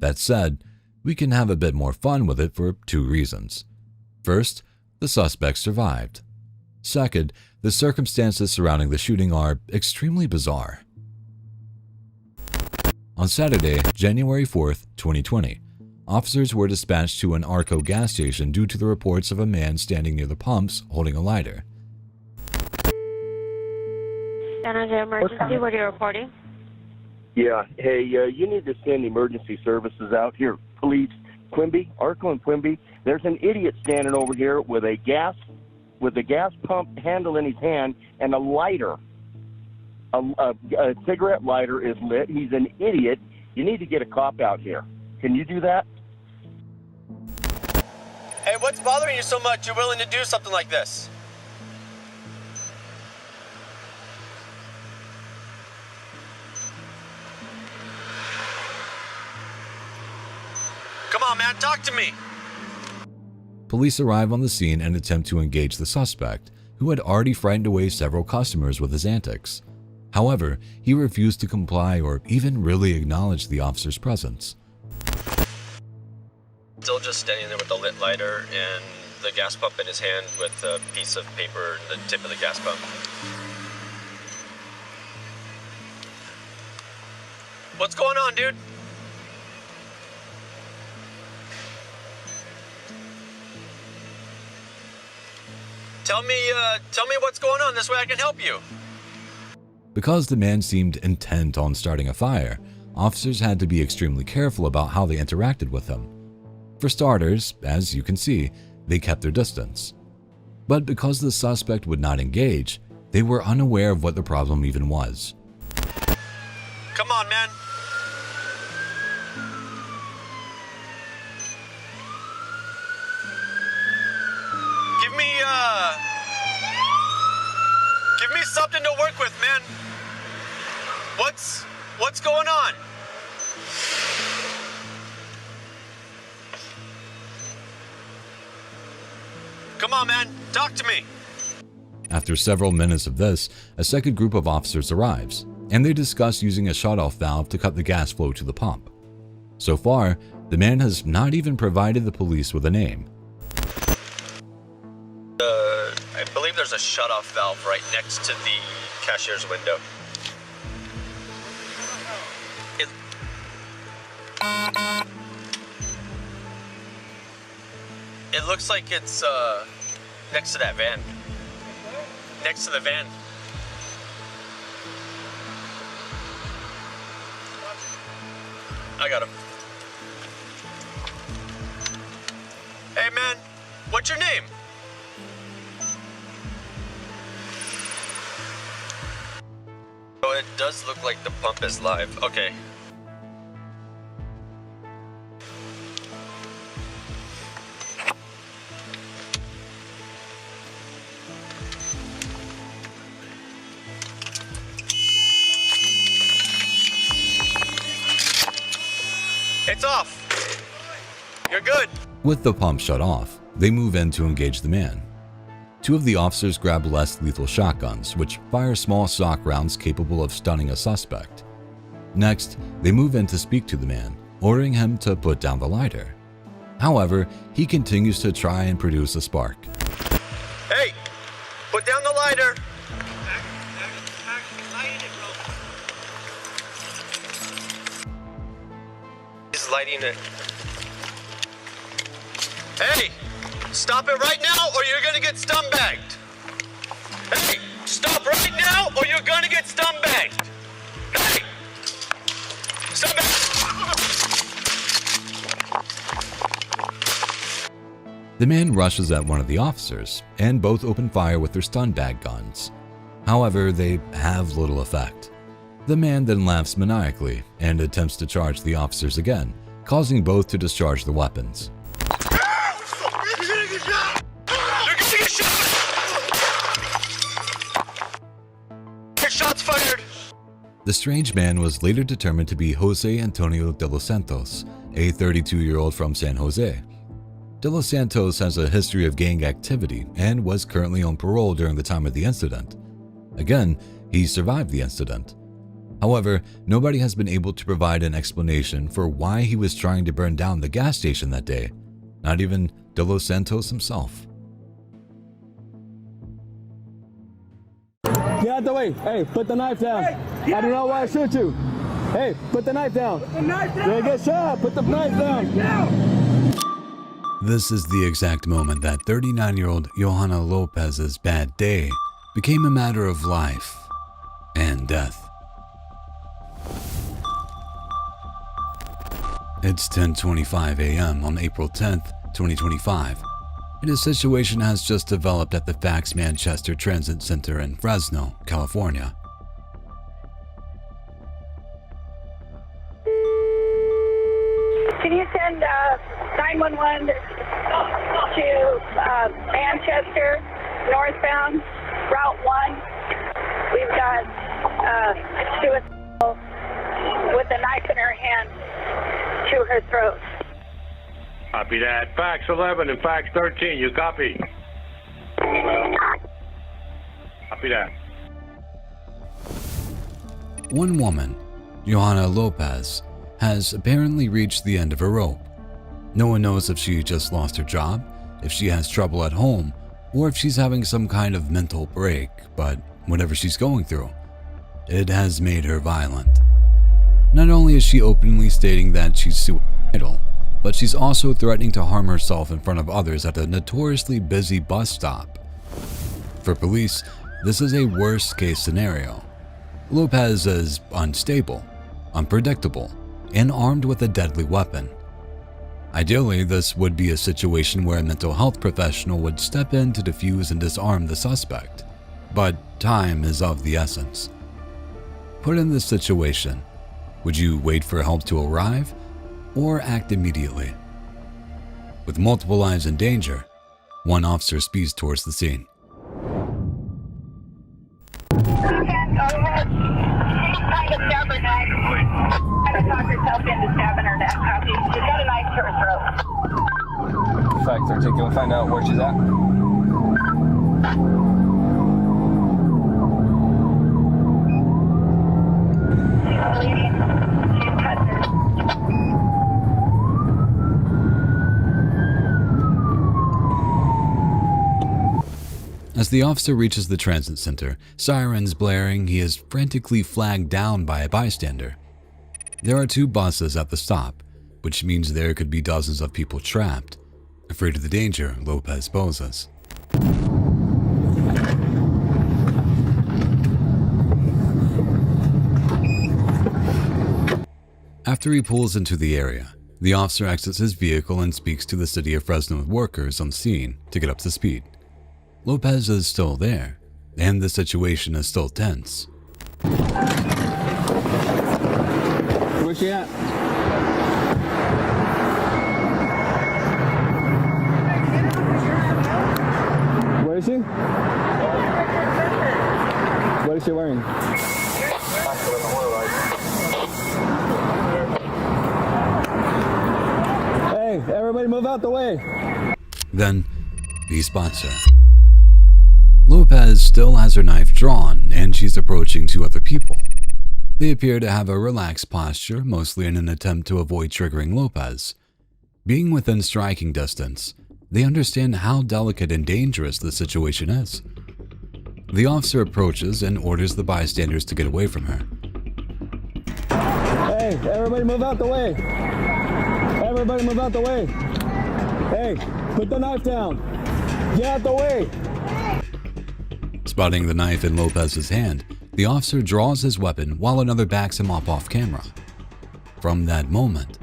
That said, we can have a bit more fun with it for 2 reasons. First, the suspect survived. Second, the circumstances surrounding the shooting are extremely bizarre. On Saturday, January 4th, 2020, officers were dispatched to an Arco gas station due to the reports of a man standing near the pumps holding a lighter. San Jose emergency, what are you reporting? Yeah, hey, you need to send emergency services out here. Police, Quimby, Arco and Quimby. There's an idiot standing over here with a gas pump handle in his hand and a lighter. A cigarette lighter is lit. He's an idiot. You need to get a cop out here. Can you do that? Hey, what's bothering you so much you're willing to do something like this? Come on, man, talk to me. Police arrive on the scene and attempt to engage the suspect, who had already frightened away several customers with his antics. However, he refused to comply or even really acknowledge the officer's presence. Still just standing there with the lit lighter and the gas pump in his hand with a piece of paper and the tip of the gas pump. What's going on, dude? Tell me what's going on. This way I can help you. Because the man seemed intent on starting a fire, officers had to be extremely careful about how they interacted with him. For starters, as you can see, they kept their distance. But because the suspect would not engage, they were unaware of what the problem even was. Come on, man. Give me something to work with, man. What's going on? Come on, man. Talk to me. After several minutes of this, a second group of officers arrives, and they discuss using a shut-off valve to cut the gas flow to the pump. So far, the man has not even provided the police with a name. I believe there's a shut-off valve right next to the cashier's window. It looks like it's next to that van. Next to the van. I got him. Hey man, what's your name? Oh, it does look like the pump is live. Okay. It's off. You're good. With the pump shut off, they move in to engage the man. Two of the officers grab less lethal shotguns, which fire small stock rounds capable of stunning a suspect. Next, they move in to speak to the man, ordering him to put down the lighter. However, he continues to try and produce a spark. Hey, put down the lighter. He's lighting it. Hey, stop it right now or you're gonna get stun bagged. Hey, stop right now or you're gonna get stun bagged. Hey, stun bagged. The man rushes at one of the officers, and both open fire with their stun bag guns. However, they have little effect. The man then laughs maniacally and attempts to charge the officers again, causing both to discharge the weapons. Shots fired! The strange man was later determined to be Jose Antonio de los Santos, a 32-year-old from San Jose. De los Santos has a history of gang activity and was currently on parole during the time of the incident. Again, he survived the incident. However, nobody has been able to provide an explanation for why he was trying to burn down the gas station that day, not even De los Santos himself. Get out the way. Hey, put the knife down. I don't know why I shoot you. Hey, put the knife down. Put the knife down. You're gonna get shot. Put the knife down. This is the exact moment that 39-year-old Johanna Lopez's bad day became a matter of life and death. It's 10:25 a.m. on April 10th, 2025. And a situation has just developed at the Fax Manchester Transit Center in Fresno, California. Can you send 911 to Manchester, northbound, Route 1? We've got suicide with a knife in her hand to her throat. Copy that. Fax 11 and fax 13, you copy? Copy that. One woman, Johanna Lopez, has apparently reached the end of her rope. No one knows if she just lost her job, if she has trouble at home, or if she's having some kind of mental break, but whatever she's going through, it has made her violent. Not only is she openly stating that she's suicidal, but she's also threatening to harm herself in front of others at a notoriously busy bus stop. For police, this is a worst-case scenario. Lopez is unstable, unpredictable, and armed with a deadly weapon. Ideally, this would be a situation where a mental health professional would step in to defuse and disarm the suspect, but time is of the essence. Put in this situation, would you wait for help to arrive, or act immediately? With multiple lives in danger, one officer speeds towards the scene. Go ahead. Trying to stab her neck. Trying to talk herself into stabbing her neck. Copy. She's got a knife to her throat. Fact 13, can we find out where she's at? She's bleeding. She's cut her. As the officer reaches the transit center, sirens blaring, he is frantically flagged down by a bystander. There are two buses at the stop, which means there could be dozens of people trapped. Afraid of the danger Lopez poses. After he pulls into the area, the officer exits his vehicle and speaks to the City of Fresno workers on scene to get up to speed. Lopez is still there, and the situation is still tense. Where's she at? Where is she? What is she wearing? Hey, everybody move out the way. Then, he spots her. Lopez still has her knife drawn, and she's approaching two other people. They appear to have a relaxed posture, mostly in an attempt to avoid triggering Lopez. Being within striking distance, they understand how delicate and dangerous the situation is. The officer approaches and orders the bystanders to get away from her. Hey, everybody move out the way. Everybody move out the way. Hey, put the knife down. Get out the way. Spotting the knife in Lopez's hand, the officer draws his weapon while another backs him up off camera. From that moment,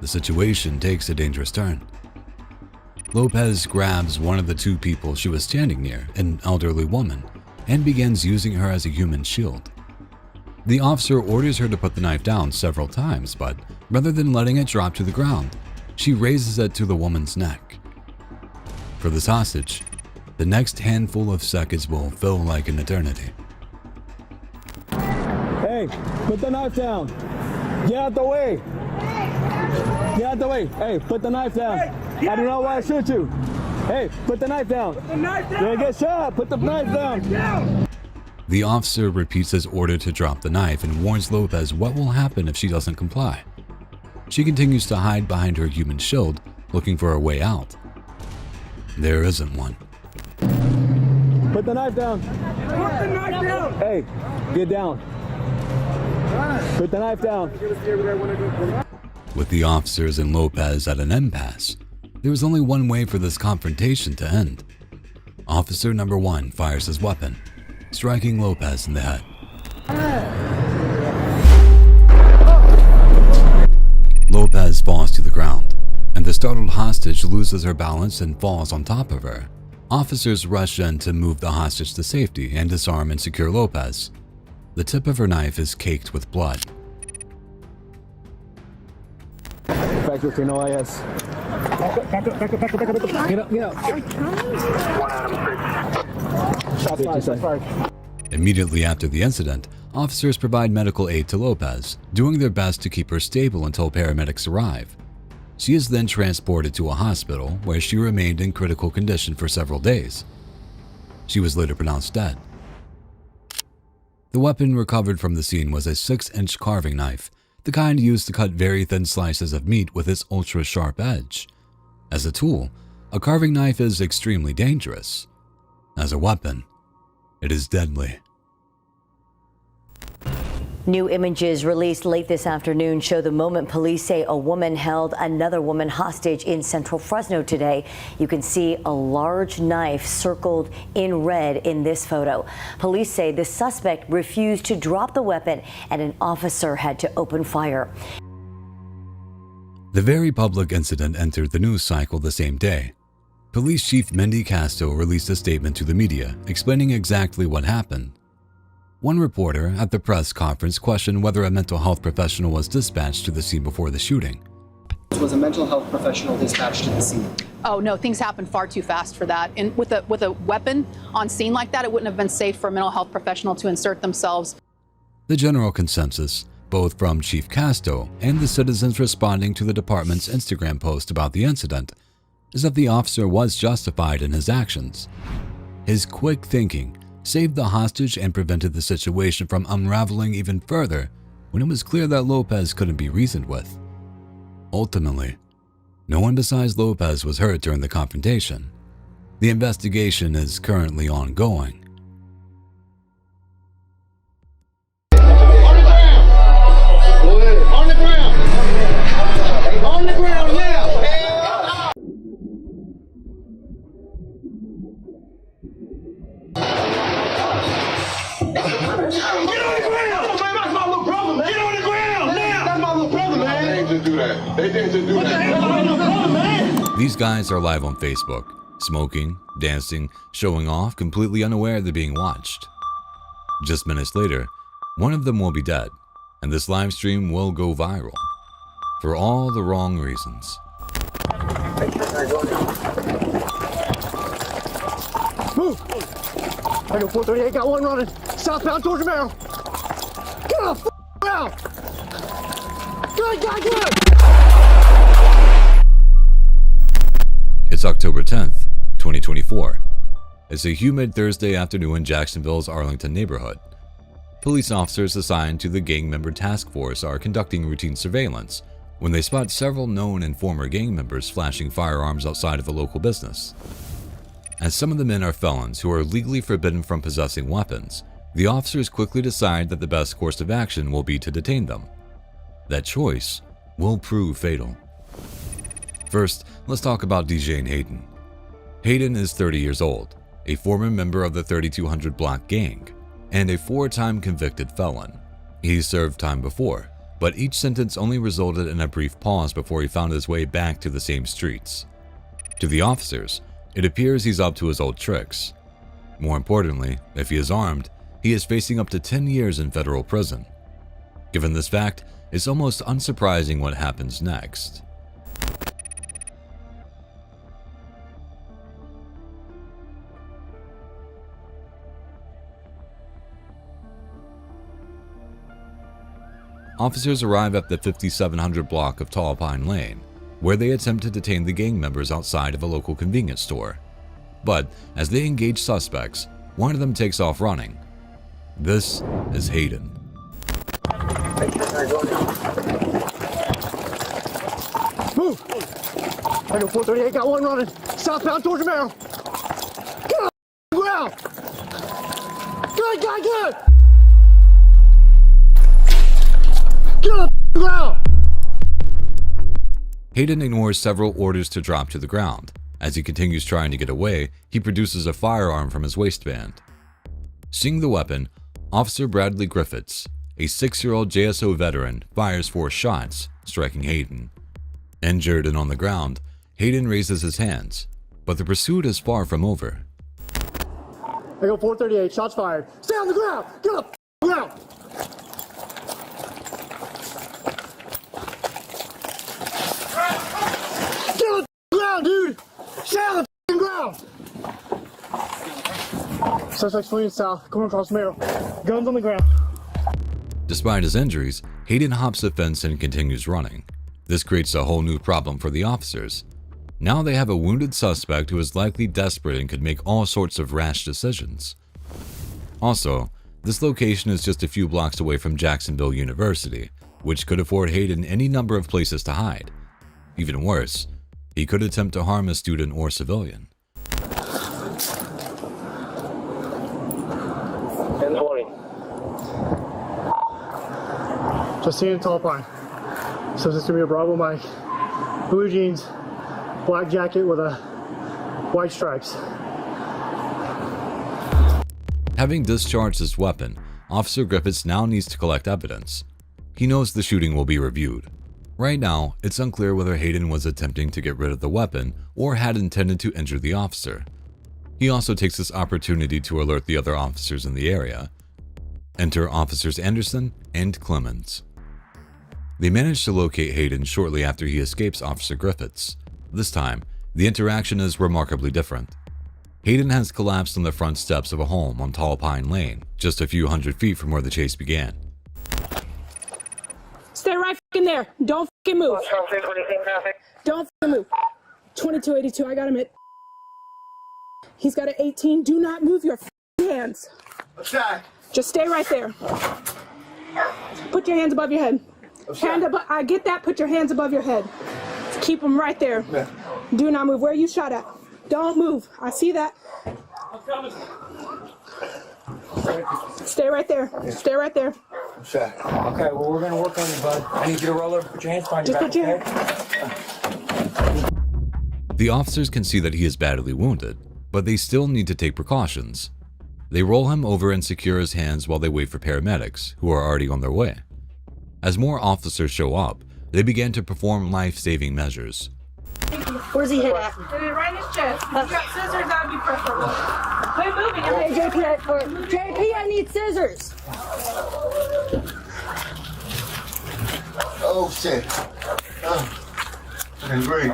the situation takes a dangerous turn. Lopez grabs one of the two people she was standing near, an elderly woman, and begins using her as a human shield. The officer orders her to put the knife down several times, but rather than letting it drop to the ground, she raises it to the woman's neck. For this hostage, the next handful of seconds will feel like an eternity. Hey, put the knife down. Get out the way. Get out the way. Hey, put the knife down. I don't know why I shoot you. Hey, put the knife down. Put the knife down. You're gonna get shot. Put the knife down. The officer repeats his order to drop the knife and warns Lopez what will happen if she doesn't comply. She continues to hide behind her human shield, looking for a way out. There isn't one. Put the knife down. Put the knife down. Hey, get down. Put the knife down. With the officers and Lopez at an impasse, there was only one way for this confrontation to end. Officer number 1 fires his weapon, striking Lopez in the head. Lopez falls to the ground, and the startled hostage loses her balance and falls on top of her. Officers rush in to move the hostage to safety and disarm and secure Lopez. The tip of her knife is caked with blood. Back with your no IS. Back up. Get up. Shots fired. Immediately after the incident, officers provide medical aid to Lopez, doing their best to keep her stable until paramedics arrive. She is then transported to a hospital where she remained in critical condition for several days. She was later pronounced dead. The weapon recovered from the scene was a 6-inch carving knife, the kind used to cut very thin slices of meat with its ultra-sharp edge. As a tool, a carving knife is extremely dangerous. As a weapon, it is deadly. New images released late this afternoon show the moment police say a woman held another woman hostage in central Fresno today. You can see a large knife circled in red in this photo. Police say the suspect refused to drop the weapon and an officer had to open fire. The very public incident entered the news cycle the same day. Police Chief Mindy Casto released a statement to the media explaining exactly what happened. One reporter at the press conference questioned whether a mental health professional was dispatched to the scene before the shooting. Was a mental health professional dispatched to the scene? Oh no, things happen far too fast for that. And with a weapon on scene like that, it wouldn't have been safe for a mental health professional to insert themselves. The general consensus, both from Chief Casto and the citizens responding to the department's Instagram post about the incident, is that the officer was justified in his actions. His quick thinking saved the hostage and prevented the situation from unraveling even further when it was clear that Lopez couldn't be reasoned with. Ultimately, no one besides Lopez was hurt during the confrontation. The investigation is currently ongoing. On the ground! On the ground now! Get on the ground! Man, that's my little brother, man! Get on the ground now! That's my little brother, man! They didn't just do that. They didn't just do that. What the hell, my little brother, man? These guys are live on Facebook, smoking, dancing, showing off, completely unaware they're being watched. Just minutes later, one of them will be dead, and this live stream will go viral. For all the wrong reasons. Move! I know 438, got one running. Southbound towards Romero. Get off out! Good! It's October 10th, 2024. It's a humid Thursday afternoon in Jacksonville's Arlington neighborhood. Police officers assigned to the gang member task force are conducting routine surveillance when they spot several known and former gang members flashing firearms outside of a local business. As some of the men are felons who are legally forbidden from possessing weapons, the officers quickly decide that the best course of action will be to detain them. That choice will prove fatal. First, let's talk about DJ Hayden. Hayden is 30 years old, a former member of the 3200 Block gang, and a 4-time convicted felon. He served time before, but each sentence only resulted in a brief pause before he found his way back to the same streets. To the officers, it appears he's up to his old tricks. More importantly, if he is armed, he is facing up to 10 years in federal prison. Given this fact, it's almost unsurprising what happens next. Officers arrive at the 5700 block of Tall Pine Lane, where they attempt to detain the gang members outside of a local convenience store. But as they engage suspects, one of them takes off running. This is Hayden. Move! I know 438, got one running. Southbound towards Romero. Get on the ground! Good! Get on the ground! Hayden ignores several orders to drop to the ground. As he continues trying to get away, he produces a firearm from his waistband. Seeing the weapon, Officer Bradley Griffiths, a 6-year-old JSO veteran, fires 4 shots, striking Hayden. Injured and on the ground, Hayden raises his hands, but the pursuit is far from over. I go 438, shots fired. Stay on the ground! Get on the ground! Get on the ground, dude! Stay on the ground! Suspect's fleeing south, going across Merrill. Guns on the ground. Despite his injuries, Hayden hops the fence and continues running. This creates a whole new problem for the officers. Now they have a wounded suspect who is likely desperate and could make all sorts of rash decisions. Also, this location is just a few blocks away from Jacksonville University, which could afford Hayden any number of places to hide. Even worse, he could attempt to harm a student or civilian. Just seeing Tall Pine. So this is gonna be a Bravo Mike. Blue jeans, black jacket with a white stripes. Having discharged his weapon, Officer Griffiths now needs to collect evidence. He knows the shooting will be reviewed. Right now, it's unclear whether Hayden was attempting to get rid of the weapon or had intended to injure the officer. He also takes this opportunity to alert the other officers in the area. Enter Officers Anderson and Clemens. They manage to locate Hayden shortly after he escapes Officer Griffiths. This time, the interaction is remarkably different. Hayden has collapsed on the front steps of a home on Tall Pine Lane, just a few hundred feet from where the chase began. Stay right f***ing there. Don't f***ing move. Don't f***ing move. 2282, I got him at... He's got an 18. Do not move your f***ing hands. What's that? Just stay right there. Put your hands above your head. Hand above, I get that. Put your hands above your head. Keep them right there. Yeah. Do not move. Where you shot at? Don't move. I see that. Stay right there. Stay right there. Okay, well, we're going to work on you, bud. I need you to roll over. Put your hands behind your back, okay? The officers can see that he is badly wounded, but they still need to take precautions. They roll him over and secure his hands while they wait for paramedics, who are already on their way. As more officers show up, they begin to perform life-saving measures. Where's he hit at? Right in his chest. He's got scissors. That would be preferable. Quit moving. Hey, JP, I need scissors. Oh, shit. Okay, great.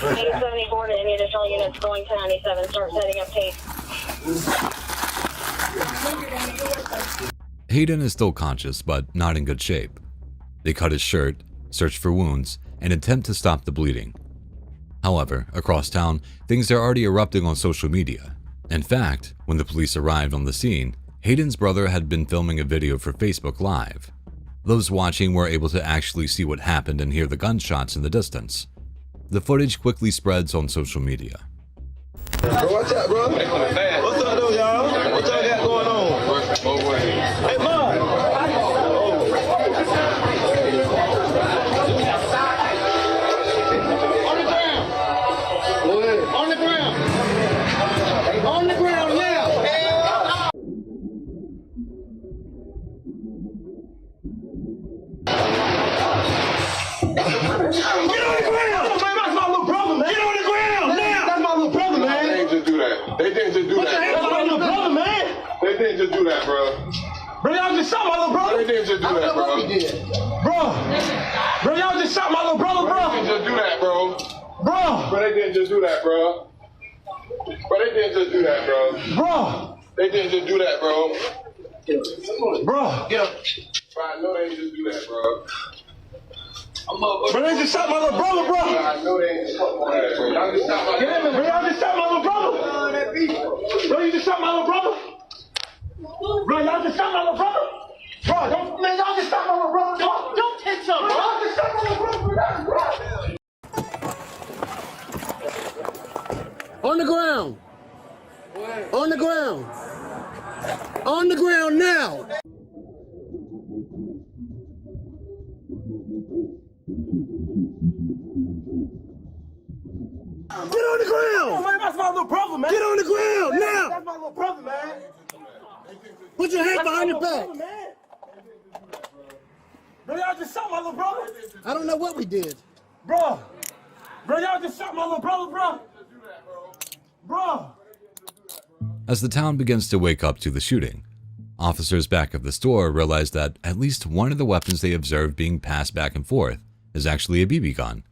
874 to any additional units going to 97. Start setting up pace. Hayden is still conscious, but not in good shape. They cut his shirt, search for wounds, and attempt to stop the bleeding. However, across town, things are already erupting on social media. In fact, when the police arrived on the scene, Hayden's brother had been filming a video for Facebook Live. Those watching were able to actually see what happened and hear the gunshots in the distance. The footage quickly spreads on social media. Bro, what's up, bro? What's up, though, y'all? What y'all got going on? Hey, Mom! They didn't just do that. That's my little brother, man. They didn't just do that, bro. Bro, y'all just shot my little brother. They didn't just do that, bro. Bro, y'all just shot my little brother, bro. They didn't just do that, bro. Bro, they didn't just do that, bro. Bro, they didn't just do that, bro. Bro, they didn't just do that, bro. Bro, get up. Bro, I know they didn't just do that, bro. Bro, they just shot my little brother, bro. I know they ain't just do that, bro. Y'all just shot my brother. Bro, y'all just shot my little brother. Bro, you just shot my little brother. Bro, y'all just shot my little brother. Bro, don't, man, y'all just shot my little brother. Don't tense up, bro. Y'all just shot my little brother. On the ground. On the ground. On the ground now. Get on the ground! Oh, man, that's my little brother, man. Get on the ground now! That's my little brother, man. Put your hands behind your back. Bro, y'all just shot my little brother? I don't know what we did. Bro, y'all just shot my little brother, bro. Bro. As the town begins to wake up to the shooting, officers back at the store realize that at least one of the weapons they observed being passed back and forth is actually a BB gun,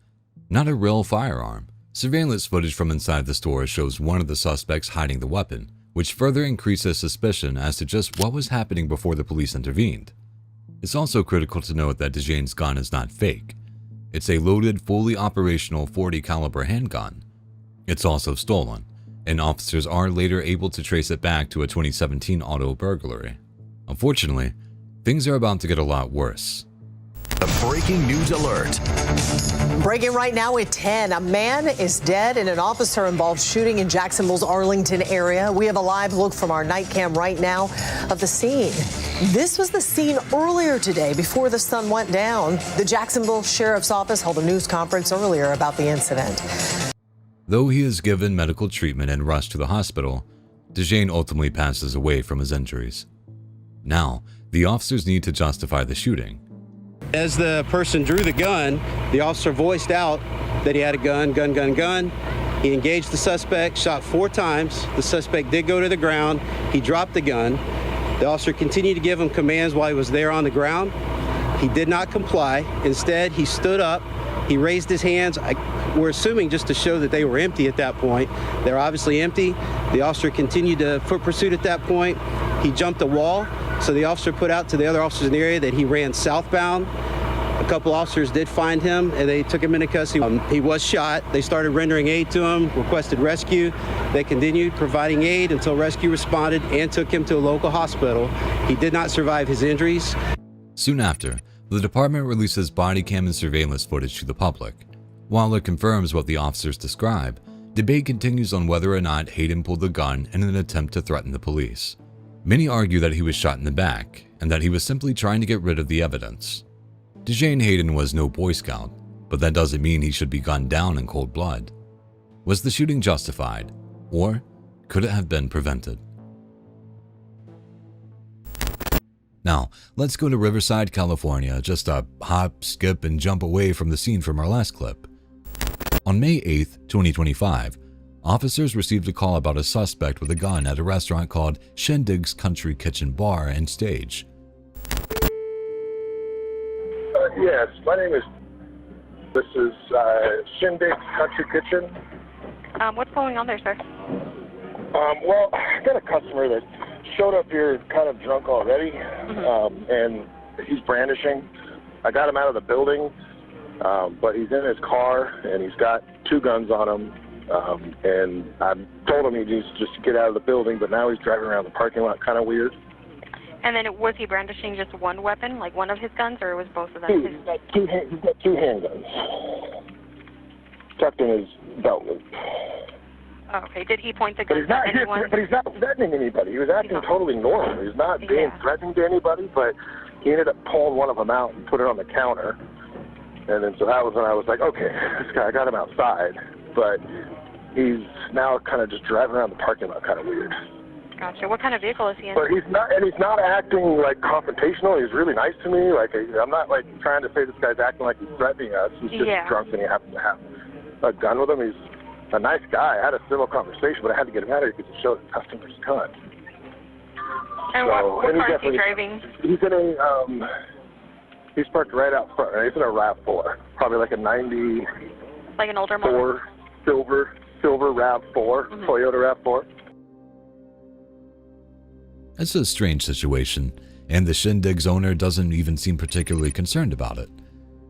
not a real firearm. Surveillance footage from inside the store shows one of the suspects hiding the weapon, which further increases suspicion as to just what was happening before the police intervened. It's also critical to note that DeJane's gun is not fake. It's a loaded, fully operational .40 caliber handgun. It's also stolen, and officers are later able to trace it back to a 2017 auto burglary. Unfortunately, things are about to get a lot worse. A breaking news alert. Breaking right now at 10. A man is dead in an officer-involved shooting in Jacksonville's Arlington area. We have a live look from our night cam right now of the scene. This was the scene earlier today before the sun went down. The Jacksonville Sheriff's Office held a news conference earlier about the incident. Though he is given medical treatment and rushed to the hospital, DeJane ultimately passes away from his injuries. Now, the officers need to justify the shooting. As the person drew the gun, the officer voiced out that he had a gun. He engaged the suspect, shot 4 times. The suspect did go to the ground. He dropped the gun. The officer continued to give him commands while he was there on the ground. He did not comply. Instead, he stood up. He raised his hands. We're assuming just to show that they were empty at that point. They're obviously empty. The officer continued to foot pursuit at that point. He jumped a wall. So the officer put out to the other officers in the area that he ran southbound. A couple officers did find him and they took him into custody. He was shot. They started rendering aid to him, requested rescue. They continued providing aid until rescue responded and took him to a local hospital. He did not survive his injuries. Soon after, the department releases body cam and surveillance footage to the public. While it confirms what the officers describe, debate continues on whether or not Hayden pulled the gun in an attempt to threaten the police. Many argue that he was shot in the back and that he was simply trying to get rid of the evidence. DeJane Hayden was no Boy Scout, but that doesn't mean he should be gunned down in cold blood. Was the shooting justified, or could it have been prevented? Now, let's go to Riverside, California, just a hop, skip, and jump away from the scene from our last clip. On May 8th, 2025, officers received a call about a suspect with a gun at a restaurant called Shindig's Country Kitchen Bar and Stage. Yes, my name is. This is Shindig's Country Kitchen. What's going on there, sir? Well, I got a customer that showed up here kind of drunk already, and he's brandishing. I got him out of the building, But he's in his car, and he's got 2 guns on him. And I told him he needs to just get out of the building, but now he's driving around the parking lot kind of weird. And then was he brandishing just one weapon, like one of his guns, or was both of them He's his? got 2 handguns tucked in his belt loop. Oh, okay. Did he point the But gun he's not, at anyone? but he's not threatening anybody. He was acting totally normal. He's not being threatening to anybody, but he ended up pulling one of them out and put it on the counter. And then so that was when I was like, okay, this guy, I got him outside. But he's now kind of just driving around the parking lot kind of weird. Gotcha. What kind of vehicle is he in? But he's not acting like confrontational. He's really nice to me. Like, I'm not like trying to say this guy's acting like he's threatening us. He's just drunk and he happens to have a gun with him. He's a nice guy. I had a civil conversation, but I had to get him out of here because he showed his customer's gun. And what car is he driving? He's in a, he's parked right out front. Right? He's in a RAV4, probably like a 90. Like an older model? Silver RAV4, Toyota RAV4. It's a strange situation, and the Shindig's owner doesn't even seem particularly concerned about it.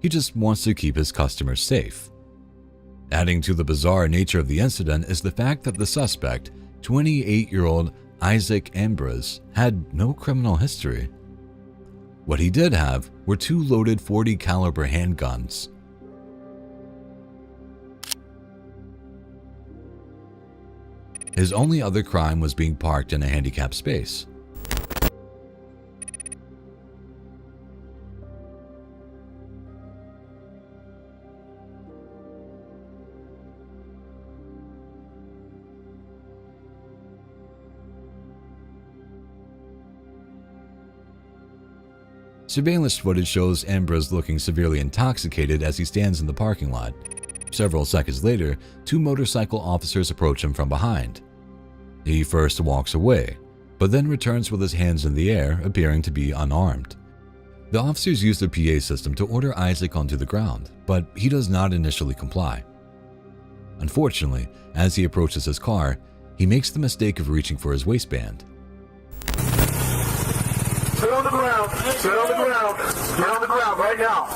He just wants to keep his customers safe. Adding to the bizarre nature of the incident is the fact that the suspect, 28-year-old Isaac Ambrose, had no criminal history. What he did have were 2 loaded .40 caliber handguns. His only other crime was being parked in a handicapped space. Surveillance footage shows Ambrose looking severely intoxicated as he stands in the parking lot. Several seconds later, 2 motorcycle officers approach him from behind. He first walks away, but then returns with his hands in the air, appearing to be unarmed. The officers use the PA system to order Isaac onto the ground, but he does not initially comply. Unfortunately, as he approaches his car, he makes the mistake of reaching for his waistband. Sit on the ground. Sit on the ground. Get on the ground right now.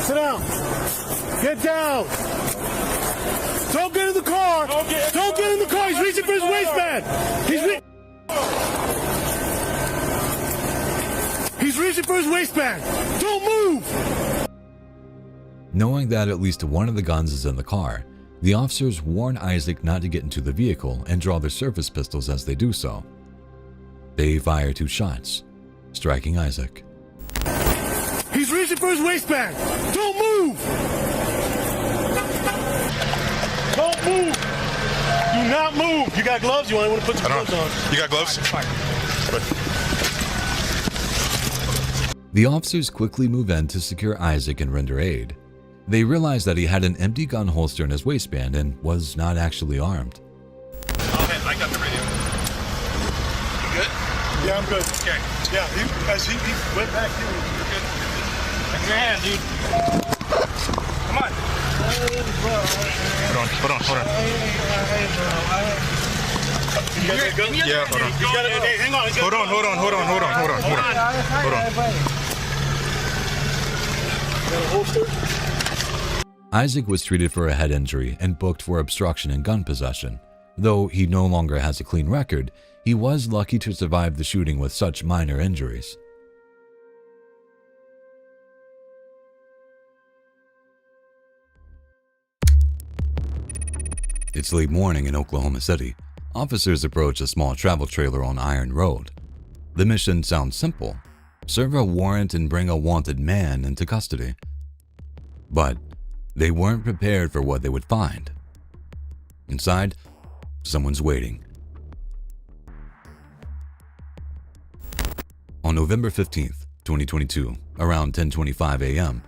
Sit down. Get down. Don't get in the car. Don't get in the car. He's reaching for his waistband. He's reaching for his waistband. Don't move. Knowing that at least one of the guns is in the car, the officers warn Isaac not to get into the vehicle and draw their service pistols as they do so. They fire 2 shots, striking Isaac. He's reaching for his waistband. Don't move. Don't move. Do not move. You got gloves? You want to put your gloves on? You got gloves? The officers quickly move in to secure Isaac and render aid. They realize that he had an empty gun holster in his waistband and was not actually armed. I got the radio. You good? Yeah, I'm good. Okay. Yeah, he went back here. You're good. Give me your hand, dude. Come on. Hold on. You guys good? Yeah, hold on. Hey, hang on. Hold on. Isaac was treated for a head injury and booked for obstruction and gun possession. Though he no longer has a clean record, he was lucky to survive the shooting with such minor injuries. It's late morning in Oklahoma City. Officers approach a small travel trailer on Iron Road. The mission sounds simple: serve a warrant and bring a wanted man into custody. But they weren't prepared for what they would find. Inside, someone's waiting. On November 15th, 2022, around 10:25 a.m.,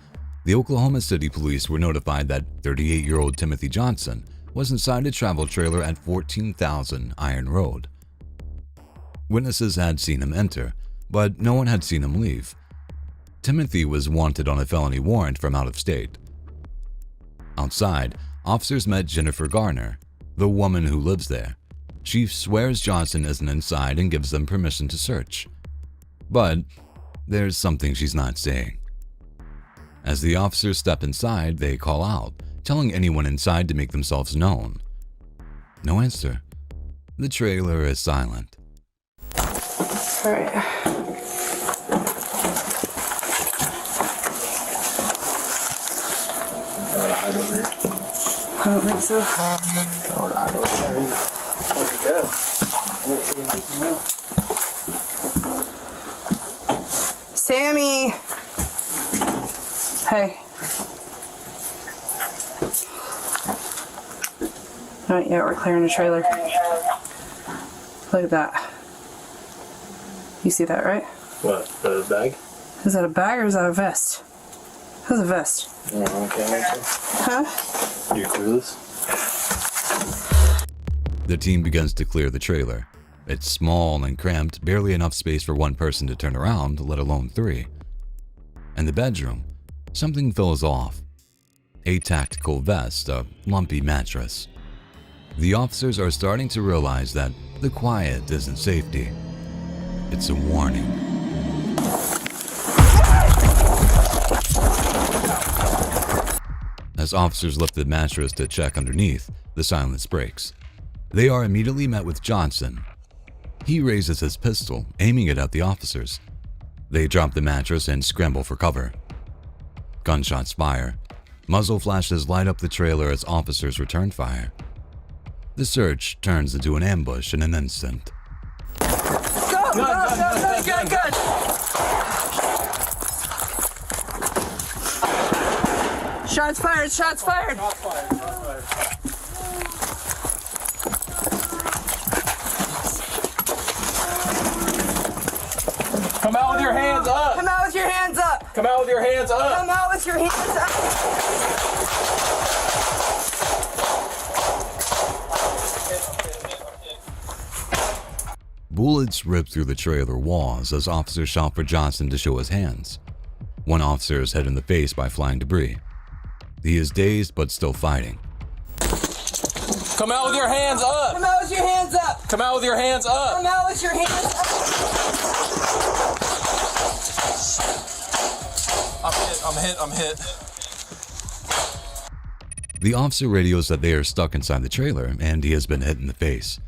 the Oklahoma City police were notified that 38-year-old Timothy Johnson was inside a travel trailer at 14,000 Iron Road. Witnesses had seen him enter, but no one had seen him leave. Timothy was wanted on a felony warrant from out of state. Outside, officers met Jennifer Garner, the woman who lives there. She swears Johnson isn't inside and gives them permission to search. But there's something she's not saying. As the officers step inside, they call out, telling anyone inside to make themselves known. No answer. The trailer is silent. All right. I don't think so. Sammy! Hey. Alright, yeah, we're clearing the trailer. Look at that. You see that, right? What, the bag? Is that a bag or is that a vest? That's a vest. Oh, okay. Huh? You clueless? The team begins to clear the trailer. It's small and cramped, barely enough space for one person to turn around, let alone three. In the bedroom, something feels off. A tactical vest, a lumpy mattress. The officers are starting to realize that the quiet isn't safety. It's a warning. As officers lift the mattress to check underneath, the silence breaks. They are immediately met with Johnson. He raises his pistol, aiming it at the officers. They drop the mattress and scramble for cover. Gunshots fire. Muzzle flashes light up the trailer as officers return fire. The search turns into an ambush in an instant. Go! Gun! Shots fired! Shots fired! Come out with your hands up! Come out with your hands up! Come out with your hands up! Come out with your hands up! Bullets rip through the trailer walls as officers shout for Johnson to show his hands. One officer is hit in the face by flying debris. He is dazed but still fighting. Come out with your hands up! Come out with your hands up! Come out with your hands up! Come out with your hands up! I'm hit. The officer radios that they are stuck inside the trailer and he has been hit in the face.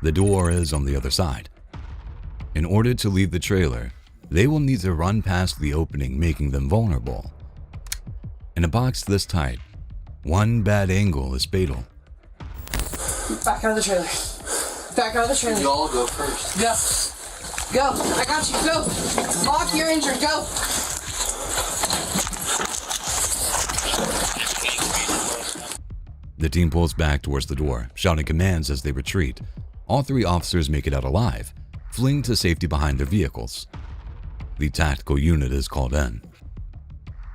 The door is on the other side. In order to leave the trailer, they will need to run past the opening, making them vulnerable. In a box this tight, one bad angle is fatal. Back out of the trailer. Back out of the trailer. You all go first. Go. Go. I got you. Go. Lock, you're injured. Go. The team pulls back towards the door, shouting commands as they retreat. All three officers make it out alive, fleeing to safety behind their vehicles. The tactical unit is called in.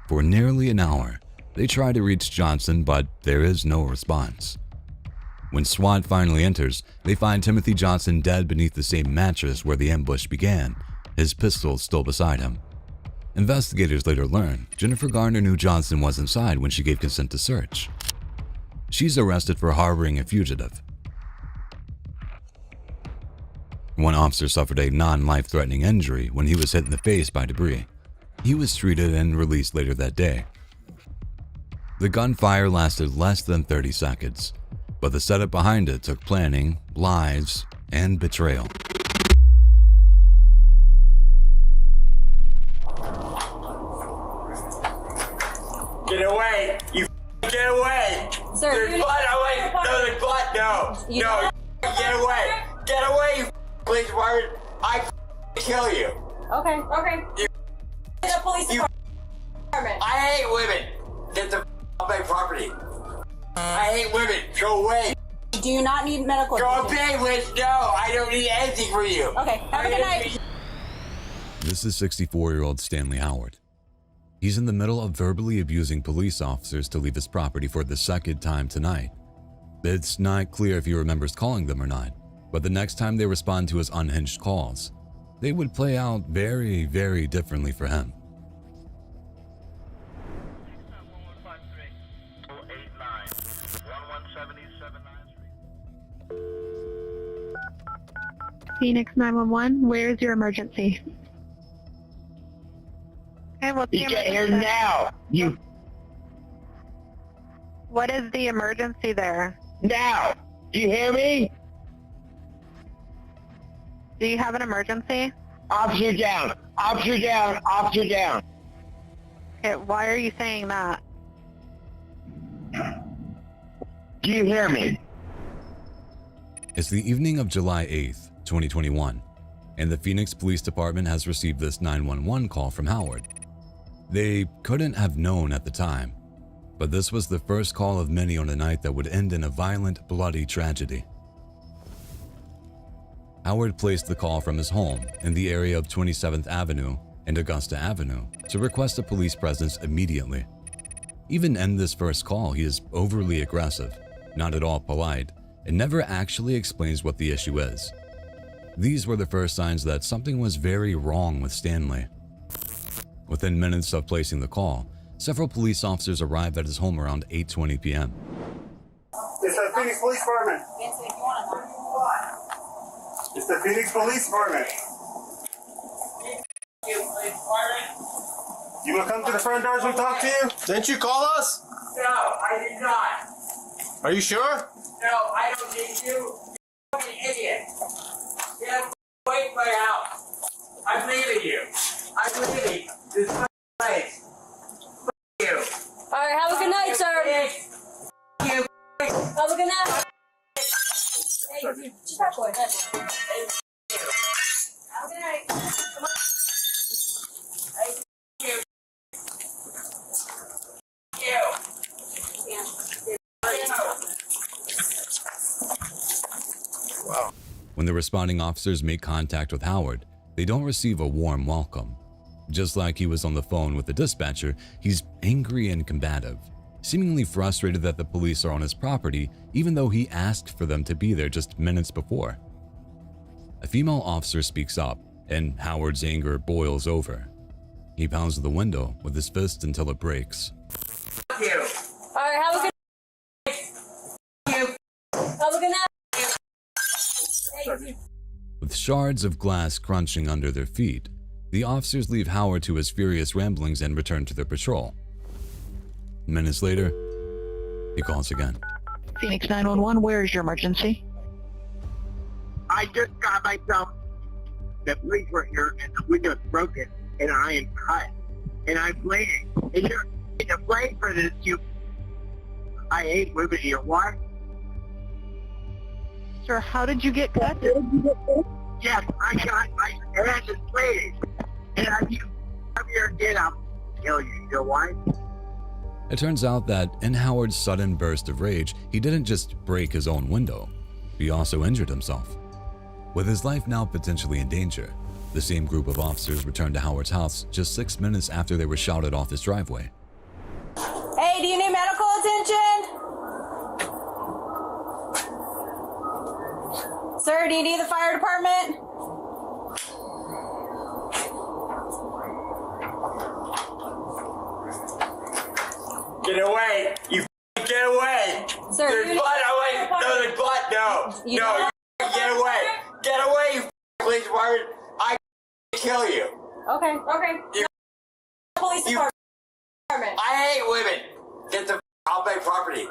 For nearly an hour, they try to reach Johnson, but there is no response. When SWAT finally enters, they find Timothy Johnson dead beneath the same mattress where the ambush began, his pistol still beside him. Investigators later learn Jennifer Garner knew Johnson was inside when she gave consent to search. She's arrested for harboring a fugitive. One officer suffered a non-life-threatening injury when he was hit in the face by debris. He was treated and released later that day. The gunfire lasted less than 30 seconds, but the setup behind it took planning, lives, and betrayal. Get away! You get away! Sir, there's blood away! No, there's blood! No! No! Get away! Get away, you police department! I kill you! Okay. You, The police department. I hate women! Get the off my property! I hate women! Go away! Do you not need medical Go attention? away, Wiz! No! I don't need anything from you! Okay, have a good night. This is 64-year-old Stanley Howard. He's in the middle of verbally abusing police officers to leave his property for the second time tonight. It's not clear if he remembers calling them or not, but the next time they respond to his unhinged calls, they would play out very, very differently for him. Phoenix 911, where is your emergency? Okay, what's the You get emergency? here now. You What is the emergency there? now. Do you hear me? Do you have an emergency? Officer down. Officer down. Officer down. Okay, why are you saying that? Do you hear me? It's the evening of July 8th, 2021, and the Phoenix Police Department has received this 911 call from Howard. They couldn't have known at the time, but this was the first call of many on a night that would end in a violent, bloody tragedy. Howard placed the call from his home in the area of 27th Avenue and Augusta Avenue to request a police presence immediately. Even in this first call, he is overly aggressive, not at all polite, and never actually explains what the issue is. These were the first signs that something was very wrong with Stanley. Within minutes of placing the call, several police officers arrived at his home around 8:20 p.m. It's the Phoenix Police Department. It's the Phoenix Police Department. You will come to the front doors and talk to you? Didn't you call us? No, I did not. Are you sure? No, I don't need you. You're a fucking idiot. Get away from my house. I'm leaving you. I'm leaving this fucking place. Fuck you. All right, have a good night, sir. Fuck you. Have a good night. Hey, just that boy. Have a good night. Come on. Wow. When the responding officers make contact with Howard, they don't receive a warm welcome. Just like he was on the phone with the dispatcher, he's angry and combative, seemingly frustrated that the police are on his property even though he asked for them to be there just minutes before. A female officer speaks up, and Howard's anger boils over. He pounds the window with his fist until it breaks. Fuck you. All right, have a good night. Have a good night. Hey, With shards of glass crunching under their feet, the officers leave Howard to his furious ramblings and return to their patrol. Minutes later, he calls again. Phoenix 911, where is your emergency? I just got myself. The police were here and the window's broken and I am cut. And I'm bleeding. And you're to blame for this, you. I hate women here. What? Sir, how did you get cut? Yes, I got my hands is bleeding. And if you come here again, I'll kill you. You know why? It turns out that in Howard's sudden burst of rage, he didn't just break his own window, he also injured himself. With his life now potentially in danger, the same group of officers returned to Howard's house just 6 minutes after they were shouted off his driveway. Hey, do you need medical attention? Sir, do you need the fire department? Get away! You get away! Sir, there's you blood! need- No, there's blood! No! You No! don't- Get away! Get away, you police department! I kill you! Okay, okay. You- Police you- department. I hate women! Get the off my property!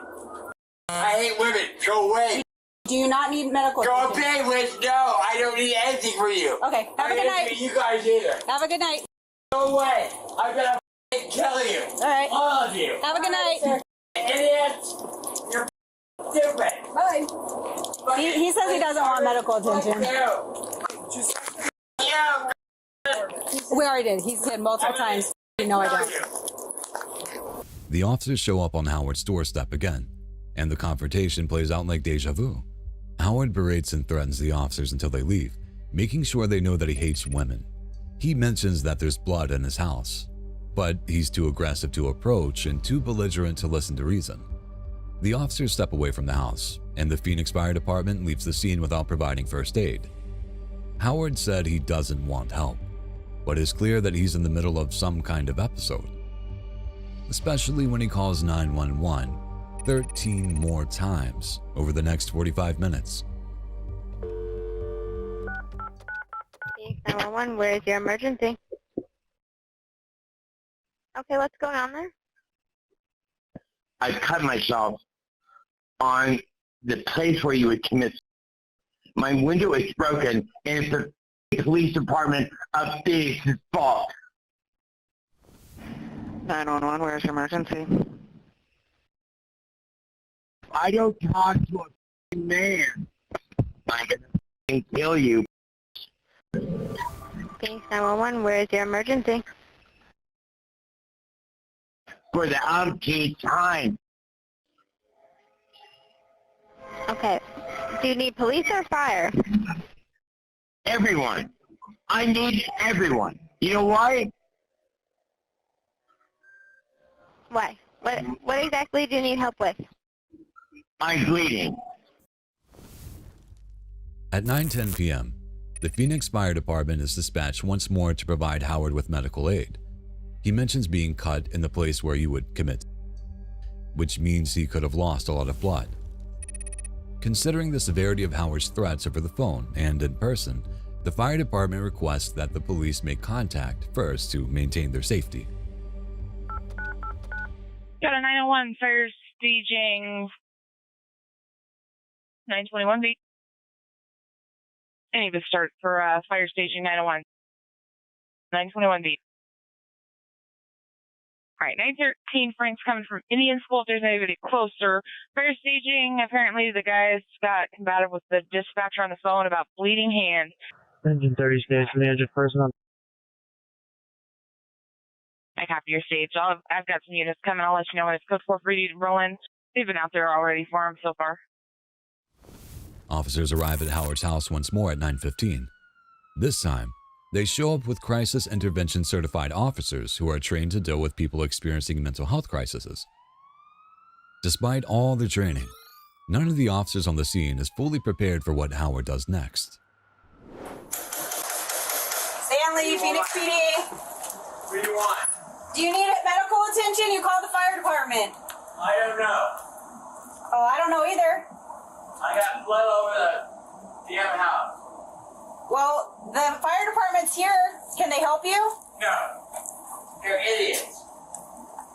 I hate women! Go away! Do you not need medical Go attention? away, Liz! No! I don't need anything from you! Okay, have a good night. You guys either! Have a good night. Go away! I'm gonna kill you! All right. All of you! Have a good night. Idiots! You're stupid! Bye. He says he doesn't want medical attention. We already did. He said multiple times. No, I don't. The officers show up on Howard's doorstep again, and the confrontation plays out like deja vu. Howard berates and threatens the officers until they leave, making sure they know that he hates women. He mentions that there's blood in his house, but he's too aggressive to approach and too belligerent to listen to reason. The officers step away from the house, and the Phoenix Fire Department leaves the scene without providing first aid. Howard said he doesn't want help, but it's clear that he's in the middle of some kind of episode, especially when he calls 911 13 more times over the next 45 minutes. 911, where is your emergency? Okay, what's going on there? I cut myself on the place where you would commit. My window is broken, and it's the police department of Phoenix's fault. 911, where's your emergency? I don't talk to a man. I'm gonna kill you. Phoenix 911, where is your emergency? For the umpteenth time. Okay. Do you need police or fire? Everyone. I need everyone. You know why? Why? What exactly do you need help with? I'm bleeding. At 9:10 p.m., the Phoenix Fire Department is dispatched once more to provide Howard with medical aid. He mentions being cut in the place where you would commit, which means he could have lost a lot of blood. Considering the severity of Howard's threats over the phone and in person, the fire department requests that the police make contact first to maintain their safety. Got a 901 fire staging 921 beat. I need to start for fire staging 901. 921 beat. All right, 913 Frank's coming from Indian School. If there's anybody closer. Fire staging, apparently the guys got combative with the dispatcher on the phone about bleeding hands. Engine 30 stage for the injured person on. I copy your stage. I've got some units coming. I'll let you know when it's code 4 for you to roll in. They've been out there already for him so far. Officers arrive at Howard's house once more at 9:15. This time, they show up with crisis intervention certified officers who are trained to deal with people experiencing mental health crises. Despite all their training, none of the officers on the scene is fully prepared for what Howard does next. Stanley, Phoenix PD. What do you want? Do you need medical attention? You called the fire department. I don't know. Oh, I don't know either. I got blood over the damn house. Well, the fire department's here. Can they help you? No. They're idiots.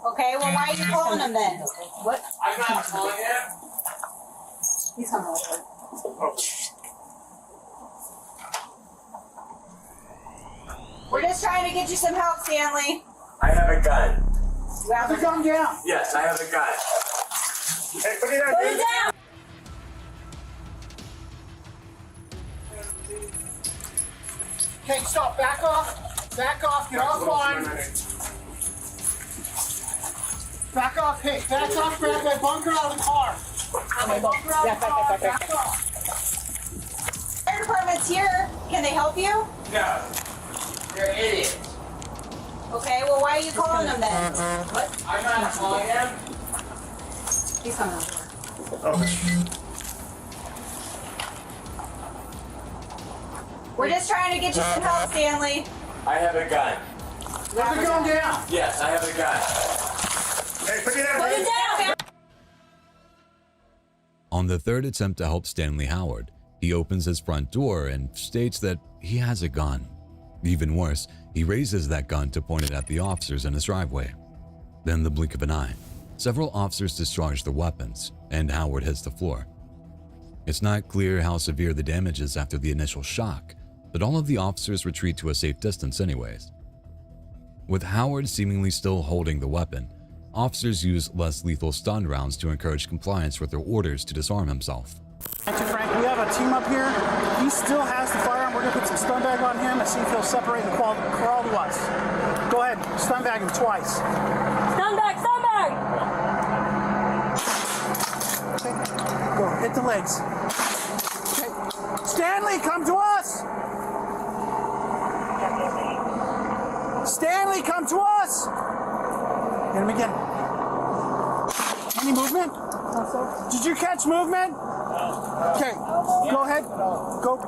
Okay, well, why are you calling them then? What? I'm not calling them. He's coming over. We're just trying to get you some help, Stanley. I have a gun. You have to calm down. Yes, I have a gun. Hey, put it down. Put it down. Okay, stop. Back off. Back off. Get offline. Back off. Hey, back off. Grab that bunker out of the car. Bunker out of the car. Back off. Fire department's here. Can they help you? No. They're idiots. Okay, well, why are you calling them then? What? I'm not calling them. He's coming over. We're just trying to get you some help, Stanley. I have a gun. Let the gun down. Yes, I have a gun. Hey, put it down. Put it down. On the third attempt to help Stanley Howard, he opens his front door and states that he has a gun. Even worse, he raises that gun to point it at the officers in his driveway. Then, in the blink of an eye, several officers discharge their weapons, and Howard hits the floor. It's not clear how severe the damage is after the initial shock, but all of the officers retreat to a safe distance anyways. With Howard seemingly still holding the weapon, officers use less lethal stun rounds to encourage compliance with their orders to disarm himself. Frank, we have a team up here. He still has the firearm. We're going to put some stun bag on him and see if he'll separate and crawl to us. Go ahead, stun bag him twice. Stun bag, stun bag! Okay, go, hit the legs. Okay. Stanley, come to us! Stanley, come to us! Hit him again. Any movement? Did you catch movement? Okay, go ahead. Go.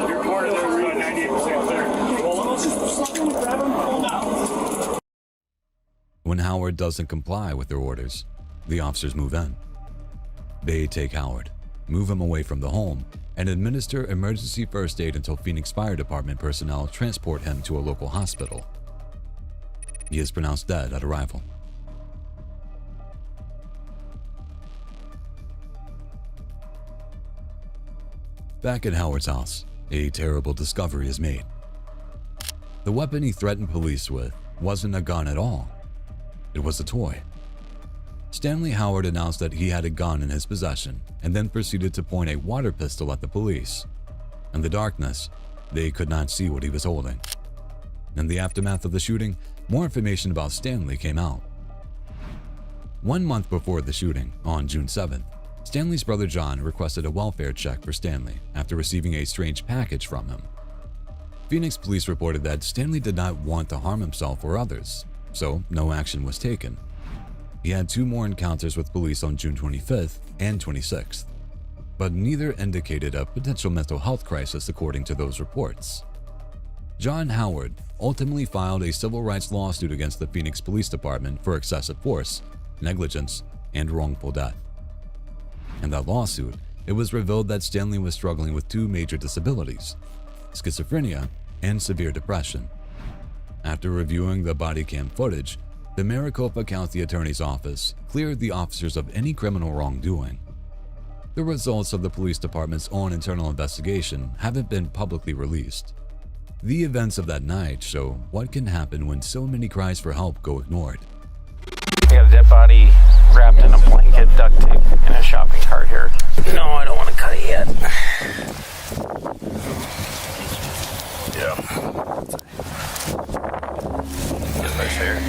You're part of the 98% there. When Howard doesn't comply with their orders, the officers move in. They take Howard, move him away from the home, and administer emergency first aid until Phoenix Fire Department personnel transport him to a local hospital. He is pronounced dead at arrival. Back at Howard's house, a terrible discovery is made. The weapon he threatened police with wasn't a gun at all. It was a toy. Stanley Howard announced that he had a gun in his possession and then proceeded to point a water pistol at the police. In the darkness, they could not see what he was holding. In the aftermath of the shooting, more information about Stanley came out. 1 month before the shooting, on June 7th, Stanley's brother John requested a welfare check for Stanley after receiving a strange package from him. Phoenix police reported that Stanley did not want to harm himself or others, so no action was taken. He had 2 more encounters with police on June 25th and 26th, but neither indicated a potential mental health crisis according to those reports. John Howard ultimately filed a civil rights lawsuit against the Phoenix Police Department for excessive force, negligence, and wrongful death. In that lawsuit, it was revealed that Stanley was struggling with 2 major disabilities, schizophrenia and severe depression. After reviewing the body cam footage, the Maricopa County Attorney's Office cleared the officers of any criminal wrongdoing. The results of the police department's own internal investigation haven't been publicly released. The events of that night show what can happen when so many cries for help go ignored. We got a dead body wrapped in a blanket, duct tape, in a shopping cart here. No, I don't want to cut it yet. Yeah. Get nice hair.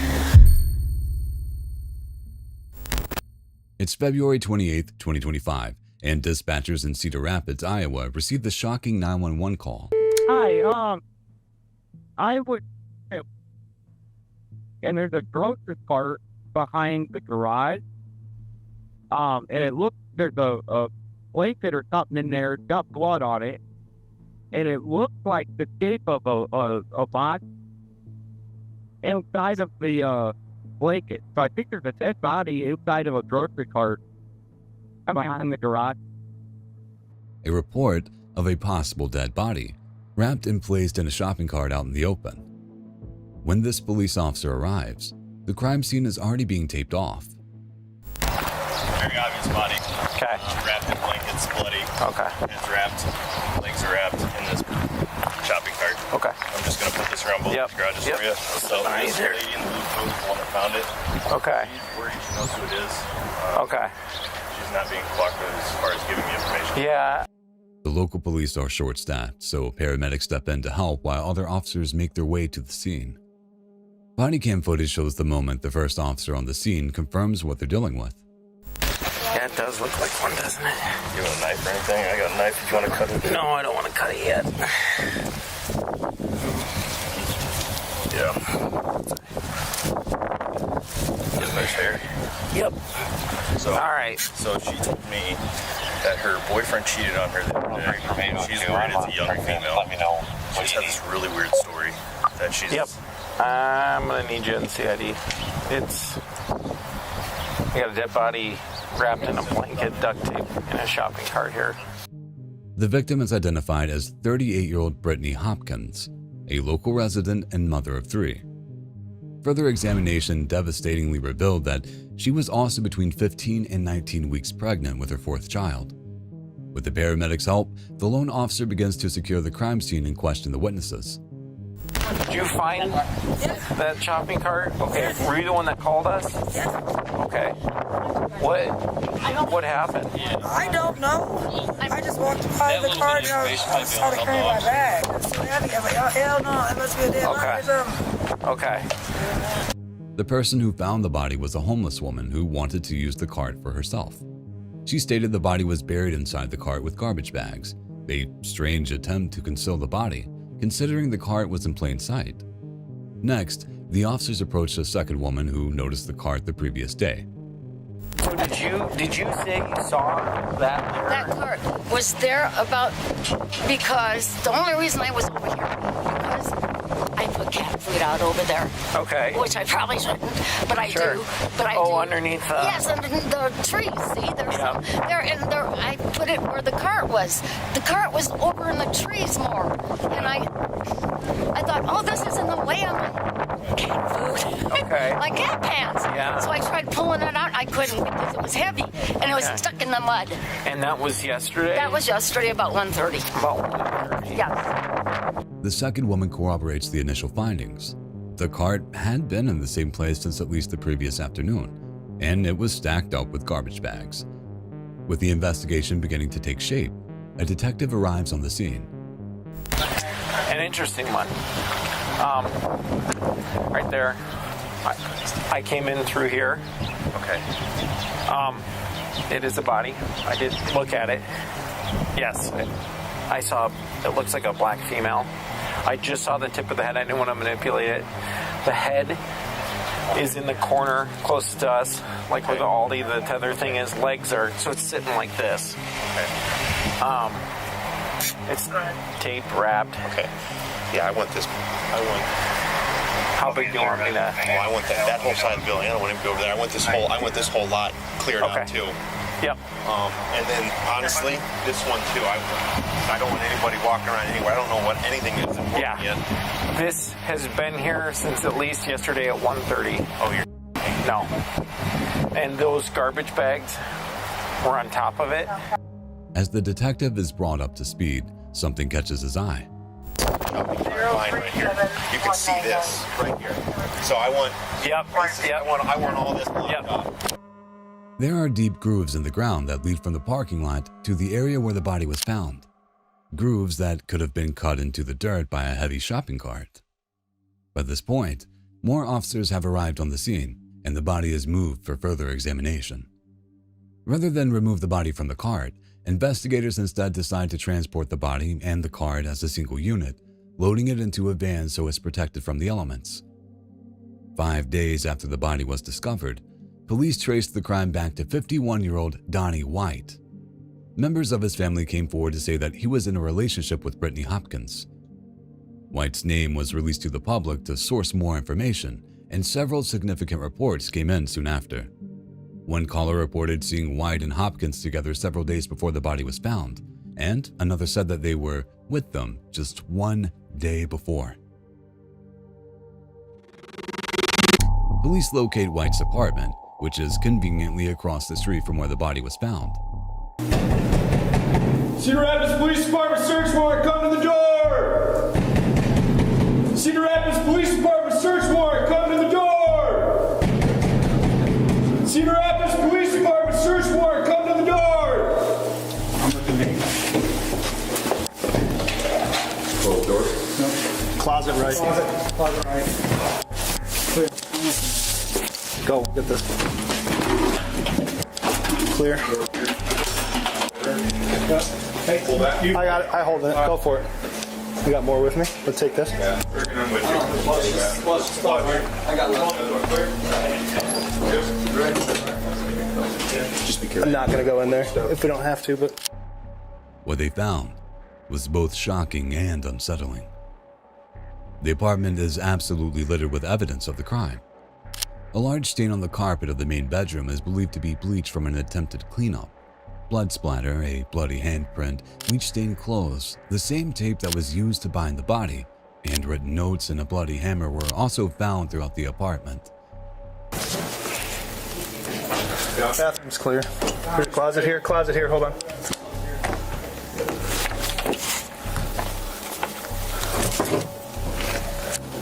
It's February 28th, 2025, and dispatchers in Cedar Rapids, Iowa received the shocking 911 call. Hi, I would, and there's a grocery cart behind the garage, and it looks, there's a blanket or something in there, it's got blood on it, and it looks like the shape of a box inside of the blanket. So I think there's a dead body inside of a grocery cart behind the garage. A report of a possible dead body, wrapped and placed in a shopping cart out in the open. When this police officer arrives, the crime scene is already being taped off. Very obvious body. Okay. Wrapped in blankets, bloody. Okay. Head's wrapped, legs are wrapped in this shopping cart. Okay. I'm just going to put this around both garages for you. So this lady in the blue coat is the one that found it. Okay. She's worried, she knows who it is. Okay. She's not being cooperative as far as giving me information. Yeah. The local police are short-staffed, so paramedics step in to help while other officers make their way to the scene. Body cam footage shows the moment the first officer on the scene confirms what they're dealing with. Yeah, it does look like one, doesn't it? You want a knife or anything? I got a knife if you want to cut it. No, I don't want to cut it yet. Yeah. Get nice hair. Yep. So, all right. So she told me that her boyfriend cheated on her the other day. She's worried it's a young female. Let me know. She just has this really weird story that she's... Yep. I'm going to need you in CID. We got a dead body wrapped in a blanket, duct tape, in a shopping cart here. The victim is identified as 38-year-old Brittany Hopkins, a local resident and mother of 3. Further examination devastatingly revealed that she was also between 15 and 19 weeks pregnant with her 4th child. With the paramedics' help, the lone officer begins to secure the crime scene and question the witnesses. Did you find that shopping cart? Okay, were you the one that called us? Yes. Okay. What happened? I don't know. I just walked by the cart and I saw the carry my bag. It's so heavy. I was like, oh, hell no, that must be a dead body or something. Okay. The person who found the body was a homeless woman who wanted to use the cart for herself. She stated the body was buried inside the cart with garbage bags, a strange attempt to conceal the body, considering the cart was in plain sight. Next, the officers approached a second woman who noticed the cart the previous day. So did you say you saw that there? That cart was there because the only reason I was over here because I put cat food out over there. Okay. Which I probably shouldn't, but I Sure. do. But I do. Underneath the... Yes, underneath the trees. See, there's some there, and there. I put it where the cart was. The cart was over in the trees more, and I thought, oh, this is in the way of my cat food. Okay. My cat pants. Yeah. So I tried pulling it out. I couldn't because it was heavy, and it was stuck in the mud. And that was yesterday? That was yesterday about 1:30. About 1:30. Yes. The second woman corroborates the initial findings. The cart had been in the same place since at least the previous afternoon, and it was stacked up with garbage bags. With the investigation beginning to take shape, a detective arrives on the scene. An interesting one. Right there. I came in through here. Okay. It is a body. I did look at it. Yes. I saw, it looks like a black female. I just saw the tip of the head. I didn't want to manipulate it. The head is in the corner close to us, like where the Aldi, the tether thing is. Legs are, so it's sitting like this. Okay. It's tape wrapped. Okay. Yeah, I want this. How big do you want me to? Oh, I want that whole side of the building. I don't want him to go over there. I want this whole lot cleared out too. Yep. And then honestly, this one too. I don't want anybody walking around anywhere. I don't know what anything is important yet. This has been here since at least yesterday at 1:30. Oh, you're no. And those garbage bags were on top of it. As the detective is brought up to speed, something catches his eye. Line right here. You can see this right here. So I want. Yep. I want all this locked up. There are deep grooves in the ground that lead from the parking lot to the area where the body was found. Grooves that could have been cut into the dirt by a heavy shopping cart. By this point, more officers have arrived on the scene, and the body is moved for further examination. Rather than remove the body from the cart, investigators instead decide to transport the body and the cart as a single unit, loading it into a van so it's protected from the elements. 5 days after the body was discovered, police traced the crime back to 51-year-old Donnie White. Members of his family came forward to say that he was in a relationship with Brittany Hopkins. White's name was released to the public to source more information, and several significant reports came in soon after. One caller reported seeing White and Hopkins together several days before the body was found, and another said that they were with them just 1 day before. Police locate White's apartment, which is conveniently across the street from where the body was found. Cedar Rapids Police Department search warrant, come to the door! Cedar Rapids Police Department search warrant, come to the door! Cedar Rapids Police Department search warrant, come to the door! I'm looking at Close door? No. Closet right. Closet right. Clear. Go, get this. Clear. Hey, pull back. I got it. I hold it. Go for it. You got more with me? Let's take this. Yeah, I'm with you. I got Just be careful. I'm not going to go in there if we don't have to, but... What they found was both shocking and unsettling. The apartment is absolutely littered with evidence of the crime. A large stain on the carpet of the main bedroom is believed to be bleach from an attempted cleanup. Blood splatter, a bloody handprint, bleach-stained clothes, the same tape that was used to bind the body, handwritten notes and a bloody hammer were also found throughout the apartment. Bathroom's clear. Here's a closet here, hold on.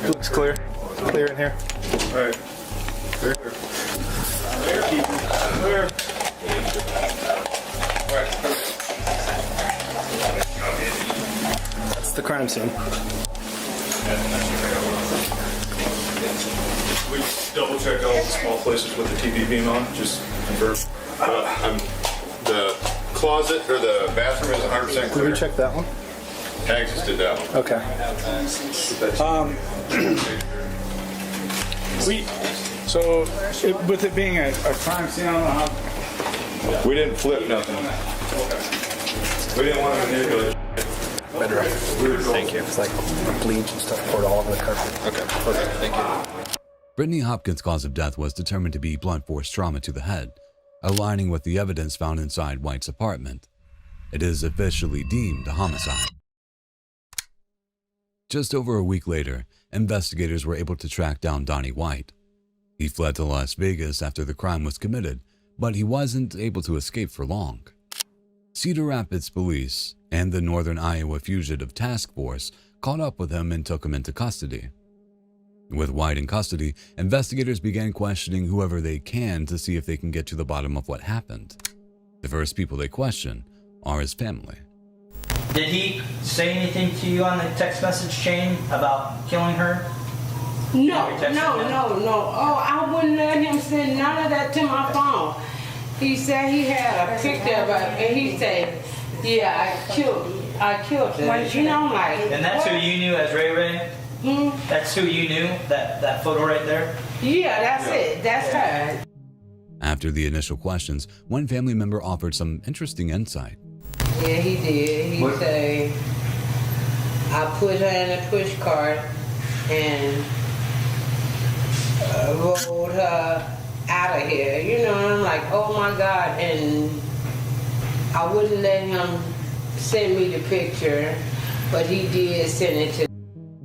Looks clear. Clear in here. All right. Clear. Clear. That's the crime scene. We double checked all the small places with the TV beam on, just confirm. The closet or the bathroom is 100% clear. Did we check that one? I just did that one. Okay. With it being a crime scene, I don't know how. We didn't flip nothing. We didn't want to manipulate. Better. Thank you. It's like bleach and stuff poured all over the carpet. Okay, perfect. Thank you. Brittany Hopkins' cause of death was determined to be blunt force trauma to the head, aligning with the evidence found inside White's apartment. It is officially deemed a homicide. Just over a week later, investigators were able to track down Donnie White. He fled to Las Vegas after the crime was committed, but he wasn't able to escape for long. Cedar Rapids Police and the Northern Iowa Fugitive Task Force caught up with him and took him into custody. With White in custody, investigators began questioning whoever they can to see if they can get to the bottom of what happened. The first people they question are his family. Did he say anything to you on the text message chain about killing her? No. Oh, I wouldn't let him send none of that to my phone. He said he had a picture of her, and he said, yeah, I killed her. You know, like. And that's who you knew as Ray Ray? That's who you knew, that photo right there? Yeah, that's it. That's her. After the initial questions, one family member offered some interesting insight. Yeah, he did. He said, I put her in a push cart and rolled her out of here. You know, and I'm like, oh my God. And I wouldn't let him send me the picture, but he did send it to me.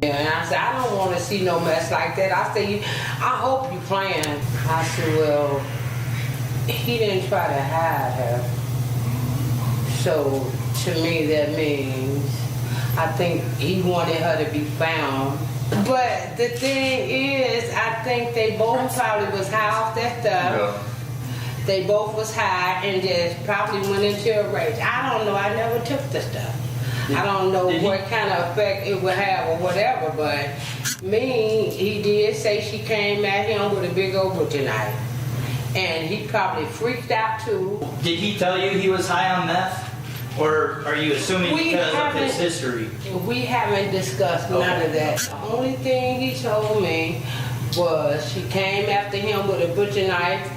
And I said, I don't want to see no mess like that. I said, I hope you playing. I said, well, he didn't try to hide her. So to me, that means I think he wanted her to be found. But the thing is, I think they both probably was high off that stuff. Yeah. They both was high and just probably went into a rage. I don't know. I never took the stuff. I don't know what kind of effect it would have or whatever, but he did say she came at him with a big old butcher knife. And he probably freaked out too. Did he tell you he was high on meth? Or are you assuming because of his history? We haven't discussed none of that. The only thing he told me was she came after him with a butcher knife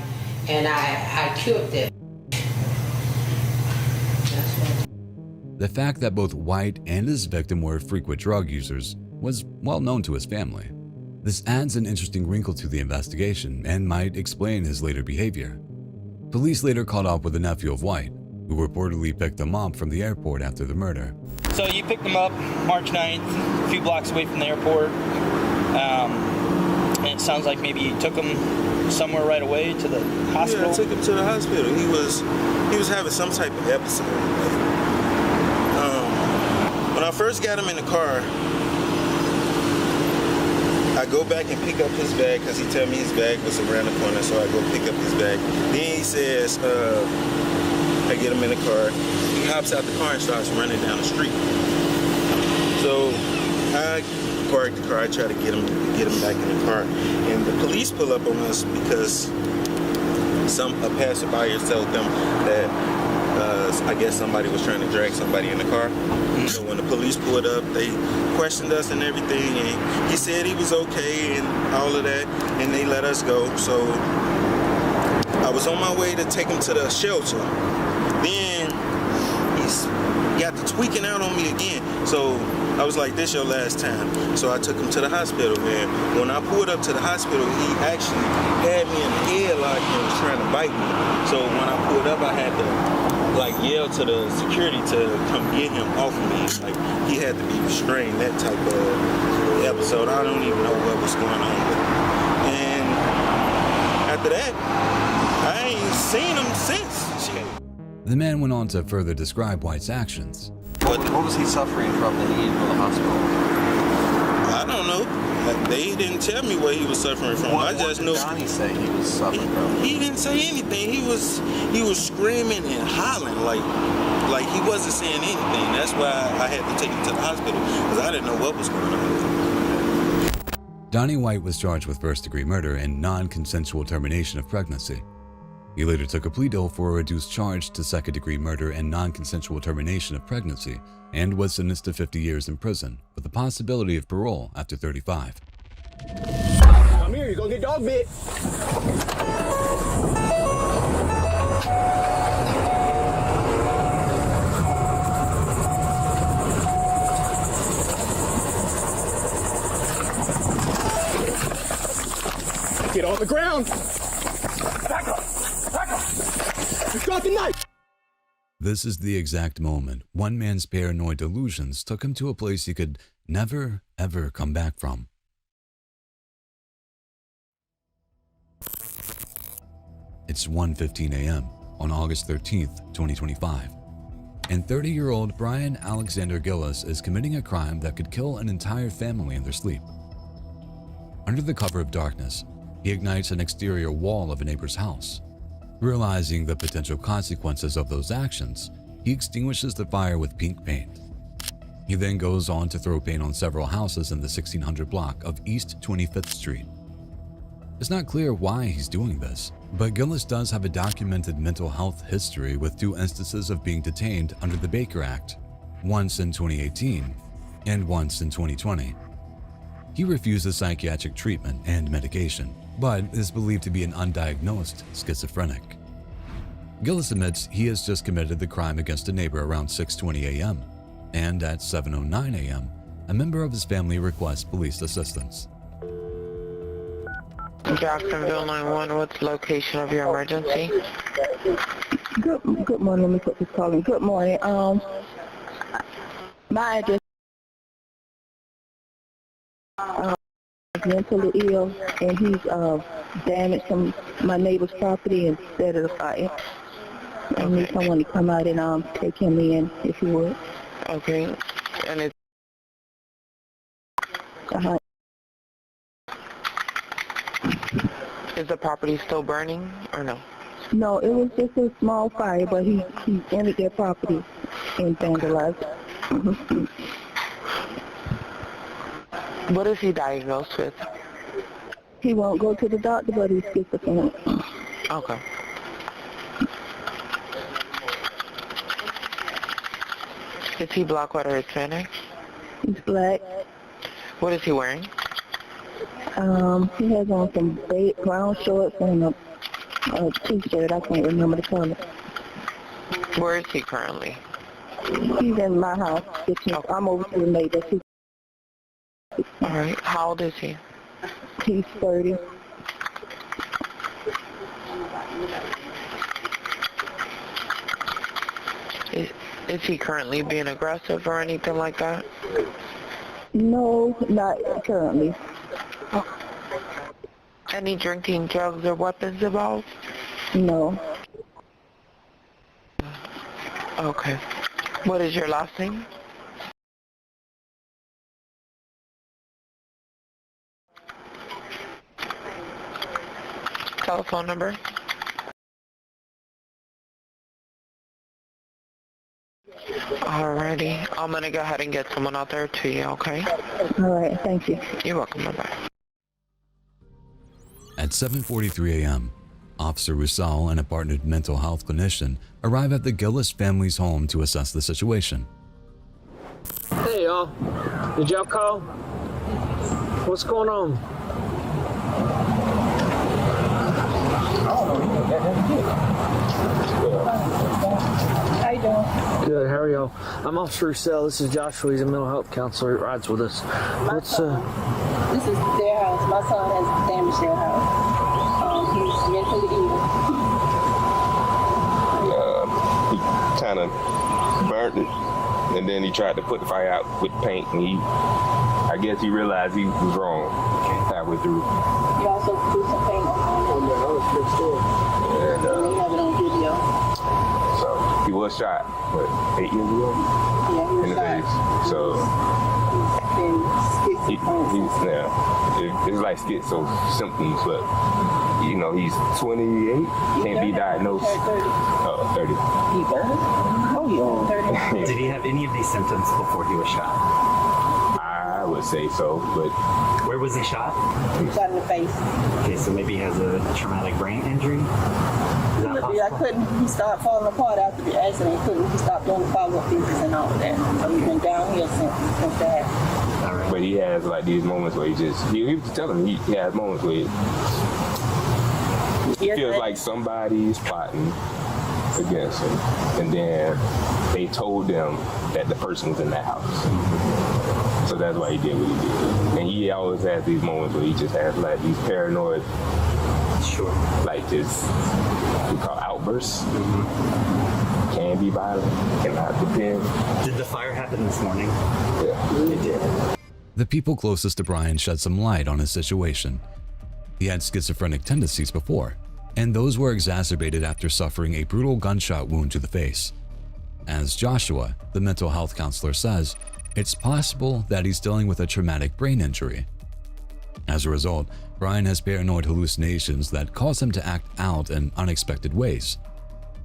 and I killed it. The fact that both White and his victim were frequent drug users was well known to his family. This adds an interesting wrinkle to the investigation and might explain his later behavior. Police later caught up with the nephew of White, who reportedly picked him up from the airport after the murder. So you picked him up March 9th, a few blocks away from the airport, and it sounds like maybe you took him somewhere right away to the hospital? Yeah, I took him to the hospital. He was having some type of episode. When I first got him in the car, I go back and pick up his bag because he told me his bag was around the corner, so I go pick up his bag. Then he says, I get him in the car. He hops out the car and starts running down the street. So I park the car. I try to get him back in the car, and the police pull up on us because a passerby told them that I guess somebody was trying to drag somebody in the car. So when the police pulled up, they questioned us and everything, and he said he was okay and all of that, and they let us go. So I was on my way to take him to the shelter. Then he got to tweaking out on me again. So I was like, this your last time. So I took him to the hospital, and when I pulled up to the hospital, he actually had me in the headlock and was trying to bite me. So when I pulled up, I had to yell to the security to come get him off of me. Like, he had to be restrained, that type of episode. I don't even know what was going on with him. And after that, I ain't seen him since. The man went on to further describe White's actions. What was he suffering from that he needed to go to the hospital? I don't know. They didn't tell me what he was suffering from. I just know. What did Donnie say he was suffering from? He didn't say anything. He was screaming and hollering like he wasn't saying anything. That's why I had to take him to the hospital because I didn't know what was going on with him. Donnie White was charged with first-degree murder and non-consensual termination of pregnancy. He later took a plea deal for a reduced charge to second-degree murder and non-consensual termination of pregnancy and was sentenced to 50 years in prison with the possibility of parole after 35. Come here, you're gonna get dog bit. on the ground. Back up. Back up. You got the knife. This is the exact moment one man's paranoid delusions took him to a place he could never, ever come back from. It's 1:15 a.m. on August 13th, 2025, and 30-year-old Brian Alexander Gillis is committing a crime that could kill an entire family in their sleep. Under the cover of darkness, he ignites an exterior wall of a neighbor's house. Realizing the potential consequences of those actions, he extinguishes the fire with pink paint. He then goes on to throw paint on several houses in the 1600 block of East 25th Street. It's not clear why he's doing this, but Gillis does have a documented mental health history with 2 instances of being detained under the Baker Act, once in 2018 and once in 2020. He refuses psychiatric treatment and medication, but is believed to be an undiagnosed schizophrenic. Gillis admits he has just committed the crime against a neighbor around 6:20 a.m., and at 7:09 a.m., a member of his family requests police assistance. Jacksonville 911, what's the location of your emergency? Good morning. Let me put this call in. Good morning. My address is mentally ill, and he's damaged my neighbor's property and set it afire. I need someone to come out and take him in, if you would. Okay. And it's Is the property still burning or no? No, it was just a small fire, but he entered their property and vandalized it. What is he diagnosed with? He won't go to the doctor, but he's schizophrenic. Okay. Is he black, white, or Hispanic? He's black. What is he wearing? He has on some brown shorts and a t-shirt. I can't remember the color. Where is he currently? He's in my house. I'm over to the neighbor. All right. How old is he? He's 30. Is he currently being aggressive or anything like that? No, not currently. Any drinking, drugs, or weapons involved? No. Okay. What is your last name? Telephone number? Alrighty. I'm gonna go ahead and get someone out there to you, okay? Alright, thank you. You're welcome. Bye-bye. At 7:43 a.m., Officer Roussel and a partnered mental health clinician arrive at the Gillis family's home to assess the situation. Hey y'all, did y'all call? What's going on? How you doing? Good, how are y'all? I'm Officer Roussel. This is Joshua. He's a mental health counselor. He rides with us. This is their house. My son has damaged their house. He's mentally ill. He kind of burnt it, and then he tried to put the fire out with paint, and I guess he realized he was wrong halfway through. He also threw some paint on the other store. And they have it on video. So he was shot, what, 8 years ago? Yeah, he was in the face. So it's like schizo symptoms, but you know, he's 28, can't be diagnosed. 30. He 30? Oh, yeah. 30. Did he have any of these symptoms before he was shot? I would say so, but where was he shot? He was shot in the face. Okay, so maybe he has a traumatic brain injury. He started falling apart after the accident. He stopped doing the follow-up visits and all of that. So he's been downhill since that. All right. But he has like these moments where he was telling me he has moments where he feels like somebody's plotting against him, and then they told them that the person was in that house. So that's why he did what he did. And he always has these moments where he just has like these paranoid, like just we call outbursts. Can be violent, cannot depend. Did the fire happen this morning? Yeah, it did. The people closest to Brian shed some light on his situation. He had schizophrenic tendencies before, and those were exacerbated after suffering a brutal gunshot wound to the face. As Joshua, the mental health counselor, says, it's possible that he's dealing with a traumatic brain injury. As a result, Brian has paranoid hallucinations that cause him to act out in unexpected ways.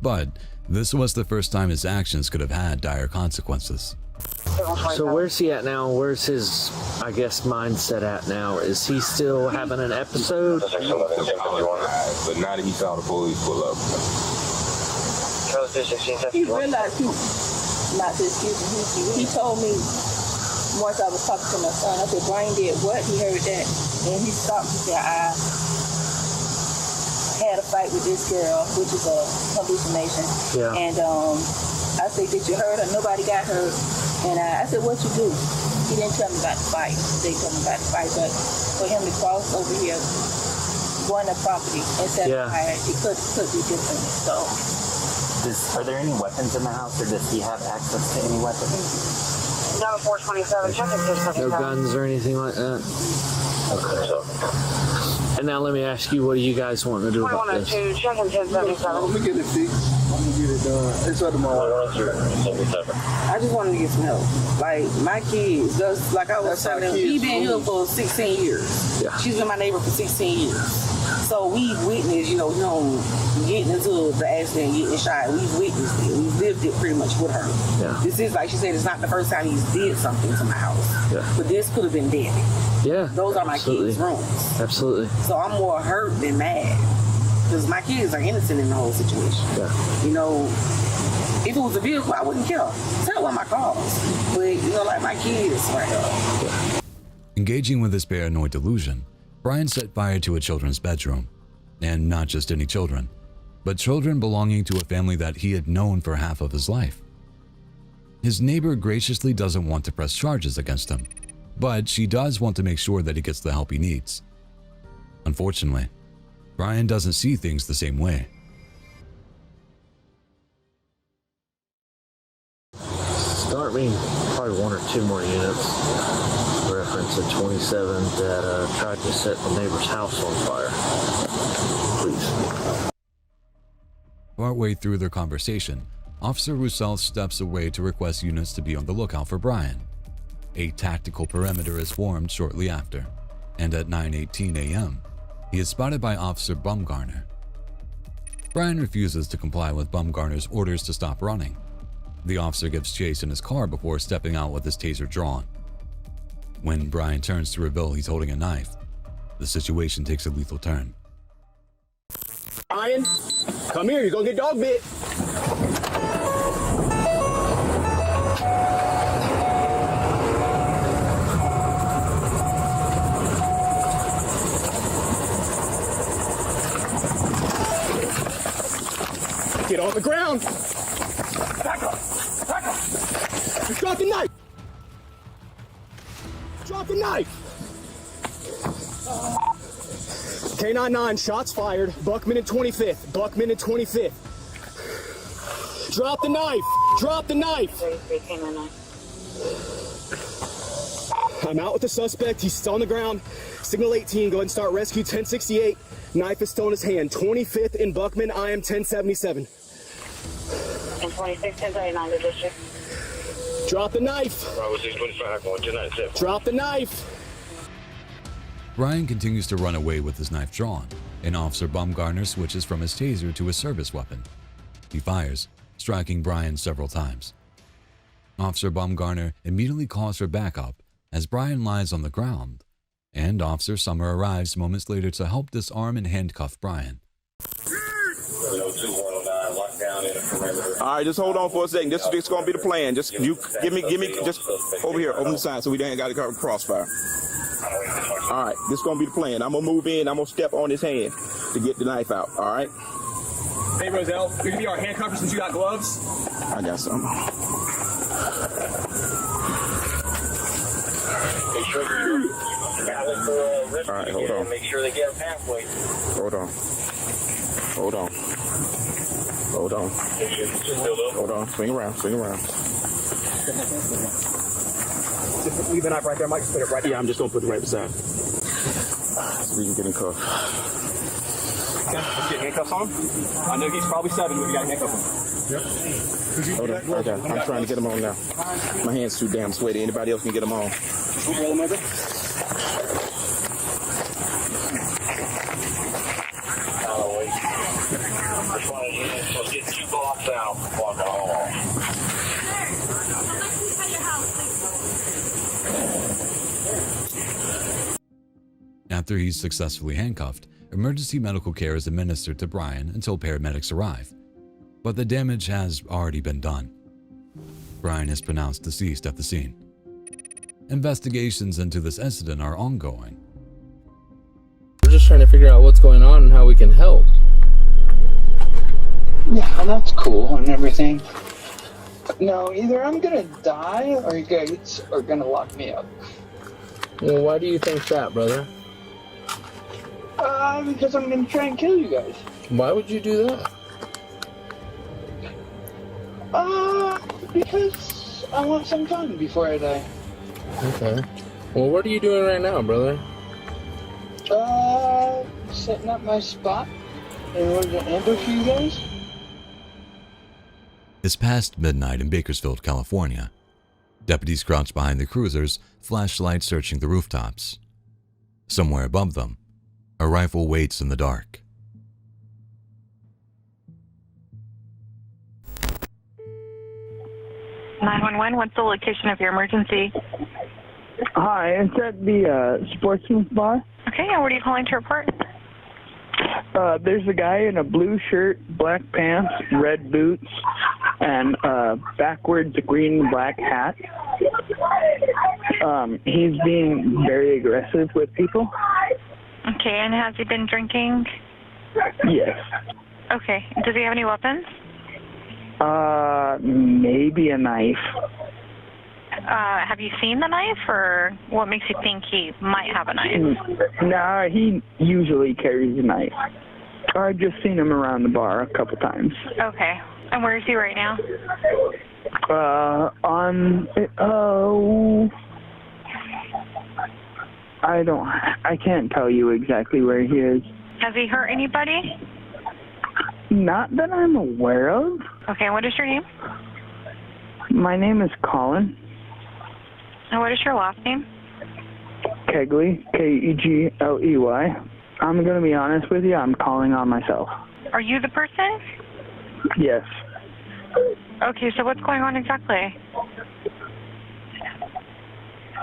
But this was the first time his actions could have had dire consequences. So where's he at now? Where's his, I guess, mindset at now? Is he still having an episode? But now that he saw the police pull up. He realized not to excuse him. He told me once I was talking to my son, I said, Brian did what? He heard that. And he stopped. He said, I had a fight with this girl, which is a hallucination. Yeah. And I said, did you hurt her? Nobody got hurt. And I said, what you do? He didn't tell me about the fight. They told me about the fight, but for him to cross over here, go on the property and set fire, it could be different. So, Are there any weapons in the house, or does he have access to any weapons? No, 427. Check it. No guns or anything like that? Okay. And now let me ask you, what do you guys want to do about this? 2102, check in 1077. Let me get it fixed. I'm gonna get it done. It's up to my wife. I just wanted to get some help. Like, my kids, like I was telling them, he been here for 16 years. Yeah. She's been my neighbor for 16 years. So we witnessed, him getting into the accident, getting shot. We've witnessed it. We've lived it pretty much with her. Yeah. This is, like she said, it's not the first time he's did something to my house. Yeah. But this could have been dead. Yeah. Those are my kids' rooms. Absolutely. So I'm more hurt than mad. Because my kids are innocent in the whole situation. Yeah. If it was a vehicle, I wouldn't care. Tell one my cars. But, like my kids right now. Engaging with his paranoid delusion, Brian set fire to a children's bedroom. And not just any children, but children belonging to a family that he had known for half of his life. His neighbor graciously doesn't want to press charges against him, but she does want to make sure that he gets the help he needs. Unfortunately, Brian doesn't see things the same way. Start me probably one or two more units. Reference a 27 that tried to set the neighbor's house on fire. Please. Partway through their conversation, Officer Roussel steps away to request units to be on the lookout for Brian. A tactical perimeter is formed shortly after, and at 9:18 a.m., he is spotted by Officer Bumgarner. Brian refuses to comply with Bumgarner's orders to stop running. The officer gives chase in his car before stepping out with his taser drawn. When Brian turns to reveal he's holding a knife, the situation takes a lethal turn. Brian, come here. You're gonna get dog bit. Get on the ground. Back up. Back up. Just drop the knife. Drop the knife. K99, shots fired. Buckman and 25th. Buckman and 25th. Drop the knife. Drop the knife. I'm out with the suspect. He's still on the ground. Signal 18. Go ahead and start rescue 1068. Knife is still in his hand. 25th in Buckman. I am 1077. And 26, 1039, the district. Drop the knife. Drop the knife. Brian continues to run away with his knife drawn, and Officer Bumgarner switches from his taser to his service weapon. He fires, striking Brian several times. Officer Bumgarner immediately calls for backup as Brian lies on the ground, and Officer Summer arrives moments later to help disarm and handcuff Brian. All right, just hold on for a second. This is going to be the plan. Just you give me, just over here, open the side so we ain't got to cover crossfire. All right, this is going to be the plan. I'm going to move in. I'm going to step on his hand to get the knife out. All right. Hey, Roselle, you're going to be our handcuffer since you got gloves? I got some. right, hold on. Make sure they get them halfway. Hold on. Hold on. Hold on. Hold on. Swing around. Swing around. Just leave the knife right there, Mike. Just put it right there. Yeah, I'm just gonna put it right beside. So we can get in cuffs. Okay, let's get handcuffs on him. I know he's probably 7, but we got to handcuff him. Yep. Hold on. Okay, I'm trying to get him on now. My hand's too damn sweaty. Anybody else can get him on. Roll him over. Let's get 2 blocks out. Walk home. After he's successfully handcuffed, emergency medical care is administered to Brian until paramedics arrive. But the damage has already been done. Brian is pronounced deceased at the scene. Investigations into this incident are ongoing. We're just trying to figure out what's going on and how we can help. Yeah, well, that's cool and everything. No, either I'm gonna die or you guys are gonna lock me up. Well, why do you think that, brother? Because I'm gonna try and kill you guys. Why would you do that? Because I want some fun before I die. Okay. Well, what are you doing right now, brother? Setting up my spot in order to ambush you guys. It's past midnight in Bakersfield, California. Deputies crouch behind the cruisers, flashlights searching the rooftops. Somewhere above them, a rifle waits in the dark. What's the location of your emergency? Hi, it's at the Sportsman's Bar. Okay, and what are you calling to report? There's a guy in a blue shirt, black pants, red boots, and backwards green and black hat. He's being very aggressive with people. Okay, and has he been drinking? Yes. Okay, does he have any weapons? Maybe a knife. Have you seen the knife, or what makes you think he might have a knife? Nah, he usually carries a knife. I've just seen him around the bar a couple times. Okay, and where is he right now? I can't tell you exactly where he is. Has he hurt anybody? Not that I'm aware of. Okay, what is your name? My name is Colin. And what is your last name? Kegley, Kegley. I'm going to be honest with you, I'm calling on myself. Are you the person? Yes. Okay, so what's going on exactly?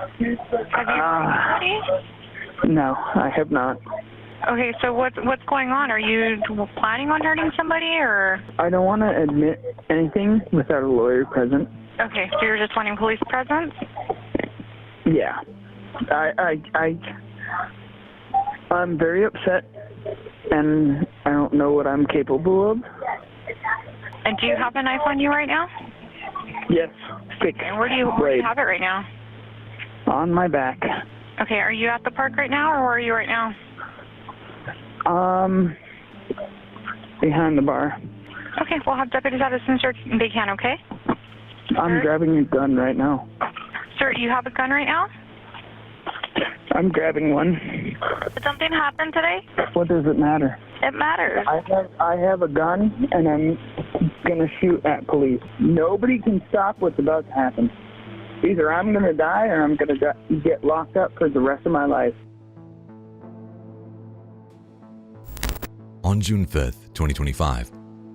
Have you hurt anybody? No, I have not. Okay, so what's going on? Are you planning on hurting somebody, or? I don't want to admit anything without a lawyer present. Okay, so you're just wanting police presence? Yeah. I'm very upset, and I don't know what I'm capable of. And do you have a knife on you right now? Yes. And where do you have it right now? On my back. Okay, are you at the park right now, or where are you right now? Behind the bar. Okay, we'll have deputies out as soon as they can, okay? I'm grabbing a gun right now. Sir, do you have a gun right now? I'm grabbing one. Did something happen today? What does it matter? It matters. I have a gun, and I'm gonna shoot at police. Nobody can stop what's about to happen. Either I'm gonna die, or I'm gonna get locked up for the rest of my life. On June 5th, 2025,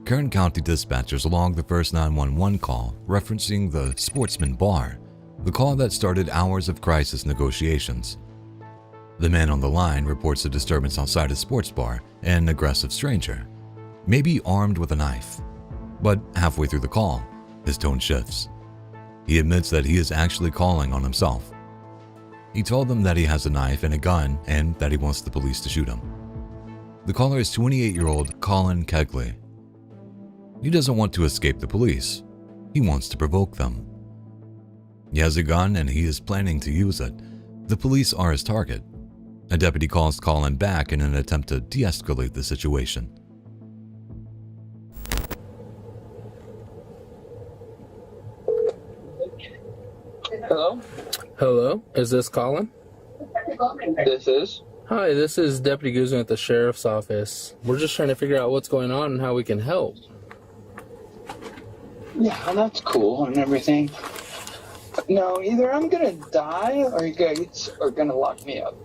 Kern County dispatchers logged the first 911 call referencing the Sportsman Bar, the call that started hours of crisis negotiations. The man on the line reports a disturbance outside a sports bar and an aggressive stranger, maybe armed with a knife. But halfway through the call, his tone shifts. He admits that he is actually calling on himself. He told them that he has a knife and a gun and that he wants the police to shoot him. The caller is 28-year-old Colin Kegley. He doesn't want to escape the police. He wants to provoke them. He has a gun and he is planning to use it. The police are his target. A deputy calls Colin back in an attempt to de-escalate the situation. Hello? Hello? Is this Colin? This is. Hi, this is Deputy Guzman at the Sheriff's Office. We're just trying to figure out what's going on and how we can help. Yeah, that's cool and everything. No, either I'm gonna die or you guys are gonna lock me up.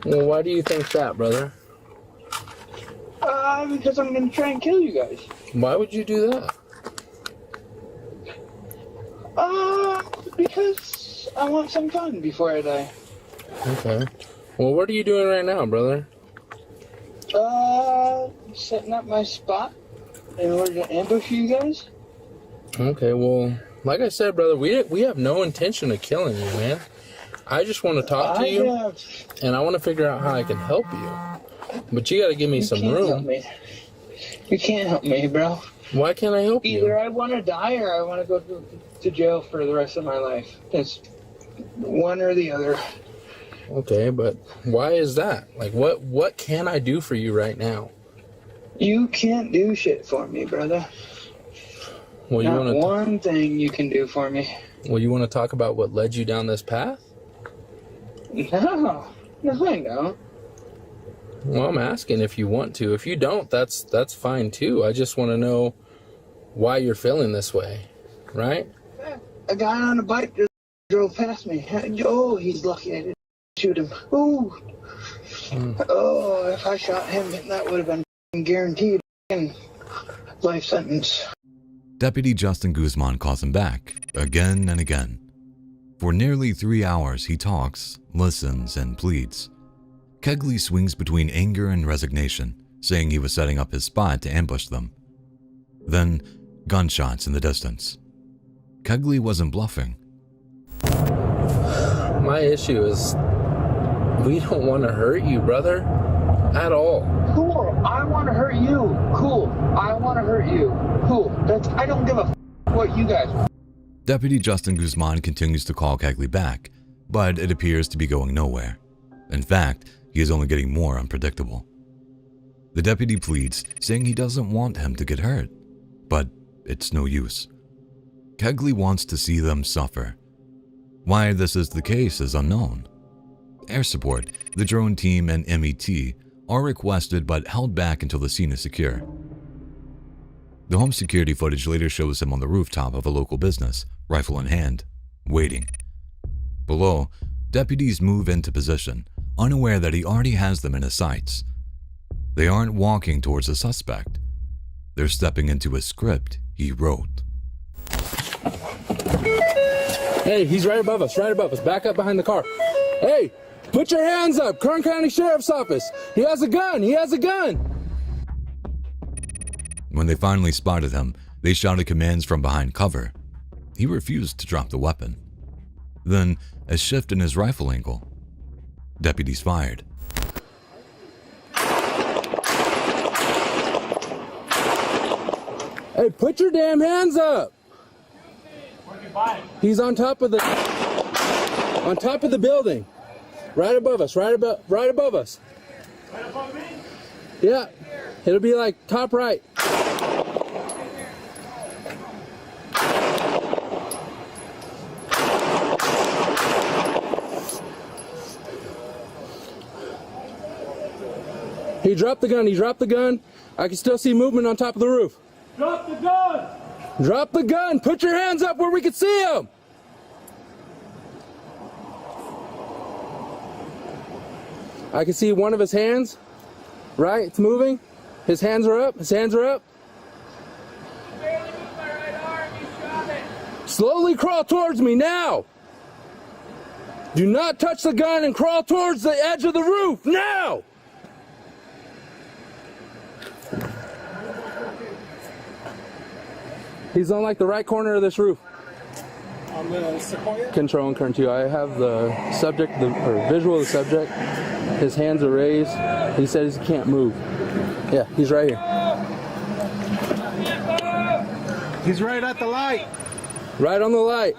Well, why do you think that, brother? Because I'm gonna try and kill you guys. Why would you do that? Because I want some fun before I die. Okay. Well, what are you doing right now, brother? Setting up my spot in order to ambush you guys. Okay, well, like I said, brother, we have no intention of killing you, man. I just want to talk to you, and I want to figure out how I can help you. But you got to give me some room. Help me. You can't help me, bro. Why can't I help you? Either I want to die or I want to go to jail for the rest of my life. It's one or the other. Okay, but why is that? Like, what can I do for you right now? You can't do shit for me, brother. Well, you Not one thing you can do for me. Well, you want to talk about what led you down this path? No, I don't. Well, I'm asking if you want to. If you don't, that's fine too. I just want to know why you're feeling this way, right? A guy on a bike just drove past me. Oh, he's lucky I didn't shoot him. Ooh. Oh, if I shot him, that would have been guaranteed life sentence. Deputy Justin Guzman calls him back, again and again. For nearly 3 hours, he talks, listens, and pleads. Kegley swings between anger and resignation, saying he was setting up his spot to ambush them. Then, gunshots in the distance. Kegley wasn't bluffing. My issue is, we don't want to hurt you, brother. At all. Cool, I want to hurt you. Cool, I want to hurt you. Cool, I don't give a what you guys want. Deputy Justin Guzman continues to call Kegley back, but it appears to be going nowhere. In fact, he is only getting more unpredictable. The deputy pleads, saying he doesn't want him to get hurt, but it's no use. Kegley wants to see them suffer. Why this is the case is unknown. Air support, the drone team, and MET are requested but held back until the scene is secure. The home security footage later shows him on the rooftop of a local business, rifle in hand, waiting. Below, deputies move into position, unaware that he already has them in his sights. They aren't walking towards a suspect. They're stepping into a script he wrote. Hey, he's right above us, right above us. Back up behind the car. Hey, put your hands up. Kern County Sheriff's Office. He has a gun. He has a gun. When they finally spotted him, they shouted commands from behind cover. He refused to drop the weapon. Then, a shift in his rifle angle. Deputies fired. Hey, put your damn hands up. He's on top of the building. Right above us, right above us. Right above me? Yeah. It'll be like top right. He dropped the gun. He dropped the gun. I can still see movement on top of the roof. Drop the gun! Drop the gun. Put your hands up where we can see him. I can see one of his hands. Right? It's moving. His hands are up. His hands are up. Slowly crawl towards me now. Do not touch the gun and crawl towards the edge of the roof now. He's on like the right corner of this roof. I'm going to support you. Control and current 2. I have the subject, or visual of the subject. His hands are raised. He says he can't move. Yeah, he's right here. He's right at the light. Right on the light.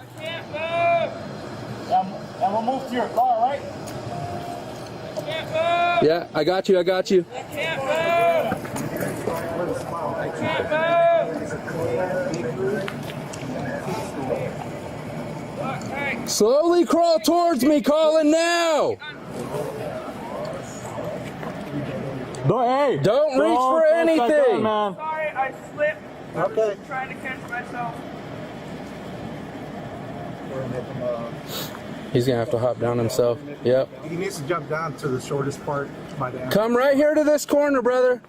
I'm going to move to your car, right? Yeah, I got you. I got you. I can't move. I can't move. Slowly crawl towards me, Colin, now! Don't reach for anything! Sorry, I slipped. Okay. I'm just trying to catch myself. He's gonna have to hop down himself. Yep. He needs to jump down to the shortest part by the end. Come right here to this corner, brother.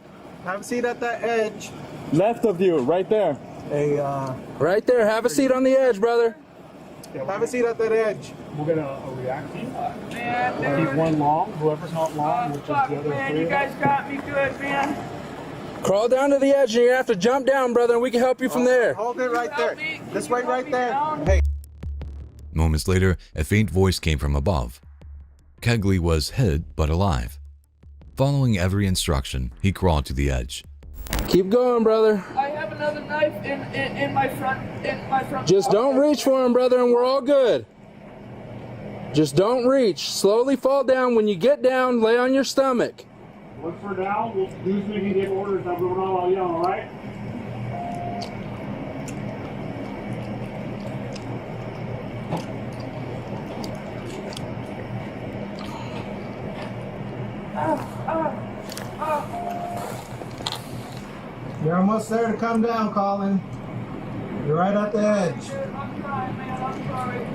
Have a seat at that edge. Left of you, right there. Right there. Have a seat on the edge, brother. Have a seat at that edge. We'll get a react team. Man, Keep dude. one long, whoever's not long, which is the Fuck, other man, three. you guys got me good, man. Crawl down to the edge and you're gonna have to jump down, brother, and we can help you from there. Hold it right there. This way, right there. Hey. Moments later, a faint voice came from above. Kegley was hit but alive. Following every instruction, he crawled to the edge. Keep going, brother. I have another knife in my front. Just don't reach for him, brother, and we're all good. Just don't reach. Slowly fall down. When you get down, lay on your stomach. Look for now. We'll do so we can get orders. I'm going all young, all right? You're almost there to come down, Colin. You're right at the edge. I'm trying, man. I'm sorry.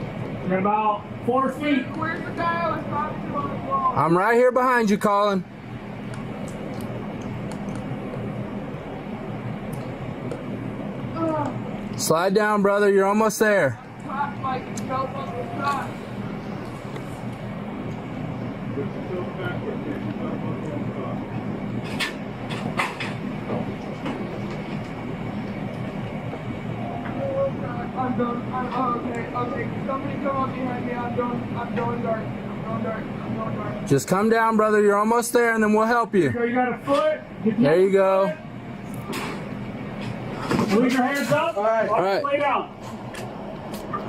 You're about 4 feet. Where's the guy I was talking to on the phone? I'm right here behind you, Colin. Slide down, brother. You're almost there. Like it's felt on the top. I'm done. Okay. Somebody come up behind me. I'm going dark. Just come down, brother. You're almost there, and then we'll help you. You got a foot. There you go. Move your hands up. All right. Lay down.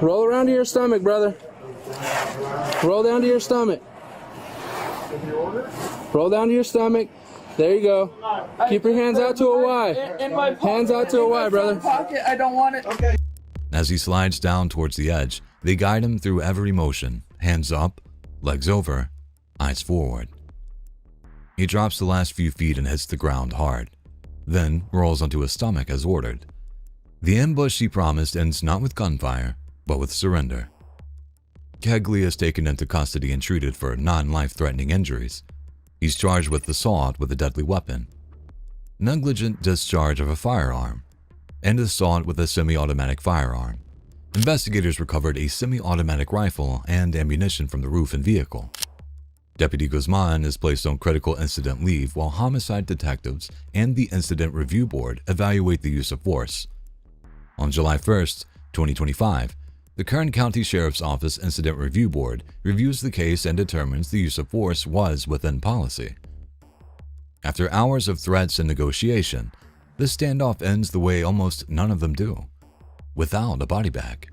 Roll around to your stomach, brother. Roll down to your stomach. Roll down to your stomach. There you go. Keep your hands out to a Y. In my pocket, Hands out to a Y, brother. Pocket. I don't want it. Okay. As he slides down towards the edge, they guide him through every motion, hands up, legs over, eyes forward. He drops the last few feet and hits the ground hard, then rolls onto his stomach as ordered. The ambush he promised ends not with gunfire, but with surrender. Kegley is taken into custody and treated for non-life-threatening injuries. He's charged with assault with a deadly weapon, negligent discharge of a firearm, and assault with a semi-automatic firearm. Investigators recovered a semi-automatic rifle and ammunition from the roof and vehicle. Deputy Guzman is placed on critical incident leave while homicide detectives and the Incident Review Board evaluate the use of force. On July 1st, 2025, the Kern County Sheriff's Office Incident Review Board reviews the case and determines the use of force was within policy. After hours of threats and negotiation, this standoff ends the way almost none of them do, without a body bag.